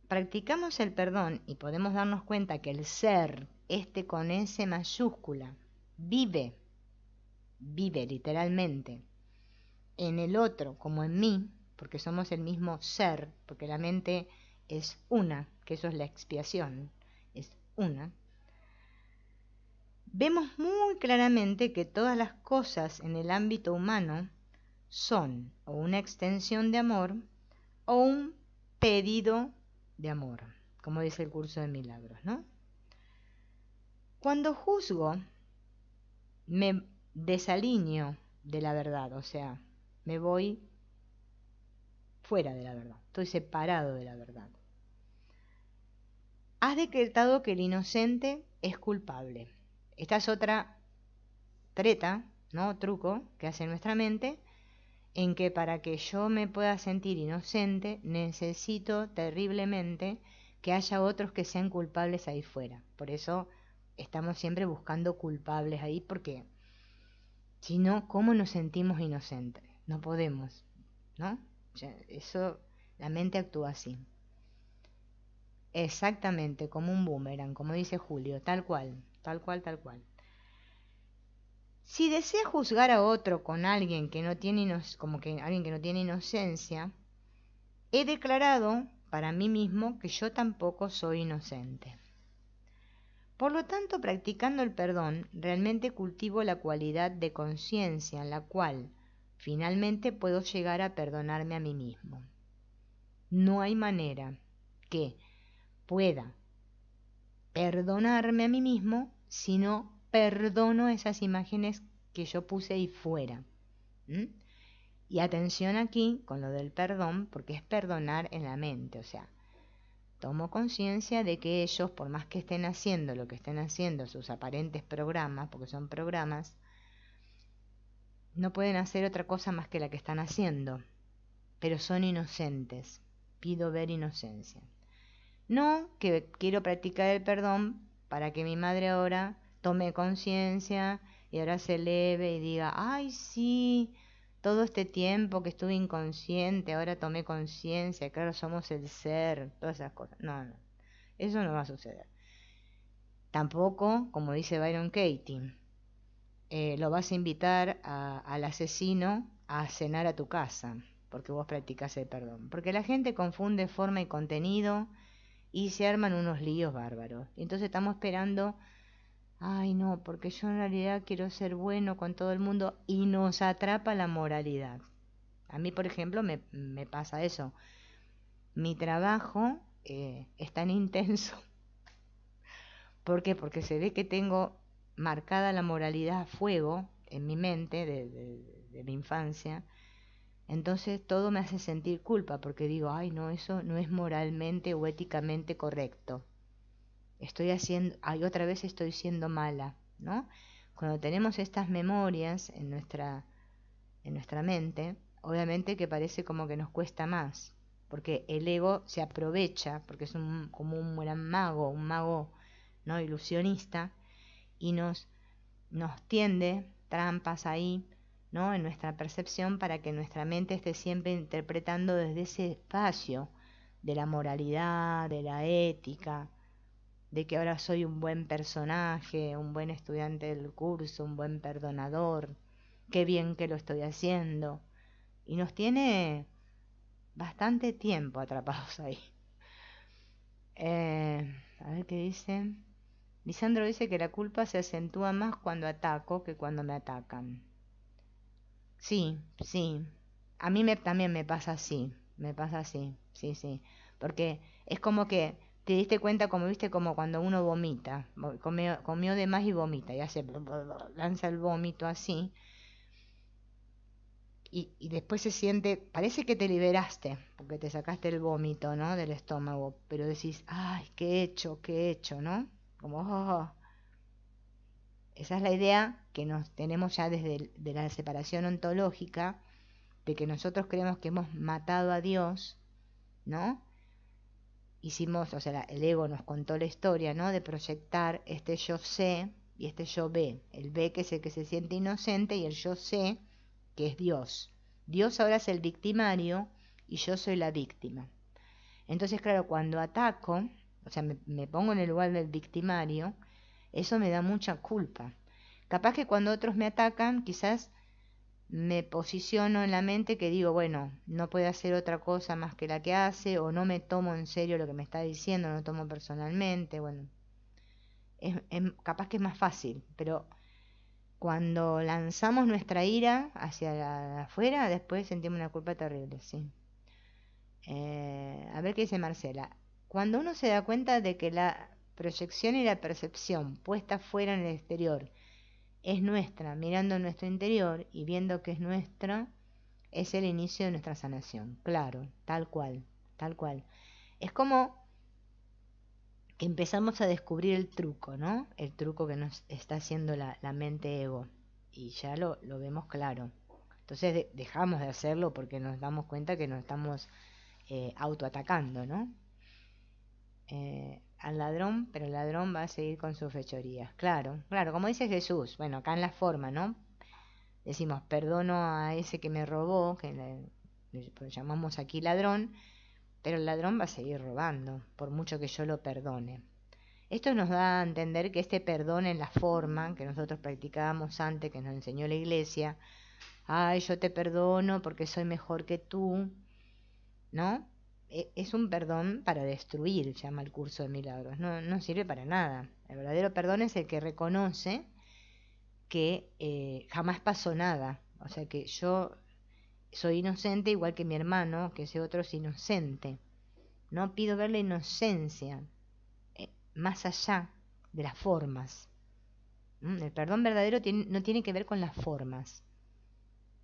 practicamos el perdón y podemos darnos cuenta que el ser, este con S mayúscula, vive literalmente en el otro como en mí, porque somos el mismo ser, porque la mente es una, que eso es la expiación, es una, vemos muy claramente que todas las cosas en el ámbito humano son o una extensión de amor o un pedido de amor, como dice el curso de milagros, ¿no? Cuando juzgo, me desalineo de la verdad, o sea, me voy fuera de la verdad, estoy separado de la verdad. Has decretado que el inocente es culpable. Esta es otra treta, ¿no? Truco que hace nuestra mente, en que para que yo me pueda sentir inocente, necesito terriblemente que haya otros que sean culpables ahí fuera. Por eso estamos siempre buscando culpables ahí, porque si no, ¿cómo nos sentimos inocentes? No podemos, ¿no? O sea, eso, la mente actúa así. Exactamente, como un boomerang, como dice Julio, tal cual, tal cual, tal cual. Si desea juzgar a otro con alguien que no tiene como que alguien que no tiene inocencia, he declarado para mí mismo que yo tampoco soy inocente. Por lo tanto, practicando el perdón, realmente cultivo la cualidad de conciencia en la cual finalmente puedo llegar a perdonarme a mí mismo. No hay manera que pueda perdonarme a mí mismo si no perdono esas imágenes que yo puse ahí fuera. ¿Mm? Y atención aquí con lo del perdón, porque es perdonar en la mente, o sea, tomo conciencia de que ellos, por más que estén haciendo lo que estén haciendo, sus aparentes programas, porque son programas, no pueden hacer otra cosa más que la que están haciendo, pero son inocentes. Pido ver inocencia. No que quiero practicar el perdón para que mi madre ahora tome conciencia y ahora se eleve y diga, ay sí, todo este tiempo que estuve inconsciente, ahora tomé conciencia, claro, somos el ser, todas esas cosas. No, no, eso no va a suceder. Tampoco, como dice Byron Katie, lo vas a invitar al asesino a cenar a tu casa, porque vos practicás el perdón. Porque la gente confunde forma y contenido y se arman unos líos bárbaros. Y entonces estamos esperando, ay no, porque yo en realidad quiero ser bueno con todo el mundo, y nos atrapa la moralidad. A mí, por ejemplo, me pasa eso. Mi trabajo es tan intenso. ¿Por qué? Porque se ve que tengo marcada la moralidad a fuego en mi mente de mi infancia. Entonces todo me hace sentir culpa, porque digo, ay no, eso no es moralmente o éticamente correcto. Estoy haciendo, ay, otra vez estoy siendo mala, ¿no? Cuando tenemos estas memorias en nuestra mente, obviamente que parece como que nos cuesta más, porque el ego se aprovecha, porque es como un gran mago, un mago, ¿no? Ilusionista, y nos tiende trampas ahí, ¿no? En nuestra percepción, para que nuestra mente esté siempre interpretando desde ese espacio de la moralidad, de la ética, de que ahora soy un buen personaje, un buen estudiante del curso, un buen perdonador, qué bien que lo estoy haciendo. Y nos tiene bastante tiempo atrapados ahí. A ver qué dice. Lisandro dice que la culpa se acentúa más cuando ataco que cuando me atacan. Sí, sí. A mí también me pasa así, sí, sí. Porque es como que te diste cuenta, como viste, como cuando uno vomita, comió de más y vomita, y hace, lanza el vómito así, y después se siente, parece que te liberaste, porque te sacaste el vómito, ¿no? Del estómago, pero decís, ay, qué he hecho, ¿no? Como, esa es la idea que nos tenemos ya desde de la separación ontológica, de que nosotros creemos que hemos matado a Dios, ¿no? Hicimos, o sea, el ego nos contó la historia, ¿no? De proyectar este yo sé y este yo ve. El ve, que es el que se siente inocente, y el yo sé, que es Dios. Dios ahora es el victimario y yo soy la víctima. Entonces, claro, cuando ataco, o sea, me pongo en el lugar del victimario, eso me da mucha culpa. Capaz que cuando otros me atacan, quizás me posiciono en la mente que digo, bueno, no puede hacer otra cosa más que la que hace, o no me tomo en serio lo que me está diciendo, no lo tomo personalmente, bueno, capaz que es más fácil, pero cuando lanzamos nuestra ira hacia afuera, después sentimos una culpa terrible, sí. A ver qué dice Marcela. Cuando uno se da cuenta de que la proyección y la percepción puesta fuera en el exterior es nuestra, mirando nuestro interior y viendo que es nuestra, es el inicio de nuestra sanación. Claro, tal cual, tal cual. Es como que empezamos a descubrir el truco, ¿no? El truco que nos está haciendo la mente ego. Y ya lo vemos claro. Entonces dejamos de hacerlo porque nos damos cuenta que nos estamos autoatacando, ¿no? Al ladrón, pero el ladrón va a seguir con sus fechorías. Claro, claro, como dice Jesús, bueno, acá en la forma, ¿no? Decimos, perdono a ese que me robó, que lo llamamos aquí ladrón, pero el ladrón va a seguir robando, por mucho que yo lo perdone. Esto nos da a entender que este perdón en la forma que nosotros practicábamos antes, que nos enseñó la iglesia, ay, yo te perdono porque soy mejor que tú, ¿no? Es un perdón para destruir, llama el curso de milagros, no sirve para nada. El verdadero perdón es el que reconoce que jamás pasó nada, o sea que yo soy inocente igual que mi hermano, que ese otro es inocente. No pido ver la inocencia más allá de las formas. El perdón verdadero no tiene que ver con las formas,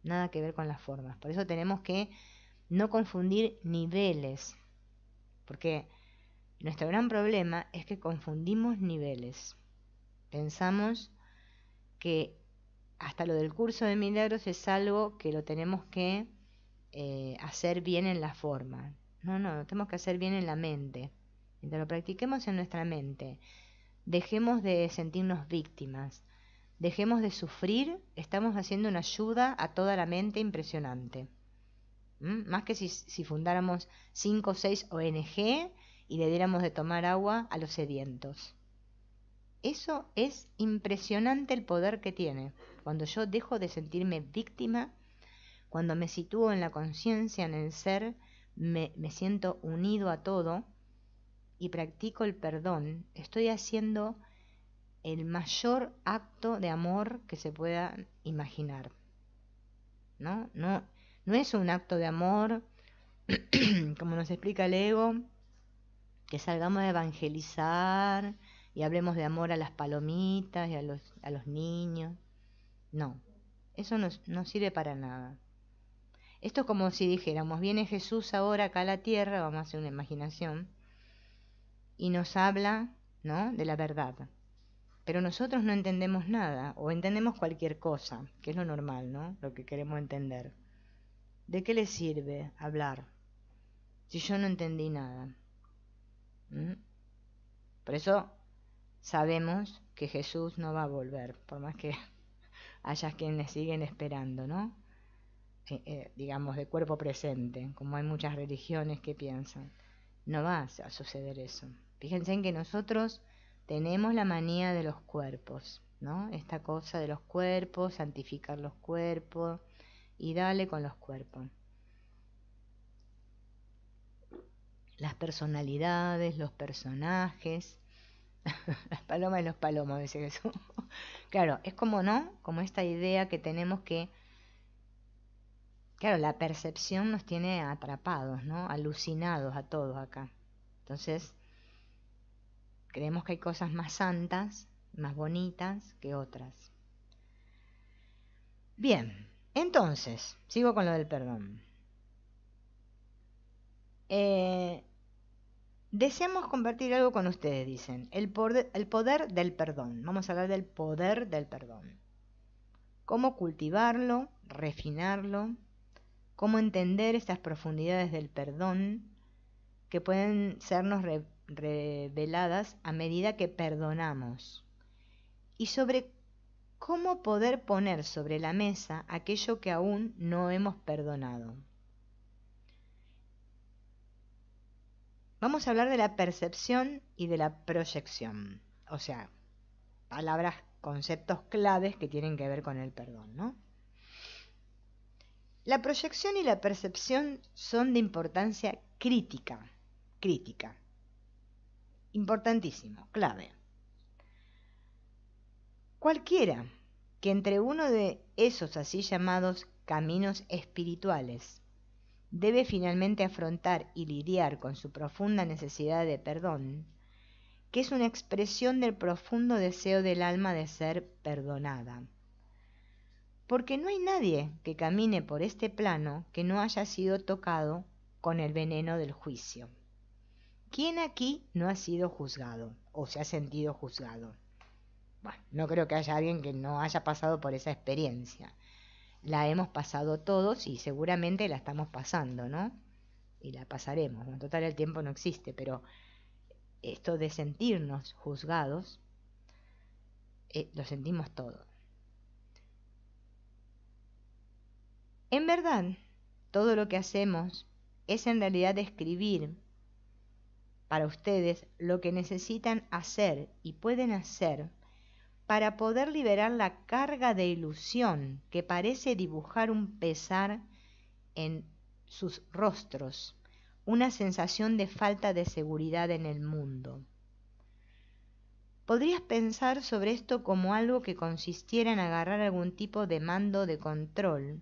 nada que ver con las formas. Por eso tenemos que no confundir niveles, porque nuestro gran problema es que confundimos niveles. Pensamos que hasta lo del curso de milagros es algo que lo tenemos que hacer bien en la forma. No, lo tenemos que hacer bien en la mente. Mientras lo practiquemos en nuestra mente, dejemos de sentirnos víctimas, dejemos de sufrir, estamos haciendo una ayuda a toda la mente impresionante. Más que si fundáramos 5 o 6 ONG y le diéramos de tomar agua a los sedientos. Eso es impresionante el poder que tiene. Cuando yo dejo de sentirme víctima, cuando me sitúo en la conciencia, en el ser, me siento unido a todo y practico el perdón, estoy haciendo el mayor acto de amor que se pueda imaginar. No es un acto de amor, como nos explica el ego, que salgamos a evangelizar y hablemos de amor a las palomitas y a los niños. No, eso no sirve para nada. Esto es como si dijéramos, viene Jesús ahora acá a la tierra, vamos a hacer una imaginación, y nos habla, ¿no?, de la verdad. Pero nosotros no entendemos nada, o entendemos cualquier cosa, que es lo normal, ¿no?, lo que queremos entender. ¿De qué le sirve hablar si yo no entendí nada? Por eso sabemos que Jesús no va a volver, por más que haya quienes siguen esperando, ¿no? Digamos, de cuerpo presente, como hay muchas religiones que piensan. No va a suceder eso. Fíjense en que nosotros tenemos la manía de los cuerpos, ¿no? Esta cosa de los cuerpos, santificar los cuerpos y dale con los cuerpos. Las personalidades, los personajes, Las palomas y los palomos, dice Jesús. Claro, es como, ¿no? Como esta idea que tenemos que, claro, la percepción nos tiene atrapados, ¿no? Alucinados a todos acá. Entonces, creemos que hay cosas más santas, más bonitas que otras. Bien, entonces, sigo con lo del perdón. Deseamos compartir algo con ustedes, dicen. El poder del perdón. Vamos a hablar del poder del perdón. Cómo cultivarlo, refinarlo, cómo entender estas profundidades del perdón que pueden sernos reveladas a medida que perdonamos. Y sobre cómo poder poner sobre la mesa aquello que aún no hemos perdonado. Vamos a hablar de la percepción y de la proyección, o sea, palabras, conceptos claves que tienen que ver con el perdón, ¿no? La proyección y la percepción son de importancia crítica, importantísimo, clave. Cualquiera que entre uno de esos así llamados caminos espirituales debe finalmente afrontar y lidiar con su profunda necesidad de perdón, que es una expresión del profundo deseo del alma de ser perdonada. Porque no hay nadie que camine por este plano que no haya sido tocado con el veneno del juicio. ¿Quién aquí no ha sido juzgado o se ha sentido juzgado? Bueno, no creo que haya alguien que no haya pasado por esa experiencia. La hemos pasado todos y seguramente la estamos pasando, ¿no? Y la pasaremos. En total el tiempo no existe, pero esto de sentirnos juzgados, lo sentimos todo. En verdad, todo lo que hacemos es en realidad describir para ustedes lo que necesitan hacer y pueden hacer para poder liberar la carga de ilusión que parece dibujar un pesar en sus rostros, una sensación de falta de seguridad en el mundo. Podrías pensar sobre esto como algo que consistiera en agarrar algún tipo de mando de control,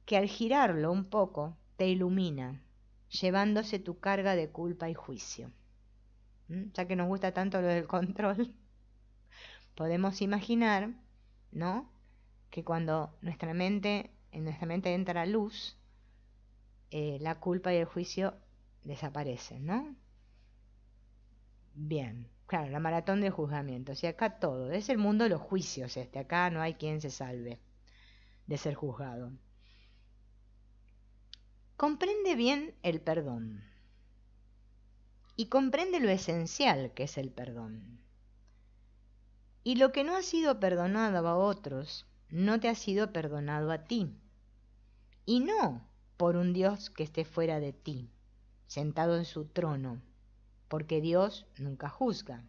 que al girarlo un poco te ilumina, llevándose tu carga de culpa y juicio. Ya que nos gusta tanto lo del control, podemos imaginar, ¿no?, que cuando en nuestra mente entra luz, la culpa y el juicio desaparecen, ¿no? Bien, claro, la maratón del juzgamiento. O sea, acá todo, es el mundo de los juicios acá no hay quien se salve de ser juzgado. Comprende bien el perdón y comprende lo esencial que es el perdón. Y lo que no ha sido perdonado a otros, no te ha sido perdonado a ti. Y no por un Dios que esté fuera de ti, sentado en su trono, porque Dios nunca juzga.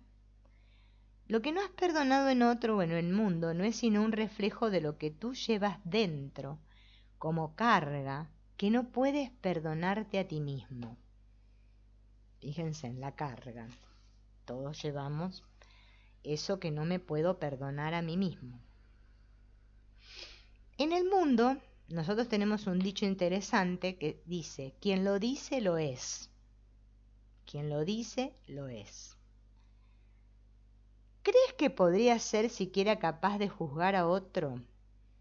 Lo que no has perdonado en otro o en el mundo no es sino un reflejo de lo que tú llevas dentro, como carga, que no puedes perdonarte a ti mismo. Fíjense en la carga. Todos llevamos eso que no me puedo perdonar a mí mismo. En el mundo, nosotros tenemos un dicho interesante que dice, quien lo dice, lo es. Quien lo dice, lo es. ¿Crees que podrías ser siquiera capaz de juzgar a otro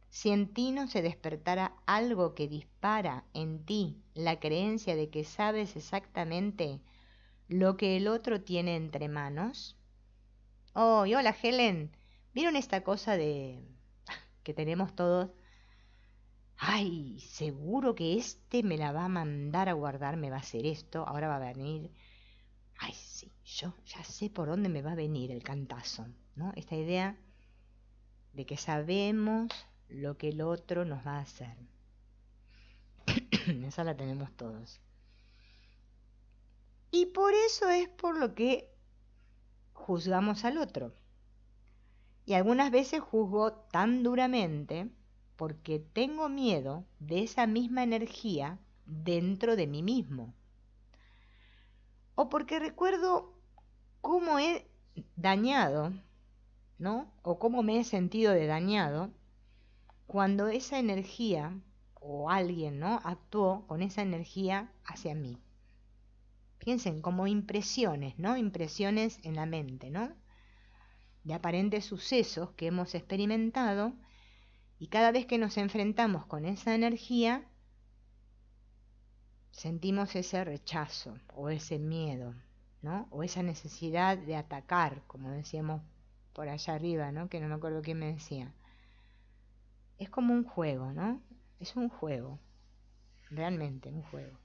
si en ti no se despertara algo que dispara en ti la creencia de que sabes exactamente lo que el otro tiene entre manos? Oh, y hola Helen, ¿vieron esta cosa que tenemos todos? Ay, seguro que este me la va a mandar a guardar, me va a hacer esto, ahora va a venir. Ay, sí, yo ya sé por dónde me va a venir el cantazo, ¿no? Esta idea de que sabemos lo que el otro nos va a hacer. Esa la tenemos todos. Y por eso es por lo que juzgamos al otro. Y algunas veces juzgo tan duramente porque tengo miedo de esa misma energía dentro de mí mismo. O porque recuerdo cómo he dañado, ¿no? O cómo me he sentido de dañado cuando esa energía o alguien, ¿no?, actuó con esa energía hacia mí. Piensen como impresiones, ¿no? Impresiones en la mente, ¿no? De aparentes sucesos que hemos experimentado, y cada vez que nos enfrentamos con esa energía, sentimos ese rechazo o ese miedo, ¿no? O esa necesidad de atacar, como decíamos por allá arriba, ¿no? Que no me acuerdo quién me decía. Es como un juego, ¿no? Es un juego, realmente un juego.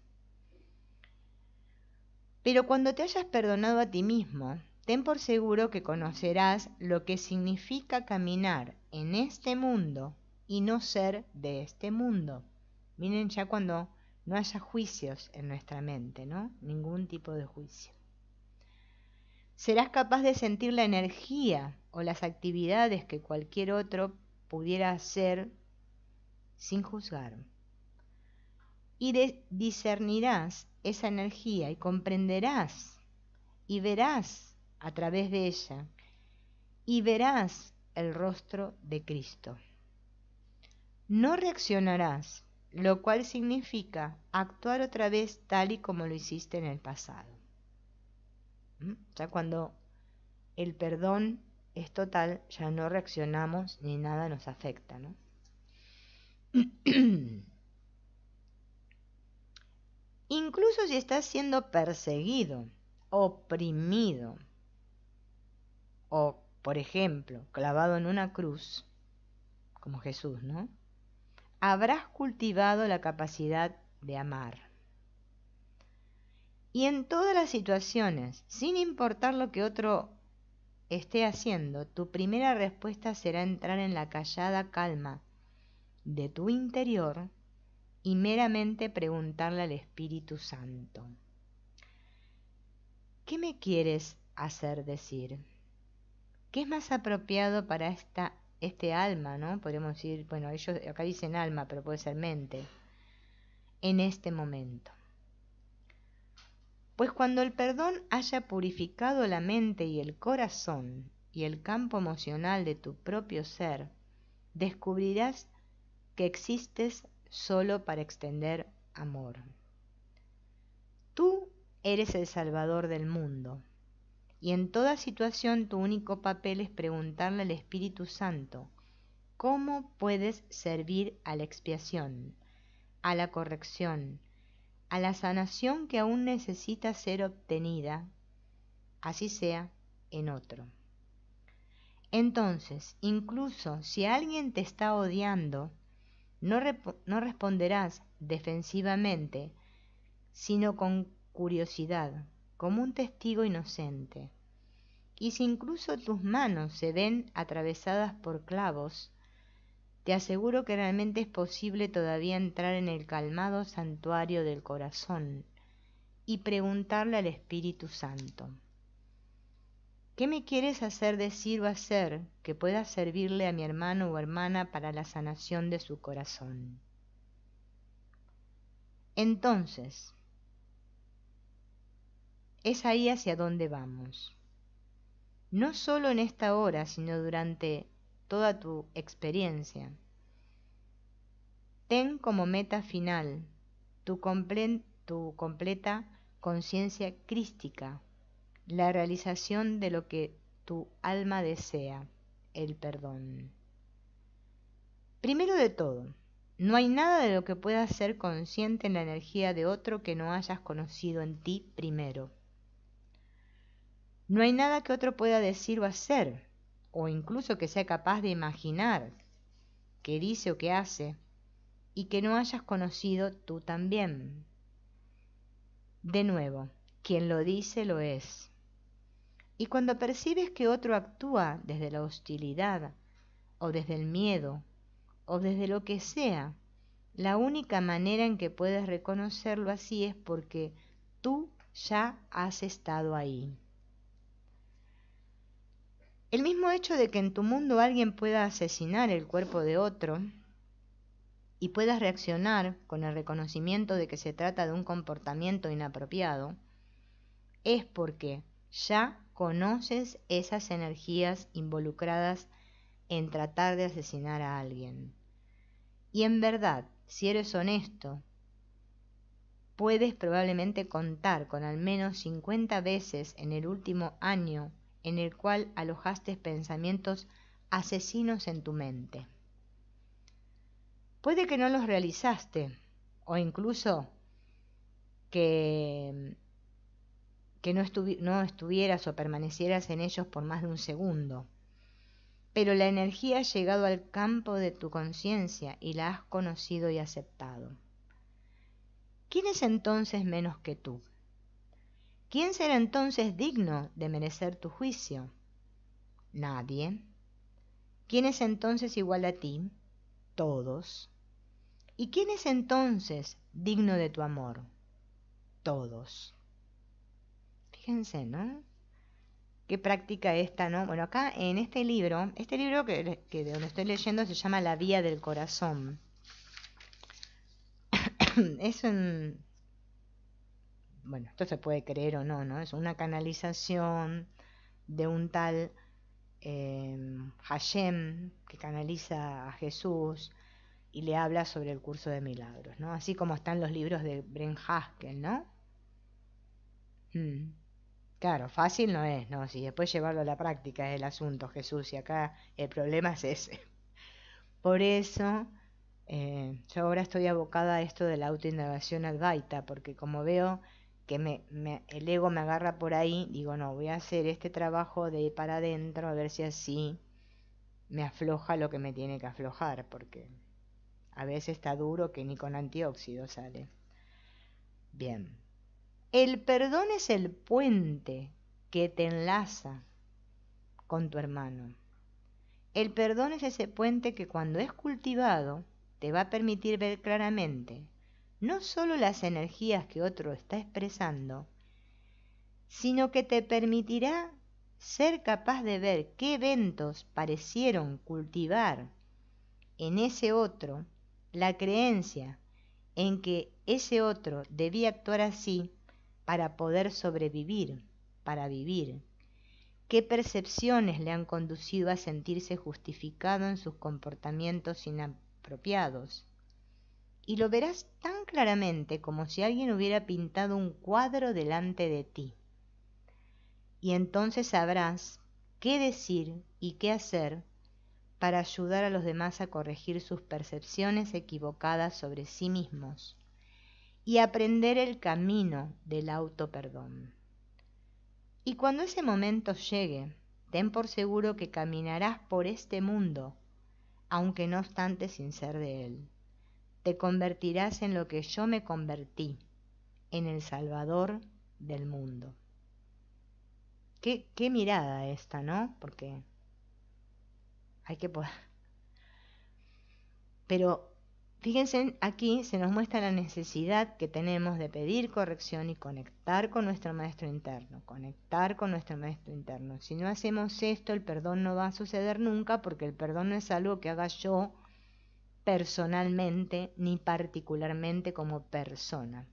Pero cuando te hayas perdonado a ti mismo, ten por seguro que conocerás lo que significa caminar en este mundo y no ser de este mundo. Miren, ya cuando no haya juicios en nuestra mente, ¿no? Ningún tipo de juicio. Serás capaz de sentir la energía o las actividades que cualquier otro pudiera hacer sin juzgar. Y discernirás esa energía y comprenderás y verás a través de ella y verás el rostro de Cristo. No reaccionarás, lo cual significa actuar otra vez tal y como lo hiciste en el pasado. Ya cuando el perdón es total, ya no reaccionamos ni nada nos afecta, ¿no? Incluso si estás siendo perseguido, oprimido, o, por ejemplo, clavado en una cruz, como Jesús, ¿no? Habrás cultivado la capacidad de amar. Y en todas las situaciones, sin importar lo que otro esté haciendo, tu primera respuesta será entrar en la callada calma de tu interior y meramente preguntarle al Espíritu Santo: ¿qué me quieres hacer decir? ¿Qué es más apropiado para este alma, ¿no? Podríamos decir, bueno, ellos acá dicen alma, pero puede ser mente, en este momento. Pues cuando el perdón haya purificado la mente y el corazón y el campo emocional de tu propio ser, descubrirás que existes solo para extender amor. Tú eres el Salvador del mundo, y en toda situación tu único papel es preguntarle al Espíritu Santo: ¿cómo puedes servir a la expiación, a la corrección, a la sanación que aún necesita ser obtenida, así sea en otro? Entonces, incluso si alguien te está odiando, no responderás defensivamente, sino con curiosidad, como un testigo inocente. Y si incluso tus manos se ven atravesadas por clavos, te aseguro que realmente es posible todavía entrar en el calmado santuario del corazón y preguntarle al Espíritu Santo: ¿qué me quieres hacer decir o hacer que pueda servirle a mi hermano o hermana para la sanación de su corazón? Entonces, es ahí hacia donde vamos. No solo en esta hora, sino durante toda tu experiencia. Ten como meta final tu completa conciencia crística, la realización de lo que tu alma desea, el perdón. Primero de todo, no hay nada de lo que puedas ser consciente en la energía de otro que no hayas conocido en ti primero. No hay nada que otro pueda decir o hacer, o incluso que sea capaz de imaginar, que dice o que hace, y que no hayas conocido tú también. De nuevo, quien lo dice lo es. Y cuando percibes que otro actúa desde la hostilidad, o desde el miedo, o desde lo que sea, la única manera en que puedes reconocerlo así es porque tú ya has estado ahí. El mismo hecho de que en tu mundo alguien pueda asesinar el cuerpo de otro y puedas reaccionar con el reconocimiento de que se trata de un comportamiento inapropiado, es porque ya conoces esas energías involucradas en tratar de asesinar a alguien. Y en verdad, si eres honesto, puedes probablemente contar con al menos 50 veces en el último año en el cual alojaste pensamientos asesinos en tu mente. Puede que no los realizaste, o incluso que no estuvieras o permanecieras en ellos por más de un segundo. Pero la energía ha llegado al campo de tu conciencia y la has conocido y aceptado. ¿Quién es entonces menos que tú? ¿Quién será entonces digno de merecer tu juicio? Nadie. ¿Quién es entonces igual a ti? Todos. ¿Y quién es entonces digno de tu amor? Todos. Fíjense, ¿no? Qué práctica esta, ¿no? Bueno, acá en este libro que de donde estoy leyendo se llama La Vía del Corazón. Bueno, esto se puede creer o no, ¿no? Es una canalización de un tal Hashem, que canaliza a Jesús y le habla sobre el curso de milagros, ¿no? Así como están los libros de Bren Haskell, ¿no? Claro, fácil no es, ¿no? Si después llevarlo a la práctica es el asunto, Jesús, y acá el problema es ese. Por eso, yo ahora estoy abocada a esto de la autoindagación advaita, porque como veo que el ego me agarra por ahí, digo, no, voy a hacer este trabajo de ir para adentro, a ver si así me afloja lo que me tiene que aflojar, porque a veces está duro que ni con antióxido sale. Bien. El perdón es el puente que te enlaza con tu hermano. El perdón es ese puente que cuando es cultivado te va a permitir ver claramente no solo las energías que otro está expresando, sino que te permitirá ser capaz de ver qué eventos parecieron cultivar en ese otro la creencia en que ese otro debía actuar así para poder sobrevivir, para vivir. ¿Qué percepciones le han conducido a sentirse justificado en sus comportamientos inapropiados? Y lo verás tan claramente como si alguien hubiera pintado un cuadro delante de ti. Y entonces sabrás qué decir y qué hacer para ayudar a los demás a corregir sus percepciones equivocadas sobre sí mismos y aprender el camino del autoperdón. Y cuando ese momento llegue, ten por seguro que caminarás por este mundo, aunque no obstante sin ser de él. Te convertirás en lo que yo me convertí, en el Salvador del mundo. Qué mirada esta, ¿no? Porque hay que poder. Pero fíjense, aquí se nos muestra la necesidad que tenemos de pedir corrección y conectar con nuestro maestro interno, Si no hacemos esto, el perdón no va a suceder nunca, porque el perdón no es algo que haga yo personalmente ni particularmente como persona.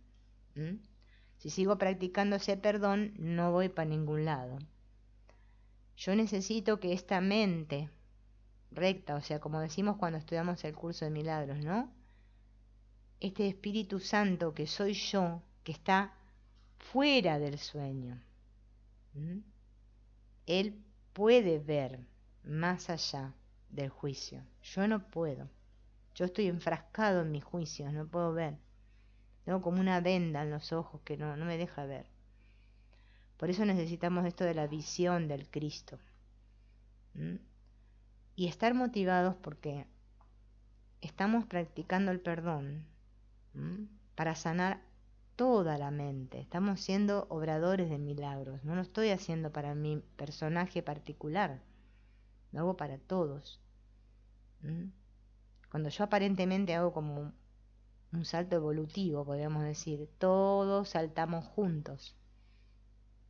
Si sigo practicando ese perdón, no voy para ningún lado. Yo necesito que esta mente recta, o sea, como decimos cuando estudiamos el curso de milagros, ¿no? Este Espíritu Santo que soy yo, que está fuera del sueño. Él puede ver más allá del juicio. Yo no puedo. Yo estoy enfrascado en mis juicios, no puedo ver. Tengo como una venda en los ojos que no me deja ver. Por eso necesitamos esto de la visión del Cristo. Y estar motivados porque estamos practicando el perdón para sanar toda la mente. Estamos siendo obradores de milagros. No lo estoy haciendo para mi personaje particular. Lo hago para todos. Cuando yo aparentemente hago como un salto evolutivo, podríamos decir, todos saltamos juntos.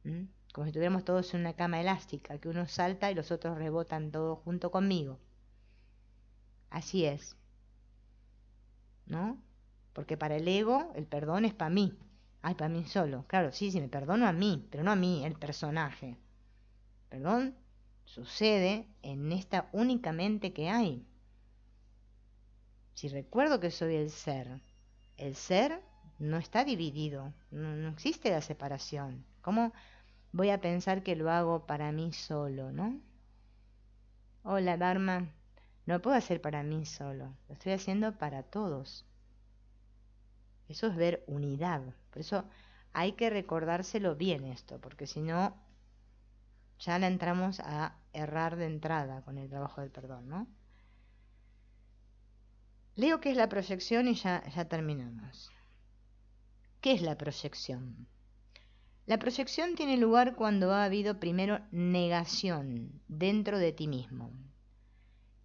Como si estuviéramos todos en una cama elástica, que uno salta y los otros rebotan todos junto conmigo. Así es, ¿no? Porque para el ego el perdón es para mí. Ay, para mí solo. Claro, sí, me perdono a mí, pero no a mí, el personaje. Perdón sucede en esta única mente que hay. Si recuerdo que soy el ser no está dividido, no existe la separación. ¿Cómo voy a pensar que lo hago para mí solo, no? Hola, Dharma, no lo puedo hacer para mí solo, lo estoy haciendo para todos. Eso es ver unidad. Por eso hay que recordárselo bien esto, porque si no, ya la entramos a errar de entrada con el trabajo del perdón, ¿no? Leo qué es la proyección y ya terminamos. ¿Qué es la proyección? La proyección tiene lugar cuando ha habido primero negación dentro de ti mismo.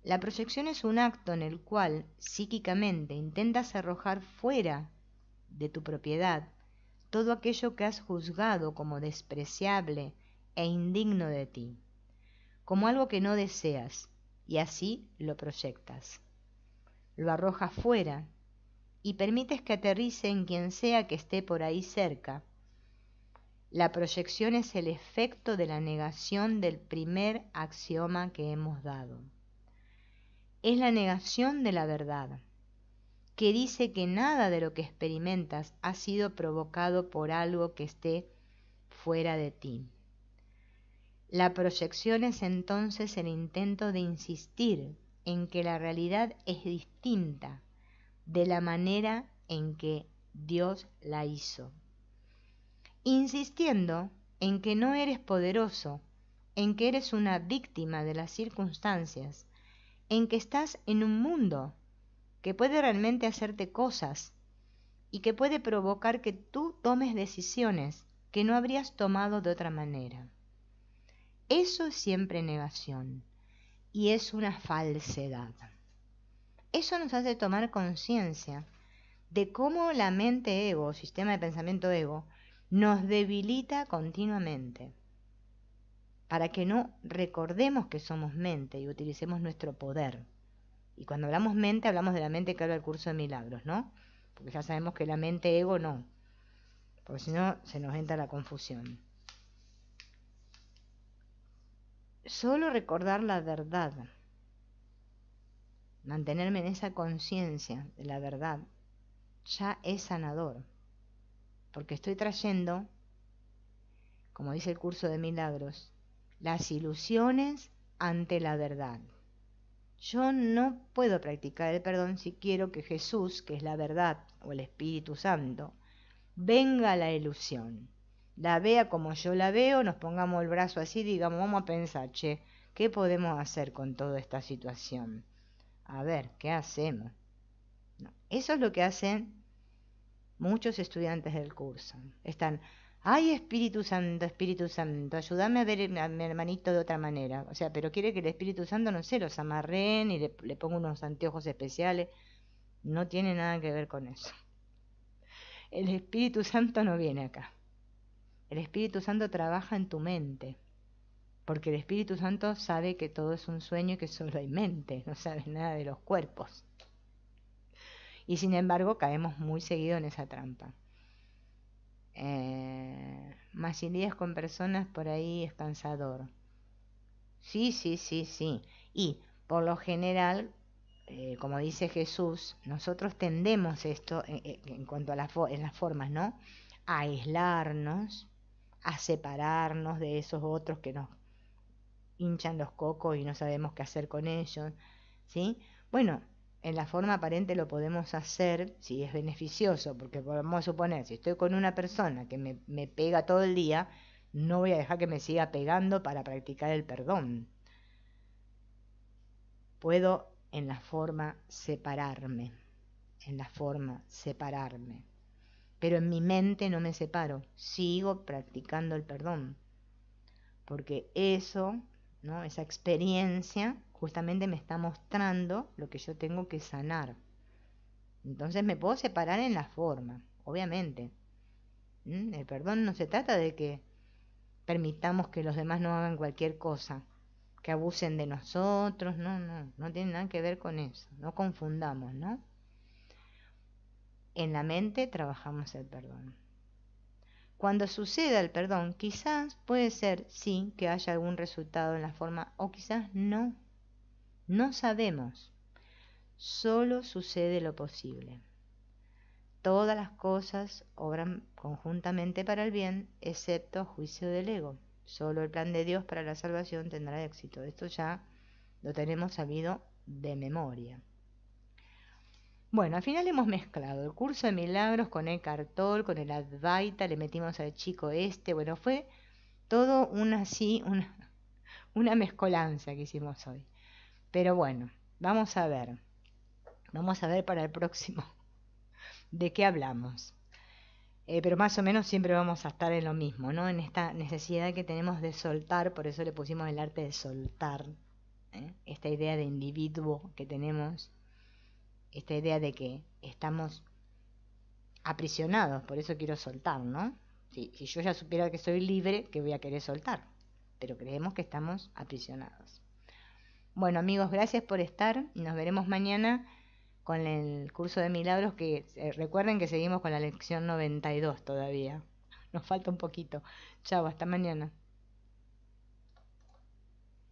La proyección es un acto en el cual psíquicamente intentas arrojar fuera de tu propiedad todo aquello que has juzgado como despreciable e indigno de ti, como algo que no deseas, y así lo proyectas. Lo arrojas fuera y permites que aterrice en quien sea que esté por ahí cerca. La proyección es el efecto de la negación del primer axioma que hemos dado. Es la negación de la verdad, que dice que nada de lo que experimentas ha sido provocado por algo que esté fuera de ti. La proyección es entonces el intento de insistir en que la realidad es distinta de la manera en que Dios la hizo, insistiendo en que no eres poderoso, en que eres una víctima de las circunstancias, en que estás en un mundo que puede realmente hacerte cosas y que puede provocar que tú tomes decisiones que no habrías tomado de otra manera. Eso es siempre negación y es una falsedad. Eso nos hace tomar conciencia de cómo la mente ego, sistema de pensamiento ego, nos debilita continuamente para que no recordemos que somos mente y utilicemos nuestro poder. Y cuando hablamos mente, hablamos de la mente que habla el curso de milagros, ¿no? Porque ya sabemos que la mente ego no, porque si no se nos entra la confusión. Solo recordar la verdad, mantenerme en esa conciencia de la verdad, ya es sanador, porque estoy trayendo, como dice el curso de milagros, las ilusiones ante la verdad. Yo no puedo practicar el perdón si quiero que Jesús, que es la verdad, o el Espíritu Santo, venga a la ilusión, la vea como yo la veo, nos pongamos el brazo así y digamos, vamos a pensar, che, ¿qué podemos hacer con toda esta situación? A ver, ¿qué hacemos? No, eso es lo que hacen muchos estudiantes del curso. Están, ay, Espíritu Santo, ayúdame a ver a mi hermanito de otra manera. O sea, pero quiere que el Espíritu Santo, no sé, los amarren y le ponga unos anteojos especiales. No tiene nada que ver con eso. El Espíritu Santo no viene acá. El Espíritu Santo trabaja en tu mente. Porque el Espíritu Santo sabe que todo es un sueño y que solo hay mente, no sabe nada de los cuerpos. Y sin embargo caemos muy seguido en esa trampa. Más si lidias con personas por ahí es cansador. Sí. Y por lo general, como dice Jesús, nosotros tendemos esto en cuanto a en las formas, ¿no? A aislarnos, a separarnos de esos otros que nos hinchan los cocos y no sabemos qué hacer con ellos, ¿sí? Bueno, en la forma aparente lo podemos hacer si es beneficioso, porque vamos a suponer, si estoy con una persona que me pega todo el día, no voy a dejar que me siga pegando para practicar el perdón. Puedo en la forma separarme, pero en mi mente no me separo, sigo practicando el perdón, porque eso, ¿no? Esa experiencia justamente me está mostrando lo que yo tengo que sanar. Entonces me puedo separar en la forma, obviamente. El perdón no se trata de que permitamos que los demás no hagan cualquier cosa, que abusen de nosotros, no tiene nada que ver con eso, no confundamos, ¿no? En la mente trabajamos el perdón. Cuando suceda el perdón, quizás puede ser, sí, que haya algún resultado en la forma, o quizás no. No sabemos. Solo sucede lo posible. Todas las cosas obran conjuntamente para el bien, excepto a juicio del ego. Solo el plan de Dios para la salvación tendrá éxito. Esto ya lo tenemos sabido de memoria. Bueno, al final hemos mezclado el curso de milagros con Eckhart Tolle, con el Advaita, le metimos al chico este. Bueno, fue todo una mezcolanza que hicimos hoy. Pero bueno, vamos a ver para el próximo de qué hablamos. Pero más o menos siempre vamos a estar en lo mismo, ¿no? En esta necesidad que tenemos de soltar, por eso le pusimos el arte de soltar, esta idea de individuo que tenemos, esta idea de que estamos aprisionados, por eso quiero soltar, ¿no? Si yo ya supiera que soy libre, ¿qué voy a querer soltar? Pero creemos que estamos aprisionados. Bueno, amigos, gracias por estar y nos veremos mañana con el curso de milagros, que recuerden que seguimos con la lección 92 todavía. Nos falta un poquito. Chao, hasta mañana.